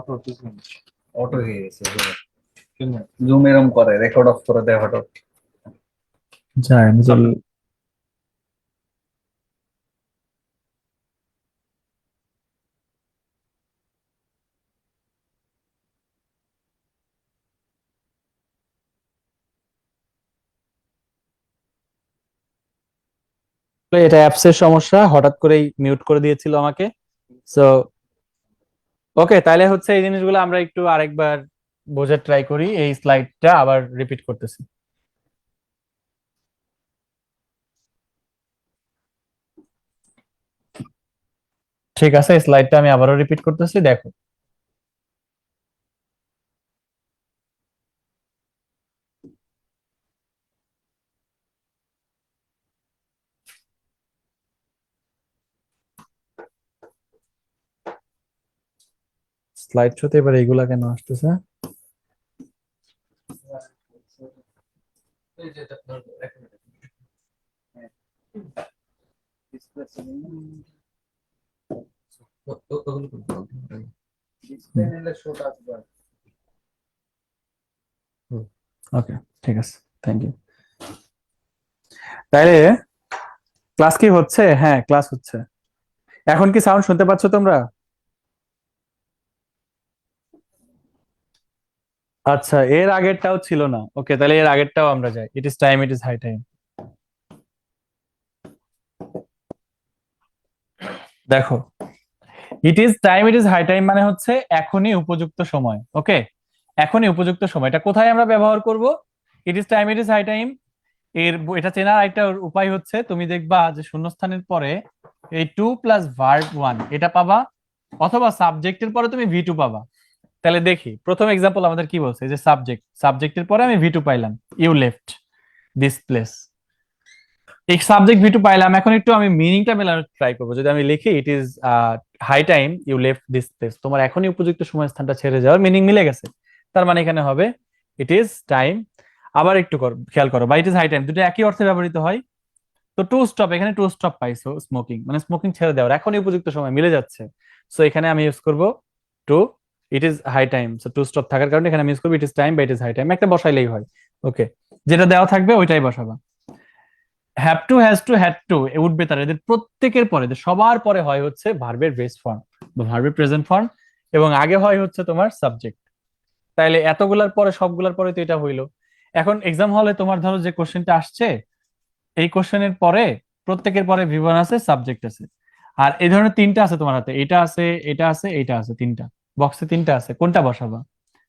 অটো হয়ে গেছে জুম এরম করে রেকর্ড অফ করে দেয় হঠাৎ যায় এটা অ্যাপসের সমস্যা, হঠাৎ করেই মিউট করে দিয়েছিল আমাকে। সো ওকে, তাহলে হচ্ছে এই জিনিসগুলো আমরা একটু আরেকবার বোঝার ট্রাই করি। এই স্লাইডটা আবার রিপিট করতেছি। ঠিক আছে, স্লাইডটা আমি আবারও রিপিট করতেছি, দেখো। স্লাইড শোতে এবার এইগুলা কেন আসতেছে? ওকে, ঠিক আছে, থ্যাংক ইউ। তাইলে ক্লাস কি হচ্ছে? হ্যাঁ, ক্লাস হচ্ছে। এখন কি সাউন্ড শুনতে পাচ্ছ তোমরা? আচ্ছা, এর আগেরটাও ছিল না। ওকে, তাহলে এর আগেরটাও আমরা যাই। It is time, it is high time. দেখো, it is time, it is high time মানে হচ্ছে এখনই উপযুক্ত সময়। ওকে, এখনই উপযুক্ত সময়। এটা কোথায় আমরা ব্যবহার করব? It is time, it is high time এটা চেনার একটা উপায় হচ্ছে, তুমি দেখবা যে শূন্যস্থানের পরে এই টু প্লাস ভার্ব ওয়ান এটা পাবা, অথবা সাবজেক্টের পরে তুমি ভি টু পাবা। তাহলে দেখি প্রথম এক্সাম্পল আমাদের কি বলছে, যে সাবজেক্টের পরে আমি ভি টু পাইলাম, ইউ লেফট দিস প্লেস। এই সাবজেক্ট ভি টু পাইলাম, এখন একটু আমি মিনিংটা মেলানোর ট্রাই করবো। যদি আমি লিখি it is high time you left this place, তোমার এখনই উপযুক্ত সময় স্থানটা ছেড়ে যাওয়ার মিনিং মিলে গেছে। তার মানে এখানে হবে ইট ইজ টাইম। আবার একটু খেয়াল করো, বা ইট ইজ হাই টাইম, দুটো একই অর্থে ব্যবহৃত হয়। তো টু স্টপ, এখানে টু স্টপ পাইছো, স্মোকিং মানে স্মোকিং ছেড়ে দেওয়ার এখনই উপযুক্ত সময় মিলে যাচ্ছে। সো এখানে আমি ইউজ করব to, it is high time. So to stop থাকার কারণে এখানে আমি ইউজ করব ইট ইজ টাইম বা ইট ইজ হাই টাইম, একটা বসাইলেই হয়। ওকে, যেটা দেওয়া থাকবে ওইটাই বসাবা। Have to, has to, had to, would better, এদের প্রত্যেকের পরে, সবার পরে হয় হচ্ছে ভার্বের বেস ফর্ম বা ভার্বের প্রেজেন্ট ফর্ম, এবং আগে হয় হচ্ছে তোমার সাবজেক্ট। তাইলে এতগুলার পরে সবগুলার পরে তো এটা হইলো। এখন এক্সাম হলে তোমার ধরো যে কোশ্চেনটা আসছে, এই কোশ্চেনের পরে প্রত্যেকের পরে ভিভন আছে, সাবজেক্ট আছে, আর এই ধরনের তিনটা আছে তোমার হাতে, এটা আছে, এটা আছে, এইটা আছে, তিনটা বক্সে তিনটা আছে, কোনটা বসাবা?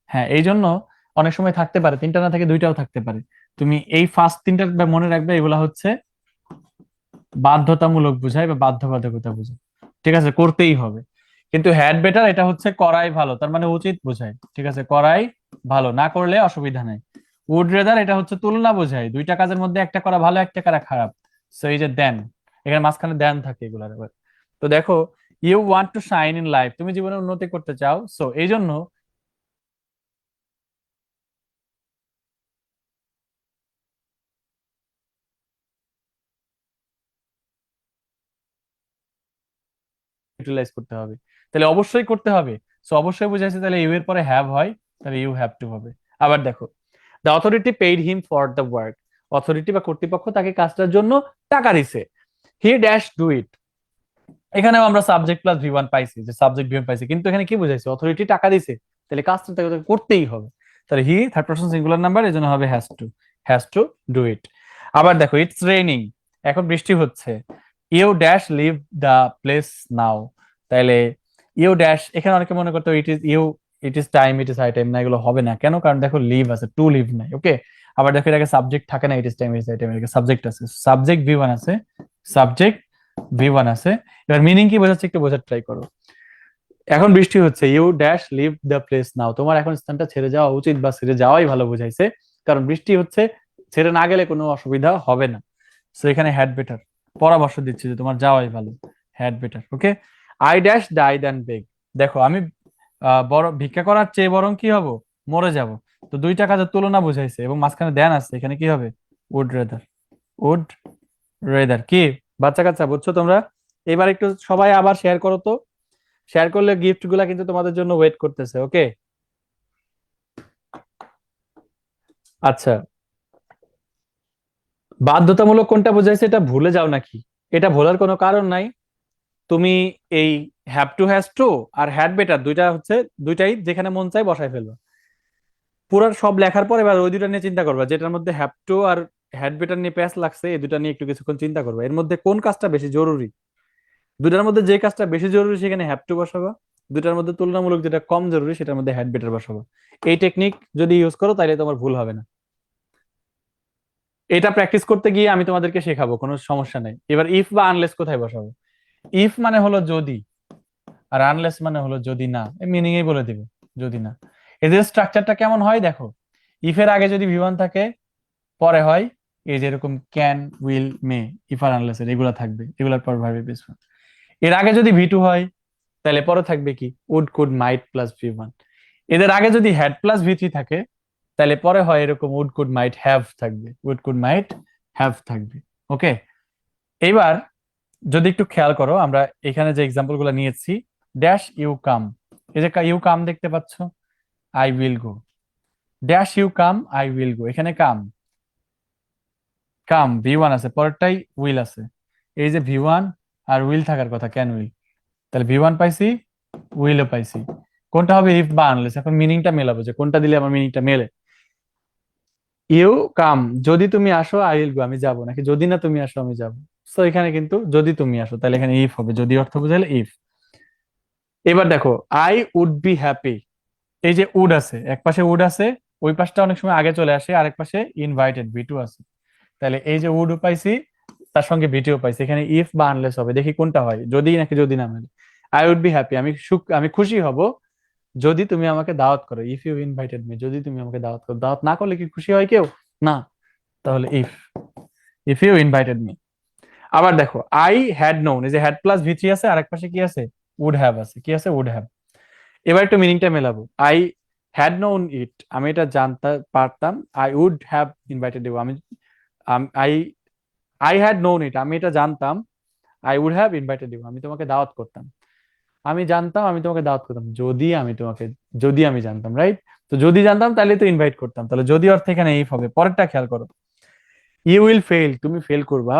হ্যাঁ, এই জন্য অনেক সময় থাকতে পারে তিনটা না থাকে দুইটাও থাকতে পারে। তুমি এই ফার্স্ট তিনটা মনে রাখবে, এগুলা হচ্ছে বাধ্যতামূলক বুঝায় বা বাধ্যবাধকতা বুঝায়। ঠিক আছে, করতেই হবে। কিন্তু হ্যাড বেটার এটা হচ্ছে করাই ভালো, তার মানে উচিত বোঝায়। ঠিক আছে, করাই ভালো, না করলে অসুবিধা নাই। উড রেদার এটা হচ্ছে তুলনা বোঝায়, দুইটা কাজের মধ্যে একটা করা ভালো একটা করা খারাপ। সো এই যে দেন, এখানে মাঝখানে দেন থাকে এগুলার আবার। তো দেখো, you want to shine in life, তুমি জীবনে উন্নতি করতে চাও, সো এই জন্য ইউটিলাইজ করতে হবে। তাহলে অবশ্যই করতে হবে। সো অবশ্যই বুঝাইছে, তাহলে ইউ এর পরে হ্যাভ হয়, তাহলে ইউ হ্যাভ টু হবে। আবার দেখো, the authority paid him for the work, authority বা কর্তৃপক্ষ তাকে কাজটার জন্য টাকা দিছে। হি ড্যাশ ডু ইট, এখানেও আমরা সাবজেক্ট প্লাস ভি ওয়ান পাইছি, যে সাবজেক্ট ভি ওয়ান পাইছি, কিন্তু এখানে কি বুঝাইছে? অথরিটি টাকা দিছে, তাহলে কাজটা তাকে করতেই হবে। তাহলে he third person singular number, এই জন্য হবে হ্যাজ টু ডু ইট। আবার দেখো, ইটস রেইনিং, এখন বৃষ্টি হচ্ছে। You dash leave the place now, তাহলে ইউ ড্যাশ, এখানে অনেকে মনে করতো it is you, it is time, it is high time, না এগুলো হবে না কেন? কারণ দেখো লিভ আছে, টু লিভ নাই। ওকে, আবার দেখো এটাকে সাবজেক্ট থাকে না, it is time, it is high time, এটাকে সাবজেক্ট আছে, সাবজেক্ট ভি ওয়ান আছে, সাবজেক্ট ভি ওয়ান আছে। এবার মিনিং কি বোঝাচ্ছে একটু বোঝার ট্রাই করো। এখন বৃষ্টি হচ্ছে, you dash leave the place now, তোমার এখন স্থানটা ছেড়ে যাওয়া উচিত বা ছেড়ে যাওয়াই ভালো বুঝাইছে, কারণ বৃষ্টি হচ্ছে, ছেড়ে না গেলে কোনো অসুবিধা হবে না। সো এখানে হ্যাড বেটার পরামর্শ দিচ্ছি যে তোমার যাওয়াই ভালো, had better. Okay, I dash die than beg, দেখো আমি বড় ভিক্ষা করার চেয়ে বরং কি হব, মরে যাব। তো দুইটা কাজের তুলনা বুঝাইছে এবং মাঝখানে দেন আছে, এখানে কি হবে? Would rather, would rather. কি বাচ্চা কাচ্চা বুঝছো তোমরা? এবার একটু সবাই আবার শেয়ার করো তো, শেয়ার করলে গিফট গুলা কিন্তু তোমাদের জন্য ওয়েট করতেছে। ওকে, আচ্ছা, বাধ্যতামূলক কোনটা বোঝাইছে এটা ভুলে যাও নাকি? এটা ভোলার কোনো কারণ নাই। তুমি এই হ্যাভ টু, হ্যাজ টু আর হ্যাড বেটার দুইটা হচ্ছে, দুইটাই যেখানে মন চায় বসায় ফেলবা। পুরো সব লেখার পর এবার ওই দুইটা নিয়ে চিন্তা করবা, যেটার মধ্যে হ্যাভ টু আর হ্যাড বেটার নিয়ে প্যাচ লাগছে, এই দুইটা নিয়ে একটু কিছুক্ষণ চিন্তা করবা, এর মধ্যে কোন কাজটা বেশি জরুরি। দুটার মধ্যে যে কাজটা বেশি জরুরি সেখানে হ্যাভ টু বসাবা, দুটার মধ্যে তুলনামূলক যেটা কম জরুরি সেটার মধ্যে হ্যাড বেটার বসাবা। এই টেকনিক যদি ইউজ করো তাহলে তোমার ভুল হবে না। এটা প্র্যাকটিস করতে গিয়ে আমি তোমাদেরকে শেখাবো, কোনো সমস্যা নাই। এবার ইফ বা আনলেস কোথায় বসাবো? ইফ মানে হলো যদি, আর আনলেস মানে হলো যদি না, মিনিং এই বলে দিবে যদি না। এদের স্ট্রাকচারটা কেমন হয় দেখো, ইফ এর আগে যদি ভি1 থাকে, পরে হয় এই যে এরকম ক্যান, উইল, মে, ইফ আর আনলেস এর এগুলা থাকবে, এগুলার পর ভার্ব বেস। এর আগে যদি ভি2 হয় তাহলে পরে থাকবে কি would, could, might plus V one. এদের আগে যদি হ্যাড প্লাস ভি3 থাকে তাহলে পরে হয় এরকম উড, কুড, মাইট, হ্যাভ থাকবে, উড, কুড, মাইট, হ্যাভ থাকবে। ওকে, এইবার যদি একটু খেয়াল করো, আমরা এখানে যে এক্সাম্পল গুলো নিয়েছি, ড্যাশ ইউ কাম, এই যে ইউ কাম দেখতে পাচ্ছ, I will go, dash you come, I will go, এখানে কাম, কাম ভি1 আছে, পরেরটাই উইল আছে, এই যে ভি1 আর উইল থাকার কথা, ক্যান উইল, তাহলে ভি1 পাইছি, উইলও পাইছি, কোনটা হবে ইফ বা আনলেস। এখন মিনিংটা মেলাবো যে কোনটা দিলে আমার মিনিংটা মেলে। ইউ কাম, যদি তুমি আসো, আই উইল গো, আমি যাব, নাকি যদি না তুমি আসো আমি যাব। সো এখানে কিন্তু যদি তুমি আসো, তাহলে এখানে ইফ হবে, যদি অর্থ বুঝাইলে ইফ। এবার দেখো আই উড বি হ্যাপি, এই যে উড আছে, এক পাশে উড আছে, ওই পাশটা অনেক সময় আগে চলে আসে, আরেক পাশে ইনভাইটেড ভি2 আছে, তাহলে এই যে উড পাইছি তার সঙ্গে ভিডিও পাইছি, এখানে ইফ বা আনলেস হবে, দেখি কোনটা হয়, যদি নাকি যদি না মেলে। আই উড বি হ্যাপি, আমি খুশি হব যদি তুমি আমাকে দাওয়াত করো, ইফ ইউ ইনভাইটেড মি, যদি তুমি আমাকে দাওয়াত করো, দাওয়াত না করলে কি খুশি হয় কেউ? না, তাহলে if, if you invited me. আবার দেখো আই হ্যাড নোন, এই যে হ্যাড প্লাস ভি3 আছে, আরেক পাশে কি আছে, উড হ্যাভ আছে, কি আছে, উড হ্যাভ। এবার একটু মিনিংটা মেলাবো, আই হ্যাড নোন ইট, আমি এটা জানতে পারতাম, I would have invited you, I I had known it, আমি এটা জানতাম, I would have invited you, আমি তোমাকে দাওয়াত করতাম, আমি জানতাম আমি তোমাকে দাওয়াত করতাম যদি আমি তোমাকে, যদি আমি জানতাম, রাইট? তো যদি জানতাম তাহলে তো ইনভাইট করতাম, তাহলে যদি অর্থ এখানে ইফ হবে। পরেরটা খেয়াল করো, ইউ উইল ফেল, তুমি ফেল করবা,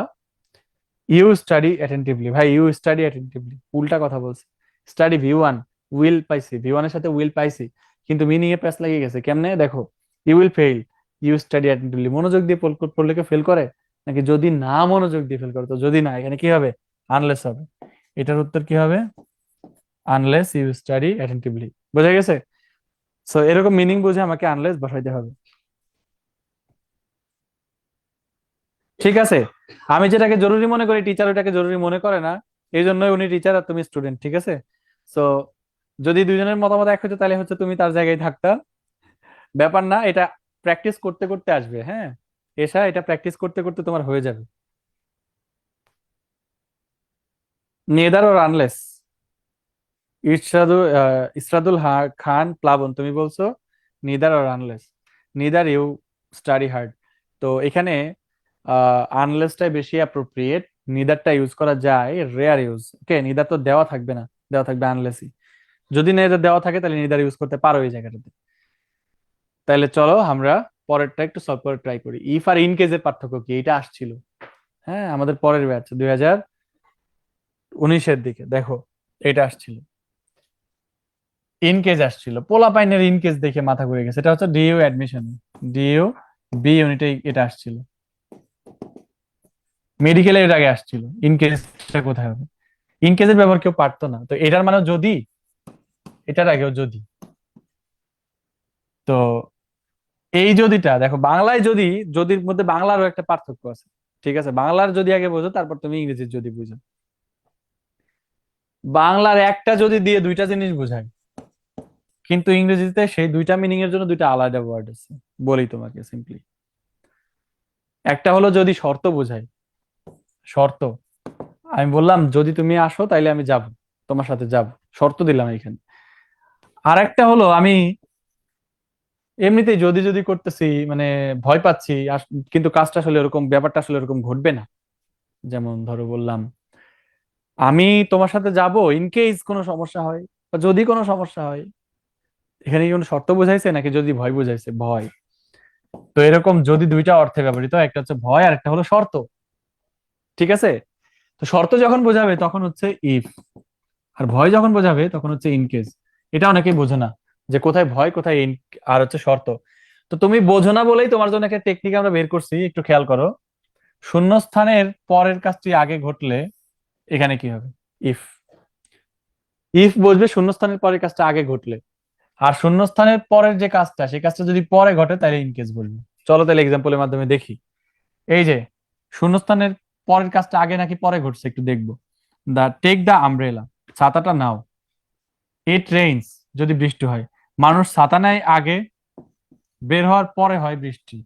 ইউ স্টাডি অ্যাটেন্টিভলি, ভাই ইউ স্টাডি অ্যাটেন্টিভলি উল্টা কথা বলছে, স্টাডি ভি1, উইল পাইছি, ভি1 এর সাথে উইল পাইছি, কিন্তু মিনিং এ প্যাচ লাগিয়ে গেছে, কেমনে দেখো, you will fail, you study attentively, মনোযোগ দিয়ে পড়লে কেউ ফেল করে নাকি যদি না মনোযোগ দিয়ে ফেল করে? তো যদি না, এখানে কি হবে, আনলেস হবে। এটার উত্তর কি হবে, আনলেস ইউ স্টাডি অ্যাটেন্টিভলি। বোঝা গেছে? সো এরকম মিনিং বুঝে আমাকে আনলেস বসাইতে হবে। ঠিক আছে, আমি যেটাকে জরুরি মনে করি টিচার ওটাকে জরুরি মনে করে না, এই জন্যই উনি টিচার আর তুমি স্টুডেন্ট। ঠিক আছে, সো যদি দুজনের মতামত এক হতো তাহলে হচ্ছে তুমি তার জায়গায় থাকতা, ব্যাপার না, এটা প্র্যাকটিস করতে করতে আসবে। হ্যাঁ, এটা প্র্যাকটিস করতে করতে তোমার হয়ে যাবে। নেদার আর আনলেস, ইসরাদুল খান প্লাবন, তুমি বলছো নিদার আর unless, neither you study hard, তো এখানে আনলেসটাই বেশি অ্যাপ্রোপ্রিয়েট, নিদারটা ইউজ করা যায়, রেয়ার ইউজ। ওকে, নিদার তো দেওয়া থাকবে না, দেওয়া থাকবে আনলেসই, যদি নিদার দেওয়া থাকে তাহলে নিদার ইউজ করতে পারো এই জায়গাটাতে। তাহলে চলো আমরা পরেরটা একটু সলভ করে ট্রাই করি। ইফ আর ইন কেসের পার্থক্য কি, এটা আসছিল হ্যাঁ আমাদের পরের ব্যাচ 2019-এর দিকে, দেখো এটা আসছিল, ইনকেস আসছিল, পোলাপাইনের ইনকেস দেখে মাথা ঘুরে গেছে, এটা হচ্ছে ডিইউ অ্যাডমিশন, ডিইউ বি ইউনিটে এটা আসছিল, মেডিকেলে এর আগে আসছিল, ইনকেসটা কোথায় হবে? ইনকেসের ব্যবহার কেউ পারতো না, তো এটার মানে যদি, এটার আগেও যদি। তো এই যদিটা দেখো বাংলায় যদি, যদির মধ্যে বাংলারও একটা পার্থক্য আছে। ঠিক আছে, বাংলার যদি আগে বোঝো তারপর তুমি ইংরেজির যদি বুঝো। বাংলার একটা যদি দিয়ে দুইটা জিনিস বোঝায়, কিন্তু ইংরেজিতে সেই দুইটা মিনিং এর জন্য দুইটা আলাদা ওয়ার্ড আছে। বলি তোমাকে সিম্পলি, একটা হলো যদি শর্ত বোঝায়, শর্ত, আমি বললাম যদি তুমি আসো তাইলে আমি যাব, তোমার সাথে যাব, শর্ত দিলাম এখানে। আর একটা হলো আমি এমনিতেই যদি যদি করতেছি, মানে ভয় পাচ্ছি, কিন্তু কাজটা আসলে এরকম, ব্যাপারটা আসলে এরকম ঘটবে না। যেমন ধরো বললাম আমি তোমার সাথে যাব ইন কেস কোনো সমস্যা হয়, বা যদি কোনো সমস্যা হয়। এখানে কি কোনো শর্ত বোঝাইছে নাকি যদি ভয় বোঝাইছে? ভয়। তো এরকম যদি দুইটা অর্থে ব্যবহৃত হয়, একটা হচ্ছে ভয় আর একটা হলো শর্ত। ঠিক আছে? তো শর্ত যখন বোঝাবে তখন হচ্ছে ইফ, আর ভয় যখন বোঝাবে তখন হচ্ছে ইন কেস। এটা অনেকেই বোঝে না যে কোথায় ভয় কোথায় ইন আর হচ্ছে শর্ত। তো তুমি বোঝো না বলেই তোমার জন্য একটা টেকনিক আমরা বের করছি, একটু খেয়াল করো। শূন্যস্থানের পরের কাজটি আগে ঘটলে এখানে কি হবে? ইফ। ইফ বসবে শূন্যস্থানের পরের কাজটা আগে ঘটলে, আর শূন্যস্থানের পরের যে কাজটা সেই কাজটা যদি পরে ঘটে তাহলে ইন কেস বলবো। চলো তাহলে এক্সাম্পলের মাধ্যমে দেখি। এই যে শূন্যস্থানের পরের কাজটা আগে নাকি পরে ঘটছে একটু দেখবো। টেক দা আমব্রেলা, ছাতাটা নাও। ইট রেইনস, যদি বৃষ্টি হয়। মানুষ ছাতা নেয় আগে, বের হওয়ার পরে হয় বৃষ্টি,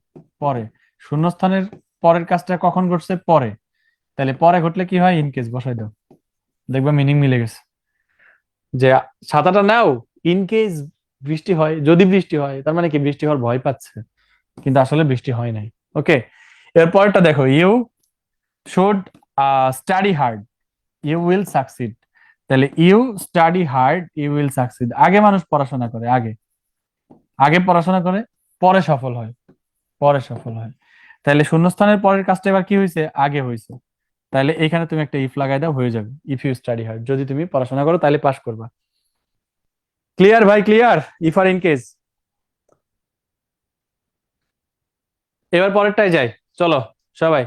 পরে। শূন্যস্থানের পরের কাজটা কখন ঘটছে? পরে। তাহলে পরে ঘটলে কি হয়? ইন কেস বসাই দাও, দেখবা মিনিং মিলে গেছে। যে ছাতাটা নাও, ইন কেস বৃষ্টি হয়, যদি বৃষ্টি হয়, তার মানে কি বৃষ্টি হওয়ার ভয় পাচ্ছে, কিন্তু আসলে বৃষ্টি হয় নাই। ওকে, এর পরেরটা দেখো, you should study hard, you will succeed. তাহলে you study hard, you will succeed. আগে মানুষ পড়াশোনা করে, আগে আগে পড়াশোনা করে, পরে সফল হয়, পরে সফল হয়। তাহলে শূন্যস্থানের পরের কাজটা এবার কি হয়েছে? আগে হয়েছে। তাহলে এখানে তুমি একটা ইফ লাগাই দাও, হয়ে যাবে। ইফ ইউ স্টাডি হার্ড, যদি তুমি পড়াশোনা করো তাহলে পাস করবা। ক্লিয়ার ভাই, ক্লিয়ার? ইফ আর ইন কেস। এবার পরেরটাই যাই, চলো সবাই।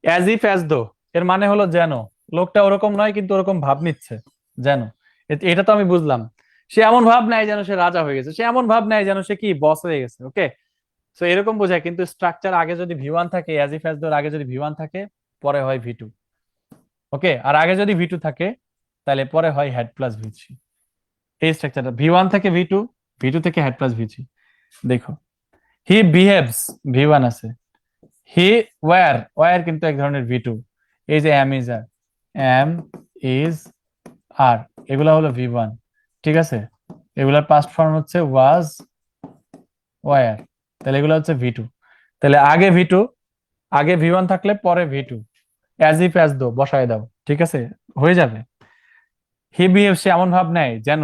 অ্যাজ ইফ অ্যাজ দো, এর মানে হলো যেন। লোকটা ওরকম নয় কিন্তু ওরকম ভাব নিচ্ছে, যেন। এটা তো আমি বুঝলাম। সে এমন ভাব নেয় যেন সে রাজা হয়ে গেছে, সে এমন ভাব নেয় যেন সে কি বস হয়ে গেছে। ওকে, তো এরকম বোঝায়, কিন্তু স্ট্রাকচার আগে যদি ভি ওয়ান থাকে, অ্যাজ ইফ অ্যাজ দোর আগে যদি ভি ওয়ান থাকে, পরে হয় ভি টু। ওকে, আর আগে যদি ভি টু থাকে তাহলে পরে হয় হ্যাড প্লাস ভি থ্রি। এই স্ট্রাকচারটা ভি ওয়ান থেকে ভি টু, ভি টু থেকে হ্যাড প্লাস ভি থ্রি। দেখো, হি বিহেভস, ভি ওয়ান আছে। হি ওয়ার, ওয়ার কিন্তু এক ধরনের ভি টু। এই যে M is R, M is R, এগুলা হলো ভি ওয়ান। ঠিক আছে, এগুলার পাস্ট ফর্ম হচ্ছে ওয়াজ, ওয়ার। তাহলে এগুলো হচ্ছে ভি টু। তাহলে আগে ভি টু, আগে ভি ওয়ান থাকলে পরে V two. As if as though বসায় দাও, ঠিক আছে, হয়ে যাবে। হি বিহেভ, সে এমন ভাব নেয় যেন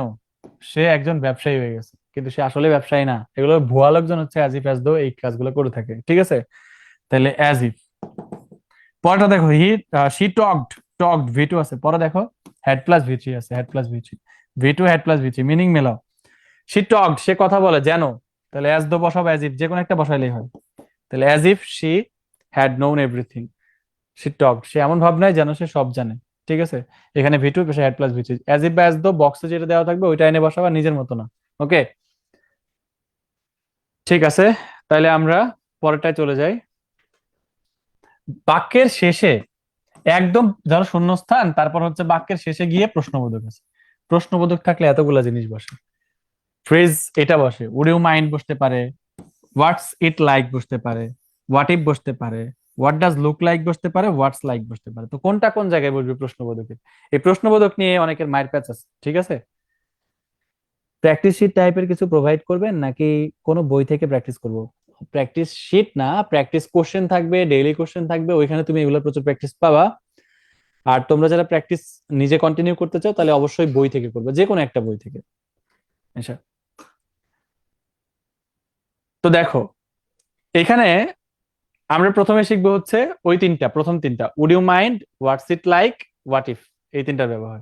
সে একজন ব্যবসায়ী হয়ে গেছে, কিন্তু সে আসলে ব্যবসায়ী না। এগুলো ভুয়া লোকজন হচ্ছে অ্যাজ ইফ অ্যাজ দো এই কাজগুলো করে থাকে। ঠিক আছে, তাহলে অ্যাজ ইফ। পরেরটা দেখো, she talked, talked V two আছে। পরে দেখো হ্যাড প্লাস ভি থ্রি আছে, had plus V three, V two had plus V three, meaning মেলাও। শি টকড, সে কথা বলে যেন। তাহলে অ্যাজ দো বসাবো, অ্যাজ ইফ, যে কোনো একটা বসাইলেই হয়। তাহলে as if she had known everything. সে টক, সে এমন ভাবনায় যেন সে সব জানে। ঠিক আছে, এখানে ভি টু পেশে had plus V three. As if বা অ্যাজ দো বক্সে যেটা দেওয়া থাকবে ওইটা এনে বসাবা, নিজের মতো না। ওকে, ঠিক আছে। তাহলে আমরা পরেরটায় চলে যাই। বাক্যের শেষে একদম ধরো শূন্যস্থান, তারপর হচ্ছে বাক্যের শেষে গিয়ে প্রশ্নবোধক আছে। প্রশ্নবোধক থাকলে এতগুলা জিনিস বসে। ফ্রেজ এটা বসে, উড ইউ মাইন্ড বসতে পারে, হোয়াটস ইট লাইক বসতে পারে, হোয়াট ইফ বসতে পারে, হোয়াট ডাজ লুক লাইক বসতে পারে, হোয়াটস লাইক বসতে পারে। তো কোনটা কোন জায়গায় বসবে প্রশ্নবোধকের? এই প্রশ্নবোধক নিয়ে অনেকের মায়ের প্যাচ আছে। ঠিক আছে, প্র্যাকটিস শিট টাইপের কিছু প্রোভাইড করবেন নাকি কোনো বই থেকে প্র্যাকটিস করব? প্র্যাকটিস শিট না, প্র্যাকটিস কোশ্চেন থাকবে, ডেইলি কোশ্চেন থাকবে, ওইখানে তুমি এগুলো প্রচুর প্র্যাকটিস পাবা। আর তোমরা যারা প্র্যাকটিস নিজে কন্টিনিউ করতে চাও তাহলে অবশ্যই বই থেকে করবে, যে কোনো একটা বই থেকে। আচ্ছা, তো দেখো এখানে আমরা প্রথমে শিখবো হচ্ছে ওই তিনটা, প্রথম তিনটা, would you mind, what's it like, what if, এই তিনটার ব্যবহার।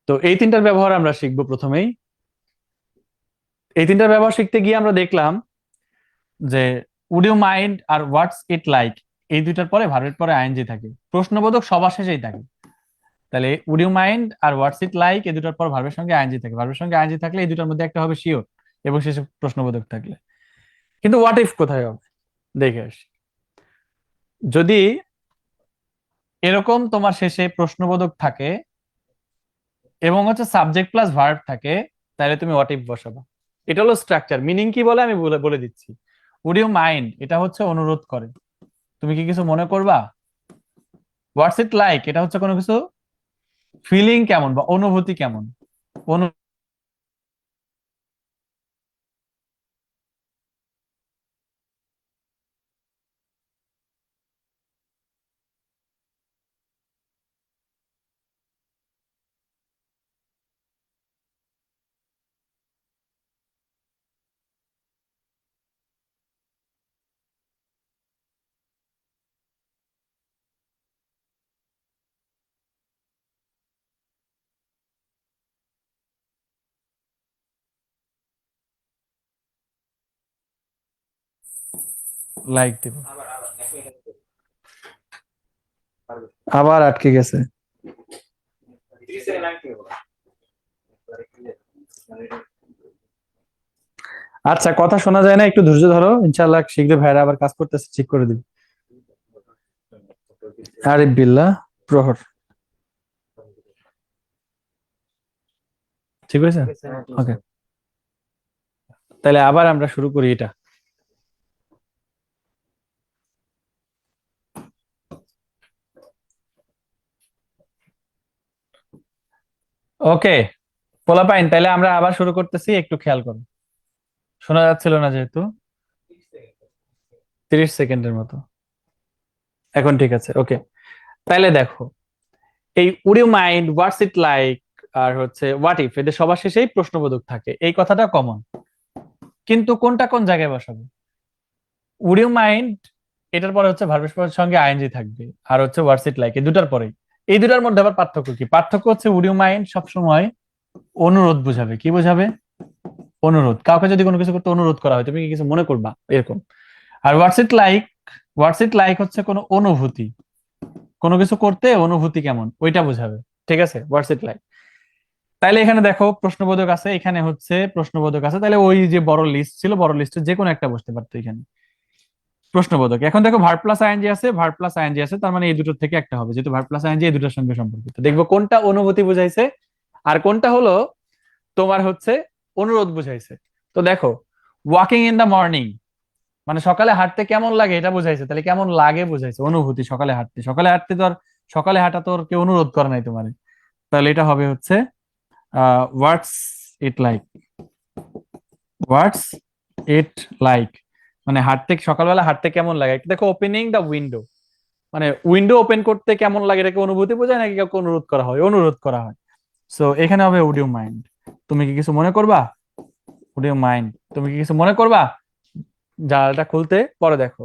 তো এই তিনটার ব্যবহার আমরা শিখবো প্রথমেই। এই তিনটার ব্যবহার শিখতে গিয়ে আমরা দেখলাম যে উড ইউ মাইন্ড আর হোয়াটস ইট লাইক, এই দুইটার পরে ভার্বের পরে আইএনজি থাকে। প্রশ্নবোধক সবার শেষেই থাকে। তাহলে উড ইউ মাইন্ড আর হোয়াটস ইট লাইক এই দুটার পর ভার্বের সঙ্গে আইএনজি থাকে। ভার্বের সঙ্গে আইএনজি থাকলে এই দুটার মধ্যে একটা হবে শিওর, এবং শেষে প্রশ্নবোধক থাকলে। কিন্তু হোয়াট ইফ কোথায় হবে দেখে আসি। যদি এরকম তোমার শেষে প্রশ্নবোধক থাকে এবং হচ্ছে সাবজেক্ট প্লাস ভার্ব থাকে, তাহলে তুমি হোয়াট ইফ বসাবা। এটা হলো স্ট্রাকচার। মিনিং কি বলে আমি বলে বলে দিচ্ছি। উড ইউ মাইন্ড, এটা হচ্ছে অনুরোধ করে, তুমি কি কিছু মনে করবা। হোয়াটস ইট লাইক, এটা হচ্ছে কোনো কিছু ফিলিং কেমন বা অনুভূতি কেমন। লাইক দেব। আবার আটকে গেছে। আচ্ছা, কথা শোনা যায় না, একটু ধৈর্য ধরো, ইনশাআল্লাহ শীঘ্রই ভাইরা আবার কাজ করতেছে, ঠিক করে দিবে। আরিফ বিল্লাহ প্রহর, ঠিক হয়েছে? ওকে, তাহলে আবার আমরা শুরু করি এটা। ওকে পোলাপাইন, তাহলে আমরা আবার শুরু করতেছি, একটু খেয়াল করো। শোনা যাচ্ছিল না যেহেতু, 30 সেকেন্ডের মতো। এখন ঠিক আছে, ওকে। তাহলে দেখো, এই would you mind, what's it like, আর হচ্ছে হোয়াট ইফ, এদের সবার শেষেই প্রশ্নবোধক থাকে, এই কথাটা কমন। কিন্তু কোনটা কোন জায়গায় বসাবো? উড ইউ মাইন্ড, এটার পরে হচ্ছে ভার্বের সঙ্গে আইএনজি থাকবে, আর হচ্ছে হোয়াটস ইট লাইক, এই দুটার পরেই। এই দুটার মধ্যে আবার পার্থক্য কি? পার্থক্য হচ্ছে উড ইউ মাইন্ড সবসময় অনুরোধ বোঝাবে। কি বোঝাবে? অনুরোধ। কাউকে যদি কোনো কিছু করতে অনুরোধ করা হয়, তুমি কি কিছু মনে করবা, এরকম। আর what's it like, what's it like হচ্ছে কোনো অনুভূতি, কোনো কিছু করতে অনুভূতি কেমন, ওইটা বোঝাবে। ঠিক আছে, হোয়াটস ইট লাইক। তাইলে এখানে দেখো প্রশ্নবোধক আছে, এখানে হচ্ছে প্রশ্নবোধক আছে, তাহলে ওই যে বড় লিস্ট ছিল, বড় লিস্টে যে কোনো একটা বসতে পারতো এখানে প্রশ্নবোধক। এখন দেখো ভার্ব প্লাস আইএনজি আছে, ভার্ব প্লাস আইএনজি আছে, তার মানে এই দুটোর থেকে একটা হবে, যেহেতু ভার্ব প্লাস আইএনজি এই দুটোর সঙ্গে সম্পর্কিত। দেখবো কোনটা অনুভূতি বুঝাইছে আর কোনটা হলো তোমার হচ্ছে অনুরোধ বুঝাইছে। তো দেখো, ওয়াকিং ইন দা মর্নিং মানে সকালে হাঁটতে কেমন লাগে এটা বুঝাইছে, তাহলে কেমন লাগে বুঝাইছে, অনুভূতি। সকালে হাঁটতে, সকালে হাঁটতে তো আর, সকালে হাঁটা তো কেউ অনুরোধ করে নাই তোমার, তাহলে এটা হবে হচ্ছে হোয়াটস it like, what's it like, মানে হাঁটতে, সকালবেলা হাঁটতে কেমন লাগে। দেখো ওপেনিং দা উইন্ডো, মানে উইন্ডো ওপেন করতে কেমন লাগে, এটাকে অনুভূতি বোঝায় নাকি কাউকে অনুরোধ করা হয়? অনুরোধ করা হয়। সো এখানে হবে উড ইউ মাইন্ড। তুমি কি কিছু মনে করবা? উড ইউ মাইন্ড, তুমি কি কিছু মনে করবা? জানালাটা খুলতে, পরে দেখো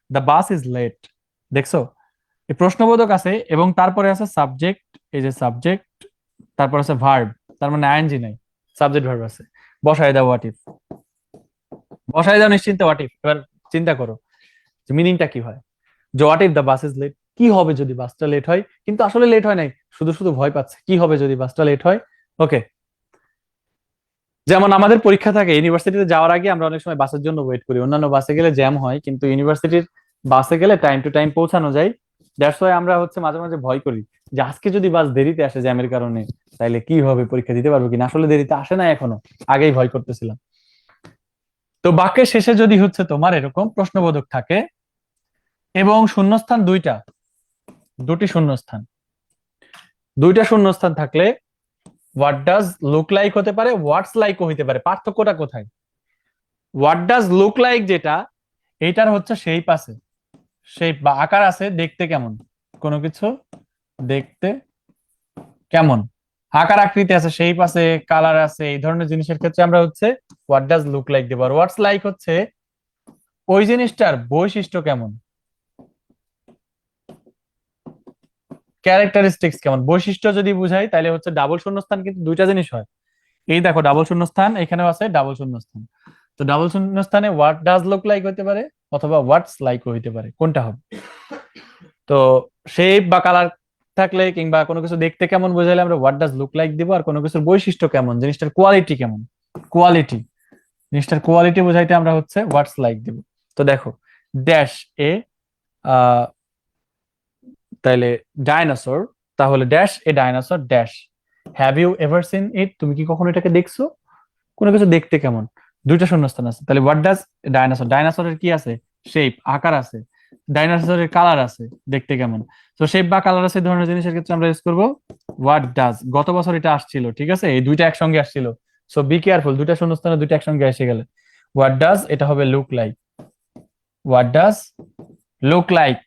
দ্য বাস ইজ লেট। দেখছো, এই প্রশ্নবোধক আছে এবং তারপরে আছে সাবজেক্ট, এই যে সাবজেক্ট, তারপর আছে ভার্ব, তার মানে আইএনজি নাই, সাবজেক্ট ভার্ব আছে। বসায় দাও হোয়াট ইফ, বসায় দাও নিশ্চিন্তে হোয়াট ইফ। এবার চিন্তা করো যে মিনিংটা কি হয়, যে what if the bus is late, কি হবে যদি বাসটা লেট হয়? কিন্তু আসলে লেট হয় নাই, শুধু শুধু ভয় পাচ্ছে, কি হবে যদি বাসটা লেট হয়। ওকে, যেমন আমাদের পরীক্ষা থাকে, ইউনিভার্সিটিতে যাওয়ার আগে আমরা অনেক সময় বাসের জন্য ওয়েট করি, অন্যান্য বাসে গেলে জ্যাম হয়, কিন্তু ইউনিভার্সিটির বাসে গেলে টাইম টু টাইম পৌঁছানো যায়। দ্যাটস ওয়াই আমরা হচ্ছে মাঝে মাঝে ভয় করি যে আজকে যদি বাস দেরিতে আসে জ্যামের কারণে, তাইলে কি হবে, পরীক্ষা দিতে পারবো কিনা। আসলে দেরিতে আসে না এখনো, আগেই ভয় করতেছিলাম। তো বাক্যের শেষে যদি হচ্ছে তোমার এরকম প্রশ্নবোধক থাকে এবং শূন্যস্থান দুটি শূন্যস্থান, দুইটা শূন্যস্থান থাকলে হোয়াট ডাজ লুক লাইক হতে পারে, হোয়াটস লাইক হইতে পারে। পার্থক্যটা কোথায়? হোয়াট ডাজ লুক লাইক যেটা, এইটার হচ্ছে শেপ আছে, শেপ বা আকার আছে, দেখতে কেমন, কোনো কিছু দেখতে কেমন, আকার আকৃতি আছে, শেপ আছে, কালার আছে, এই ধরনের জিনিসের ক্ষেত্রে আমরা হচ্ছে হোয়াট ডাজ লুক লাইক দেব। আর হোয়াটস লাইক হচ্ছে ওই জিনিসটার বৈশিষ্ট্য কেমন, ক্যারেক্টারিস্টিক্স কেমন, বৈশিষ্ট্য যদি বুঝাই তাহলে হচ্ছে ডাবল শূন্যস্থান, কিন্তু দুইটা জিনিস হয়। এই দেখো ডাবল শূন্যস্থান, এখানেও আছে ডাবল শূন্যস্থান। তো ডাবল শূন্যস্থানে হোয়াট ডাজ লুক লাইক হতে পারে অথবা হোয়াটস লাইক হইতে পারে, কোনটা হবে? তো শেপ বা কালার থাকলে কিংবা কোনো কিছু দেখতে কেমন বোঝাইলে আমরা হোয়াট ডাজ লুক লাইক দিব, আর কোনো কিছুর বৈশিষ্ট্য কেমন, জিনিসটার কোয়ালিটি কেমন, কোয়ালিটি, জিনিসটার কোয়ালিটি বোঝাইতে আমরা হচ্ছে হোয়াটস লাইক দিব। তো দেখো ড্যাশ এ, তাইলে ডাইনোসর, তাহলে dash a dinosaur dash, have you ever seen it, তুমি কি কখনো এটাকে দেখছো? কোনো কিছু দেখতে কেমন, দুইটা শূন্যস্থান আছে, তাহলে হোয়াট ডাজ ডাইনোসর, ডাইনোসরের কি আছে, শেপ আকার আছে, ডাইনোসরের কালার আছে, দেখতে কেমন। তো শেপ বা কালার আছে, এই ধরনের জিনিসের ক্ষেত্রে আমরা ইউজ করবো হোয়াট ডাজ। গত বছর এটা আসছিল, ঠিক আছে, এই দুইটা একসঙ্গে আসছিল, সো বি কেয়ারফুল, দুইটা শূন্যস্থানে দুইটা একসঙ্গে এসে গেলে হোয়াট ডাজ, এটা হবে look like, what does look like.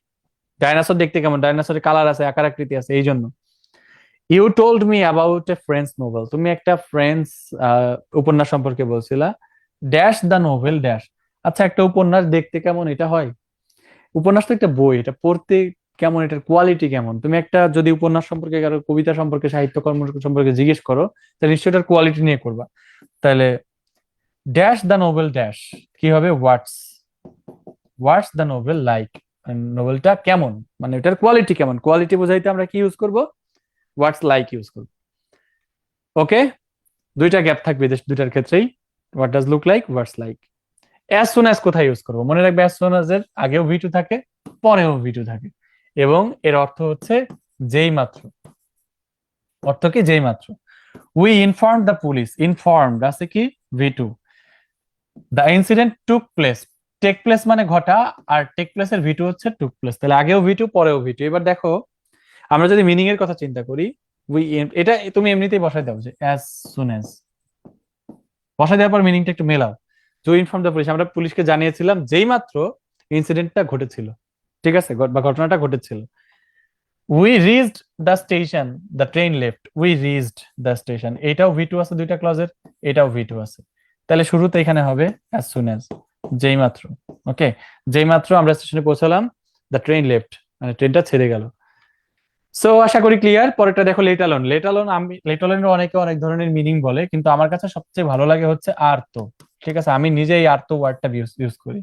Dinosaur দেখতে কেমন, ডাইনোসরের কালার আছে, আকার আকৃতি আছে, এই জন্য। You told me about a French novel, তুমি একটা ফ্রেঞ্চ উপন্যাস সম্পর্কে বলছিলা, ড্যাশ দ্য নোভেল ড্যাশ। আচ্ছা, একটা উপন্যাস দেখতে কেমন এটা হয়? উপন্যাস তো একটা বই, এটা পড়তে কেমন, এটার কোয়ালিটি কেমন। তুমি একটা যদি উপন্যাস সম্পর্কে, কারো কবিতা সম্পর্কে, সাহিত্যকর্ম সম্পর্কে জিজ্ঞেস করো, তাহলে নিশ্চয়ই এটার কোয়ালিটি নিয়ে করবা। তাহলে ড্যাশ দ্য নোভেল ড্যাশ কি হবে, হোয়াটস হোয়াটস দ্য নোভেল লাইক, নোভেলটা কেমন, মানে এটার কোয়ালিটি কেমন, কোয়ালিটি বোঝাইতে আমরা কি ইউজ করব, হোয়াটস লাইক ইউজ করব। ওকে, দুইটা গ্যাপ থাকবে দুইটার ক্ষেত্রেই, what does look like, what's like. As soon as কোথায় ইউজ করবো, মনে রাখবে অ্যাজ সুন অ্যাজ এর আগেও ভি টু থাকে, পরেও ভি টু থাকে, এবং এর অর্থ হচ্ছে যেই মাত্র, অর্থ কি যেই মাত্র। We inform the police, informed আছে কি V two, the incident took place, take place মানে ঘটা, আর টেক প্লেসের ভি টু হচ্ছে টুক প্লেস, তাহলে আগেও ভি টু পরেও ভি টু। এবার দেখো আমরা যদি মিনিং এর কথা চিন্তা করি, উই, এটা তুমি এমনিতেই বসাই দাও যে অ্যাজ সুন অ্যাজ, বসাই দেওয়ার পর মিনিংটা একটু মেলাও। টু ইনফর্ম দ্য পুলিশ, আমরা পুলিশকে জানিয়েছিলাম যেই মাত্র ইনসিডেন্টটা ঘটেছিল, ঠিক আছে, বা ঘটনাটা ঘটেছিল। We reached the station, the train left, we reached the station, এটাও ভি টু আছে দুইটা ক্লজের, এটাও ভি টু আছে, তাহলে শুরুতে এখানে হবে অ্যাজ সুন অ্যাজ, যেই মাত্র। ওকে, যেই মাত্র আমরা স্টেশনে পৌঁছালাম, দ্য ট্রেন লেফট মানে ট্রেনটা ছেড়ে গেল। সো আশা করি ক্লিয়ার। পরেরটা দেখো লেট অ্যালোন, লেট অ্যালোন, আমি লেট অ্যালোনের অনেকে অনেক ধরনের মিনিং বলে, কিন্তু আমার কাছে সবচেয়ে ভালো লাগে হচ্ছে আর তো, ঠিক আছে, আমি নিজে এই আর তো ওয়ার্ডটা ইউজ করি।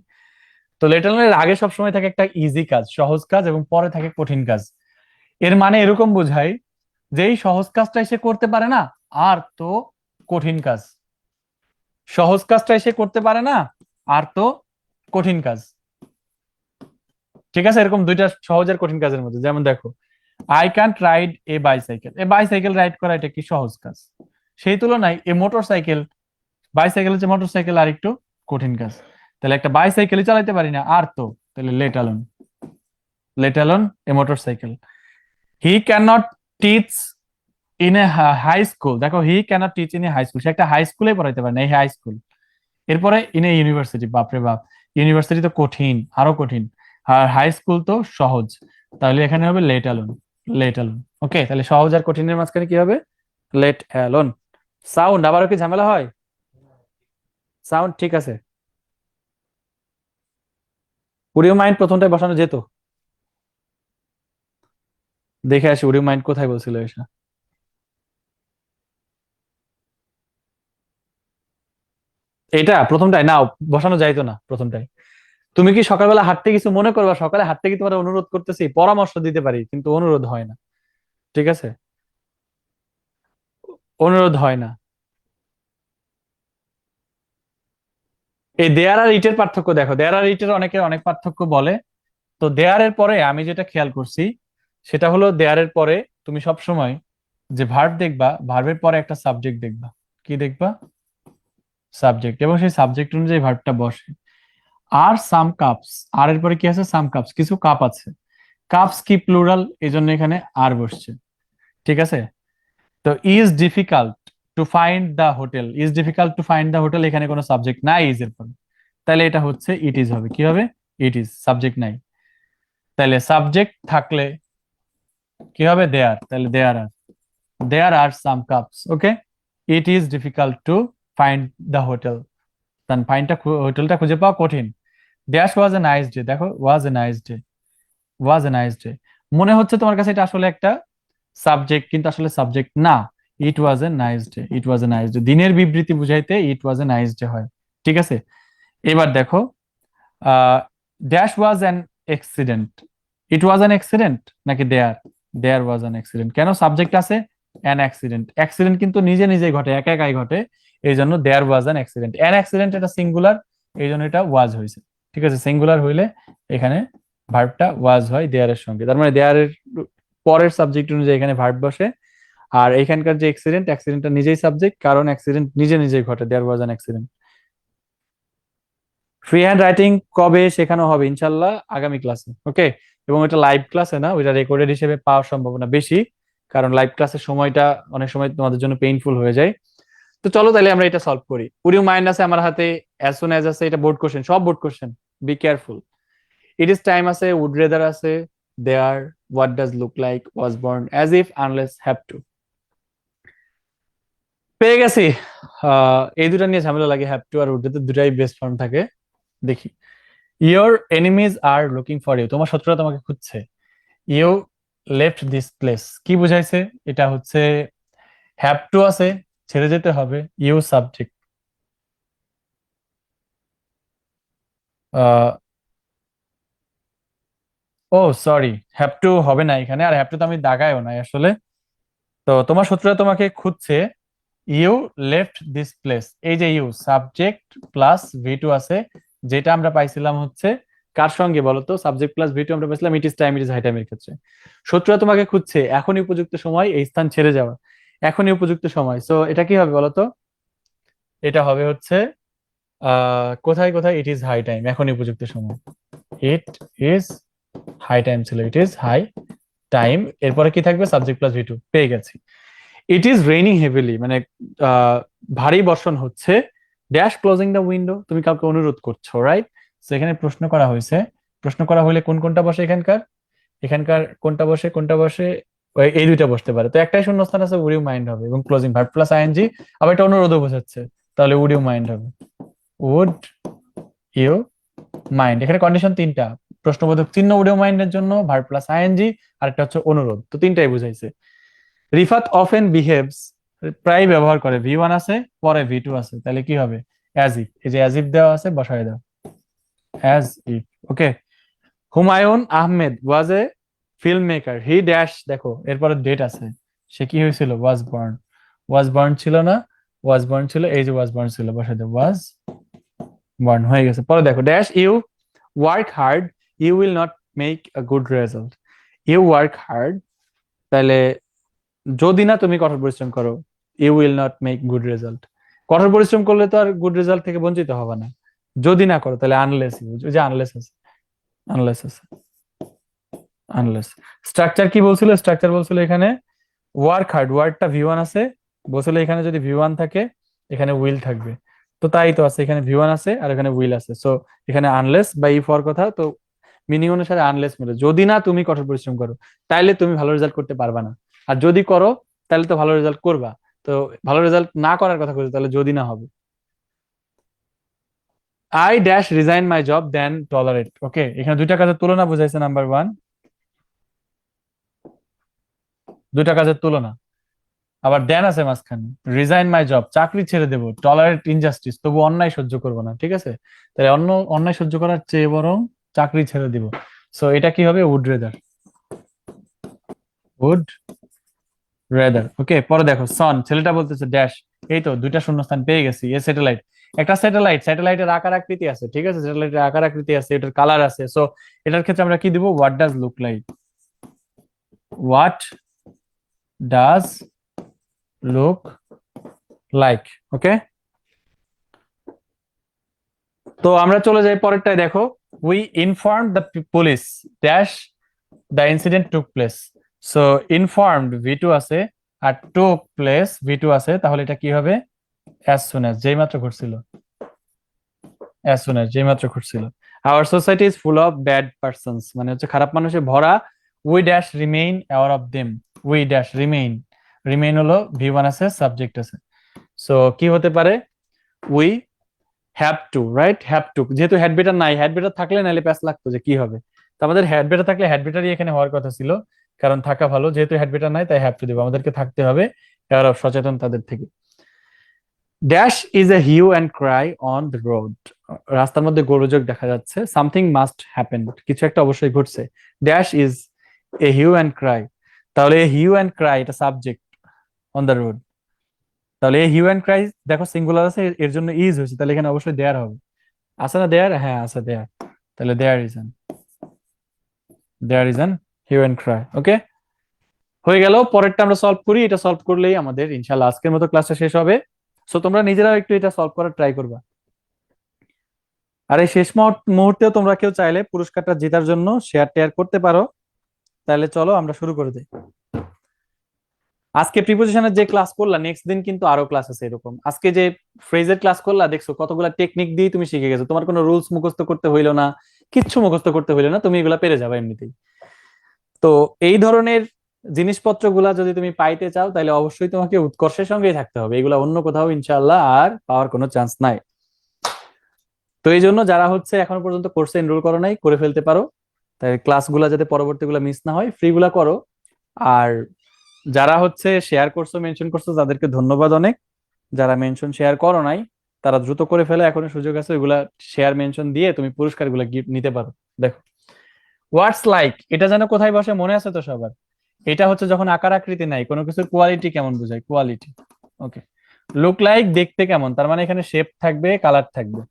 তো লেট অ্যালোনের আগে সবসময় থাকে একটা ইজি কাজ, সহজ কাজ, এবং পরে থাকে কঠিন কাজ। এর মানে এরকম বোঝায় যে এই সহজ কাজটা এসে করতে পারে না, আর তো কঠিন কাজ, সহজ কাজটা এসে করতে পারে না, আর তো কঠিন কাজ, ঠিক আছে, এরকম দুইটা সহজ আর কঠিন কাজের মধ্যে। যেমন দেখো, I can't ride A bicycle, A bicycle ride করা এটা কি সহজ কাজ, সেই তুলনায় এ মোটর সাইকেল, বাইসাইকেল হচ্ছে মোটর সাইকেল আর একটু কঠিন কাজ। তাহলে একটা বাইসাইকেলই চালাতে পারি না, আর তো, তাহলে let alone, let alone a motorcycle. He can not teach in a high school, দেখো he can not teach in a high school, সে একটা হাই স্কুলে পড়াইতে পারে না, এই হাই স্কুল। এরপরে ইন এ ইউনিভার্সিটি, বাপরে বাপ, ইউনিভার্সিটি তো কঠিন, আরো কঠিন, আর হাই স্কুল তো সহজ, তাহলে এখানে হবে লেট অ্যালোন, লেট অ্যালোন। ওকে, তাহলে সহজ আর কঠিনের মাঝখানে কি হবে, লেট অ্যালোন। সাউন্ড আবারও কি ঝামেলা হয়, সাউন্ড ঠিক আছে, উডিও মাইন্ড প্রথমটায় বসানো যেত, দেখে আসি উডিও মাইন্ড কোথায় বলছিল এটা। এটা প্রথমটায় না, বসানো যাইতো না প্রথমটায়। তুমি কি সকালবেলা হাঁটতে কিছু মনে করবা, সকালে হাঁটতে কি তোমার অনুরোধ করতেছি, পরামর্শ দিতে পারি কিন্তু অনুরোধ হয় না, ঠিক আছে, অনুরোধ হয় না। এই দেয়ার আর ইটের পার্থক্য দেখো, দেয়ার আর ইটের অনেকে অনেক পার্থক্য বলে। তো দেয়ারের পরে আমি যেটা খেয়াল করছি সেটা হলো, দেয়ারের পরে তুমি সব সময় যে ভার্ব দেখবা, ভার্বের পরে একটা সাবজেক্ট দেখবা, কি দেখবা, সাবজেক্ট, এবং সেই সাবজেক্ট অনুযায়ী ভার্বটা বসে। আর সাম কাপস, আর এর পরে কি আছে, সাম কাপস, কিছু কাপ আছে, কাপস কি প্লুরাল, এই জন্য এখানে আর বসছে, ঠিক আছে। তো is difficult to find the hotel, is difficult to find the hotel, এখানে কোনো সাবজেক্ট নাই ইজ এর পরে, তাহলে এটা হচ্ছে ইট ইজ হবে, কি হবে, ইট ইজ, সাবজেক্ট নাই। তাহলে সাবজেক্ট থাকলে কি হবে, দেয়ার, তাহলে there are some cups. Okay, it is difficult to find the hotel, কারণ হোটেলটা খুঁজে পাওয়া কঠিন। দ্যাশ ওয়াজ এ নাইস ডে, দেখো was a nice day, was a nice day, মনে হচ্ছে তোমার কাছে এটা আসলে একটা সাবজেক্ট, কিন্তু আসলে সাবজেক্ট না, it was a nice day, it was a nice day, দিনের বিবৃতি বুঝাইতে ইট ওয়াজ এ নাইস ডে হয়, ঠিক আছে। এবার দেখো, dash was an accident, it was an accident নাকি দেয়ার ওয়াজ অ্যান অ্যাক্সিডেন্ট, কেন সাবজেক্ট আছে অ্যান অ্যাক্সিডেন্ট, অ্যাক্সিডেন্ট কিন্তু নিজে নিজেই ঘটে, একা একাই ঘটে, এই জন্য there was an accident, an accident এটা সিঙ্গুলার, এই জন্য এটা ওয়াজ হয়েছে, ঠিক আছে, সিঙ্গুলার হইলে এখানে ভার্বটা ওয়াজ হয় দেয়ারের সঙ্গে, তার মানে দেয়ারের পরের সাবজেক্ট অনুযায়ী এখানে ভার্ব বসে। আর এখানকার যে অ্যাক্সিডেন্ট, অ্যাক্সিডেন্টটা নিজেই সাবজেক্ট, কারণ অ্যাক্সিডেন্ট নিজে নিজেই ঘটে, there was an accident. Free hand writing কবে শেখানো হবে, ইনশাল্লাহ আগামী ক্লাসে, ওকে। এবং এটা লাইভ ক্লাসে না, ওইটা রেকর্ডেড হিসেবে পাওয়ার সম্ভাবনা বেশি, কারণ লাইভ ক্লাসের সময়টা অনেক সময় তোমাদের জন্য পেইনফুল হয়ে যায়। তো চলো তাহলে আমরা এটা সলভ করি। উড ইউ মাইন্ড আছে আমার হাতে, অ্যাজ সুন অ্যাজ আছে, এটা বোর্ড কোশ্চেন, সব board question, be careful. It is time আছে, উড রেদার আছে, there, what does look like, was born, as if, unless, have to. পেয়ে গেছি। এই দুটা নিয়ে ঝামেলা লাগে, হ্যাভ টু আর উড, দুটাই বেস্ট ফর্ম থাকে। দেখি, your enemies are looking for you, তোমার শত্রুরা তোমাকে খুঁজছে। ইউ লেফট দিস প্লেস, কি বুঝাইছে, এটা হচ্ছে হ্যাভ টু আছে, ছেড়ে যেতে হবে, you subject, oh sorry, have to হবে না এখানে, আর হ্যাভ টু তো আমি দাগাইও নাই আসলে। তো তোমার শত্রুরা তোমাকে খুঁজছে। ইউ লেফট দিস প্লেস, এই যে ইউ সাবজেক্ট প্লাস ভি2 আছে, যেটা আমরা পাইছিলাম হচ্ছে কার সঙ্গে বলো তো, সাবজেক্ট প্লাস ভি2 আমরা পাইছিলাম it is time, it is high টাইমের ক্ষেত্রে। শত্রুরা তোমাকে খুঁজছে, এখনই উপযুক্ত সময় এই স্থান ছেড়ে যাওয়া, এখনই উপযুক্ত সময়। সো এটা কি হবে বলো তো? এটা হবে হচ্ছে কোথায় কোথায়, ইট ইজ হাই টাইম, এখনই উপযুক্ত সময়। ইট ইজ হাই টাইম ছিল, ইট ইজ হাই টাইম, এরপরে কি থাকবে, সাবজেক্ট প্লাস ভি2, পেয়ে গেছি। ইট ইজ রেইনিং হেভিলি, মানে ভারী বর্ষণ হচ্ছে। ড্যাশ ক্লোজিং দ্য উইন্ডো, তুমি কাউকে অনুরোধ করছো, রাইট? সেখানে প্রশ্ন করা হয়েছে, প্রশ্ন করা হলে কোন কোনটা বসে এখানকার, এখানকার কোনটা বসে কোনটা বসে, এই দুইটা বসতে পারে। তো একটাই শূন্যস্থান আছে, উড ইউ মাইন্ড হবে, এবং ক্লোজিং ভার্ব প্লাস আইএনজি, আবার এটা অনুরোধও বোঝাচ্ছে, তাহলে উড ইউ মাইন্ড হবে, উড ইউ মাইন্ড। এখানে কন্ডিশন তিনটা, প্রশ্নবোধক চিহ্ন উড ইউ মাইন্ডের জন্য, ভার্ব প্লাস আইএনজি, আর একটা হচ্ছে অনুরোধ, তো তিনটাই বুঝাইছে। রিফাত অফেন বিহেভস, প্রায় ব্যবহার করে, ভি1 আছে পরে ভি2 আছে, তাহলে কি হবে, অ্যাজ ইফ, এই যে অ্যাজ ইফ দেওয়া আছে বসায় দাও, as if. Okay, Humayun Ahmed was A film maker, he dash, দেখো এরপরে ডেট আছে, সে কি হয়েছিল, ওয়াজ বর্ন, ওয়াজ বর্ন ছিল না, ওয়াজ বর্ন ছিল, এই যে ওয়াজ বর্ন ছিল, বসায় দাও, ওয়াজ বর্ন হয়ে গেছে। পরে দেখো dash you work hard, you will not make a good result, you work hard, তাহলে যদি না তুমি কঠোর পরিশ্রম করো, you will not make good result. কঠোর পরিশ্রম করলে তো আর গুড রেজাল্ট থেকে বঞ্চিত হবে না, যদি না করো তাহলে আনলেস, যে আনলেস আছে, আনলেস আছে, আনলেস। স্ট্রাকচার কি বলছিল, স্ট্রাকচার বলছিল এখানে ওয়ার্ক হার্ড, ওয়ার্ডটা ভি1 আছে, বলছিল এখানে যদি ভি1 থাকে এখানে উইল থাকবে, তো তাই তো আছে, এখানে ভি1 আছে আর এখানে উইল আছে, সো এখানে আনলেস বা ইফ হওয়ার কথা, তো মিনিং অনুসারে আনলেস মিলে, যদি না তুমি কঠোর পরিশ্রম করো তাইলে তুমি ভালো রেজাল্ট করতে পারবা না, আর যদি করো তাহলে তো ভালো রেজাল্ট করবা। তো ভালো রেজাল্ট না করার কথা বলছো, তাহলে যদি না হবে। I dash resign my job then tolerate, okay, এখানে দুইটা কাজের তুলনা বুঝাইছে, নাম্বার 1 দুইটা কাজের তুলনা, আবার দেন আছে মাঝখানে, রিজাইন মাই জব চাকরি ছেড়ে দেবো, টলারেট ইনজাস্টিস তবু অন্যায় সহ্য করবো না, ঠিক আছে, তাহলে অন্যায় সহ্য করার চেয়ে বরং চাকরি ছেড়ে দিব। সো এটা কি হবে, উড রেদার, উড রেদার। ওকে, পরে দেখো সন, ছেলেটা বলতেছে ড্যাশ, এই তো দুইটা শূন্যস্থান পেয়ে গেছি, এ স্যাটেলাইট, একটা স্যাটেলাইট, স্যাটেলাইটের আকার আকৃতি আছে, ঠিক আছে, স্যাটেলাইটের আকার আকৃতি আছে, এটার কালার আছে, সো এটার ক্ষেত্রে আমরা কি দিব, what does look like, what does look like. Okay, তো আমরা চলে যাই পরেরটায়, দেখো we inform the police dash the incident took place, so informed ভি2 আছে আর টুক প্লেস ভি2 আছে, তাহলে এটা কি হবে, অ্যাজ সুন অ্যাজ, যেই মাত্র ঘটছিল, অ্যাজ সুন অ্যাজ যেই মাত্র ঘটছিল। Our society is full of bad persons, মানে হচ্ছে খারাপ মানুষে ভরা, we dash remain aware of them, we dash remain, remain হলো ভি1 আছে সাবজেক্ট আছে, সো কি হতে পারে, we have to, right, have to, যেহেতু হ্যাড বেটার নাই, হ্যাড বেটার থাকলে নাইলে প্যাস লাগতো যে কি হবে, তো আমাদের হ্যাড বেটার থাকলে হ্যাড বেটারই এখানে হওয়ার কথা ছিল, কারণ থাকা ভালো, যেহেতু হ্যাড বেটার নাই তাই হ্যাভ টু দেবো, আমাদেরকে থাকতে হবে এর সচেতন তাদের থেকে। Dash is a hue and cry on the road, রাস্তার মধ্যে গোলযোগ দেখা যাচ্ছে, সামথিং মাস্ট হ্যাপেন, কিছু একটা অবশ্যই ঘটছে, dash is a hue and cry, তাহলে হিউ অ্যান্ড ক্রাই এটা সাবজেক্ট অন দ্য রোড, তাহলে এই হিউ অ্যান্ড ক্রাই দেখো সিঙ্গুলার আছে, এর জন্য ইজ হয়েছে, তাহলে এখানে অবশ্যই দেয়ার হবে, আছে না দেয়ার, হ্যাঁ আছে দেয়ার, তাহলে there is an hue and cry. Okay, হয়ে গেল, পরেরটা আমরা সলভ করি, এটা সলভ করলেই আমাদের ইনশাআল্লাহ আজকের মতো ক্লাসটা শেষ হবে। সো তোমরা নিজেরাও একটু এটা সলভ করার ট্রাই করবা, আর এই শেষ মুহূর্তেও তোমরা কেউ চাইলে পুরস্কারটা জেতার জন্য শেয়ার টেয়ার করতে পারো। তাহলে চলো আমরা শুরু করে দিই। আজকে প্রিপোজিশনের যে ক্লাস করলা, নেক্সট দিন কিন্তু আরো ক্লাস আছে এরকম। আজকে যে ফ্রেজের ক্লাস করলা, দেখছো কতগুলা টেকনিক দিয়ে তুমি শিখে গেছো, তোমার কোনো রুলস মুখস্থ করতে হইলো না, কিচ্ছু মুখস্থ করতে হইলো না, তুমি এগুলা পেরে যাবে এমনিতেই। তো এই ধরনের জিনিসপত্রগুলা যদি তুমি পাইতে চাও তাহলে অবশ্যই তোমাকে উৎকর্ষের সঙ্গেই থাকতে হবে, এগুলা অন্য কোথাও ইনশাআল্লাহ আর পাওয়ার কোনো চান্স নাই। তো এই জন্য যারা হচ্ছে এখনো পর্যন্ত কোর্সে এনরোল করো নাই, করে ফেলতে পারো, তাই ক্লাসগুলা যাতে পরবর্তীগুলা মিস না হয় ফ্রি গুলা করো। আর যারা হচ্ছে শেয়ার করছো, মেনশন করছো, তাদেরকে ধন্যবাদ অনেক। যারা মেনশন শেয়ার করো নাই তারা দ্রুত করে ফেলে, এখনো সুযোগ আছে, ওইগুলা শেয়ার মেনশন দিয়ে তুমি পুরস্কার গুলা গিফট নিতে পারো। দেখো হোয়াটস লাইক, এটা যেন কোথায় বসে মনে আছে তো সবার? এটা হচ্ছে যখন আকার আকৃতি নাই, কোনো কিছুর কোয়ালিটি কেমন বোঝায়, কোয়ালিটি। ওকে, লুক লাইক দেখতে কেমন, তার মানে এখানে শেপ থাকবে, কালার থাকবে।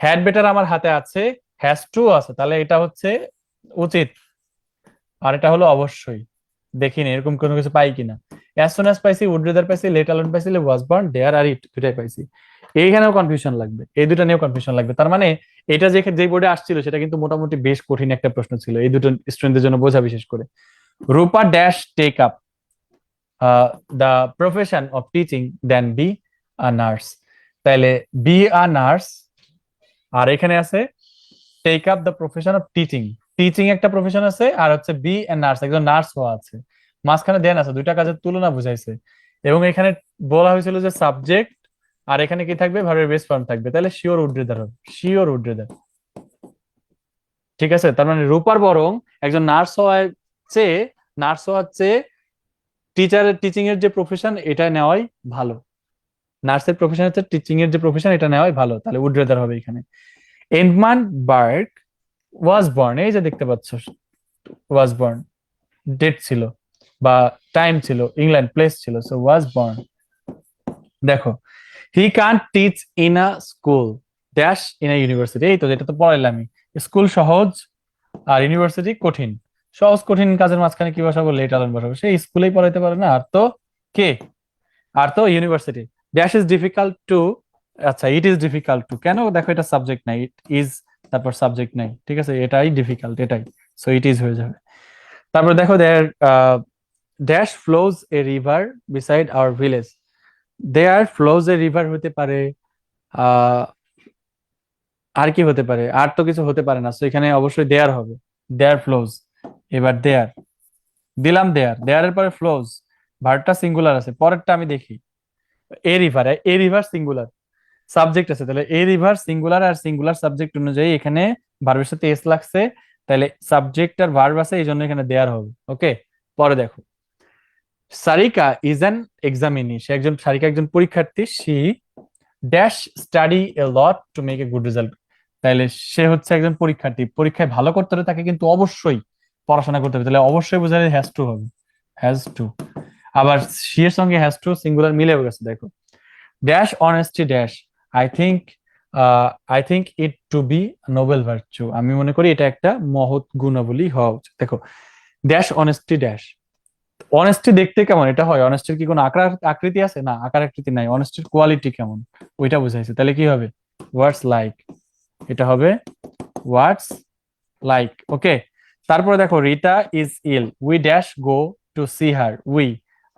হ্যাড বেটার আমার হাতে আছে, হ্যাজ টু আছে, তাহলে এটা হচ্ছে উচিত, আর এটা হলো অবশ্যই। দেখিনি এরকম কোনো কিছু পাই কিনা। অ্যাজ সুন অ্যাজ পাইছি, উড রেদার পাইছি, লেট অ্যালোন পাইছি, ওয়াজ বর্ন, দেয়ার আর ইট দুটাই পাইছি। এইখানেও কনফিউশন লাগবে, এই দুটা নিয়েও কনফিউশন লাগবে। তার মানে এটা যে বোর্ডে আসছিল সেটা কিন্তু মোটামুটি বেশ কঠিন একটা প্রশ্ন ছিল, এই দুটো স্টুডেন্টদের জন্য বোঝা, বিশেষ করে। Rupa dash take up the profession of teaching then be a nurse. তাইলে বি আ নার্স, আর এখানে আছে take up the profession of teaching. Teaching একটা প্রফেশন আছে, আর হচ্ছে বি এ নার্স, একজন নার্স হওয়া আছে। মাঝখানে দেন আছে, দুইটা কাজের তুলনা বুঝাইছে। এবং এখানে বলা হয়েছিল যে সাবজেক্ট, আর এখানে কি থাকবে, ভার্বের বেস ফর্ম থাকবে। তাহলে শিওর উড রেদার হবে, শিওর উড রেদার। ঠিক আছে, তার মানে রূপার বরং একজন নার্স হওয়ার চেয়ে টিচারের, টিচিং এর যে প্রফেশন এটা নেওয়াই ভালো। নার্সের প্রফেশন হচ্ছে টিচিং এর যে প্রফেশন, এটা নেওয়াই ভালো, তাহলে উড রেদার হবে এখানে। এডমান্ড বার্গ ওয়াজ বর্ন, এই যে দেখতে পাচ্ছ ওয়াজ বর্ন, ডেট ছিল বা টাইম ছিল, ইংল্যান্ড প্লেস ছিল, সো ওয়াজ বর্ন। দেখো, হি Kant teach in a school dash in a university, এই তো যেটা তো পড়াইলামই। স্কুল সহজ আর ইউনিভার্সিটি কঠিন। সহজ কঠিন কাজের মাঝখানে কি বসাবো, লেট অ্যালোন বসাবো, সে স্কুলেই পড়াইতে পারে না, আর তো কে, আর তো university. Dash is difficult two, আচ্ছা ইট ইজ ডিফিকাল্ট টু, কেন, দেখো এটা সাবজেক্ট নাই, ইট ইজ, তারপর সাবজেক্ট নাই, ঠিক আছে, এটাই ডিফিকাল্ট, এটাই, সো ইট ইজ হয়ে যাবে। তারপর দেখো, there dash flows a river beside our village. There flows a river হতে পারে, আহ আর কি হতে পারে, আর তো কিছু হতে পারে না, সো এখানে অবশ্যই দেয়ার হবে, দেয়ার ফ্লোজ। এবার দেয়ার দিলাম, দেয়ার, দেয়ারের পরে ফ্লোজ, ভার্বটা সিঙ্গুলার আছে, পরেরটা আমি দেখি, এ রিভার সিঙ্গুলার, সাবজেক্ট আছে, তাহলে এ রিভার সিঙ্গুলার, আর সিঙ্গুলার সাবজেক্ট অনুযায়ী এখানে ভার্বের সাথে এস লাগছে, তাহলে সাবজেক্ট আর ভার্ব আছে, এই জন্য এখানে দেয়ার হবে। ওকে, পরে দেখো, Sarika is an examinee, Sarika একজন পরীক্ষার্থী, she dash study A lot to make a good result. তাহলে সে হচ্ছে একজন পরীক্ষার্থী, পরীক্ষায় ভালো করতে হলে তাকে কিন্তু অবশ্যই পড়াশোনা করতে হবে, তাহলে অবশ্যই বোঝালে হ্যাজ টু হবে, হ্যাজ টু। আবার সি এর সঙ্গে হ্যাজ টু সিঙ্গুলার মিলে গেছে, দেখো, dash honesty dash, I think I think it to be noble virtue, আমি মনে করি এটা একটা মহৎ গুণাবলী হওয়া উচিত। দেখো, ড্যাশ অনেস্টি ড্যাশ, অনেস্টি দেখতে কেমন, এটা হয়, অনেস্টির কি কোনো আকার আকৃতি আছে, না আকার আকৃতি নাই, অনেস্টির কোয়ালিটি কেমন ওইটা বুঝাইছে, তাহলে কি হবে, ওয়ার্ডস লাইক, এটা হবে ওয়ার্ডস লাইক। ওকে, তারপরে দেখো, Rita is ill, we dash go to see her, we,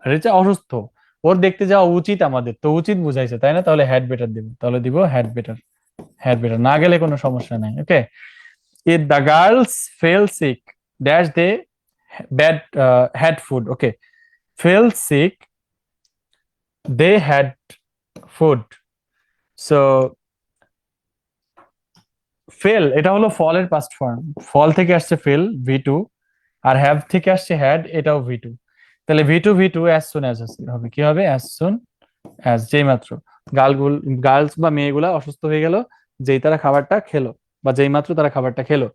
Rita অসুস্থ, ওর দেখতে যাওয়া উচিত আমাদের, তো উচিত বুঝাইছে তাই না, তাহলে হ্যাড বেটার দিব, তাহলে দিব হ্যাড বেটার, হ্যাড বেটার, না গেলে কোনো সমস্যা নাই। Okay, if the girls fell sick dash they bad had food, okay, fell sick they had food, so fell এটা হলো ফলের পাস্ট ফর্ম, ফল থেকে আসছে ফেল ভি2, আর হ্যাভ থেকে আসছে হ্যাড, এটাও ভি2, তাহলে ভি2 অ্যাজ সুন অ্যাজ হবে, কি হবে, অ্যাজ সুন অ্যাজ, যেই মাত্র গার্লস বা মেয়েগুলা অসুস্থ হয়ে গেল, যেই তারা খাবারটা খেলো, বা যেই মাত্র তারা খাবারটা খেলো।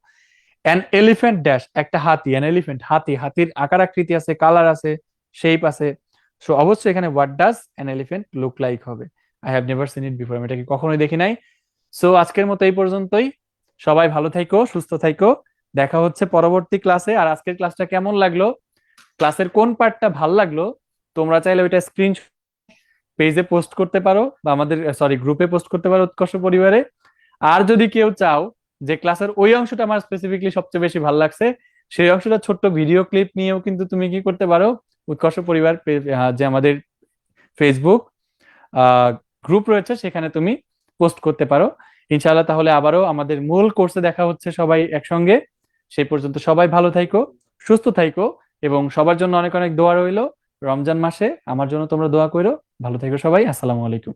অ্যান এলিফ্যান্ট ড্যাশ, একটা হাতি, অ্যান এলিফ্যান্ট হাতি, হাতির আকার আকৃতি আছে, কালার আছে, শেপ আছে, সো অবশ্যই এখানে what does an elephant look like হবে, I have never seen it before, আমি এটাকে কখনোই দেখি নাই। সো আজকের মতো এই পর্যন্তই, সবাই ভালো থাইকো, সুস্থ থাইকো, দেখা হচ্ছে পরবর্তী ক্লাসে। আর আজকের ক্লাসটা কেমন লাগলো, ক্লাসের কোন পার্টটা ভালো লাগলো, তোমরা চাইলে ওইটা স্ক্রিন পেজে পোস্ট করতে পারো, বা আমাদের গ্রুপে পোস্ট করতে পারো উৎকর্ষ পরিবারে। আর যদি কেউ চাও যে ক্লাসের ওই অংশটা আমার স্পেসিফিকলি সবচেয়ে বেশি ভালো লাগছে, সেই অংশটা ছোট্ট ভিডিও ক্লিপ নিয়েও কিন্তু তুমি কি করতে পারো, উৎকর্ষ পরিবার যে আমাদের ফেসবুক গ্রুপ রয়েছে সেখানে তুমি পোস্ট করতে পারো ইনশাআল্লাহ। তাহলে আবারও আমাদের মূল কোর্সে দেখা হচ্ছে সবাই একসঙ্গে, সেই পর্যন্ত সবাই ভালো থাইকো, সুস্থ থাইকো, এবং সবার জন্য অনেক অনেক দোয়া রইলো। রমজান মাসে আমার জন্য তোমরা দোয়া করো, ভালো থেকো সবাই, আসসালামু আলাইকুম।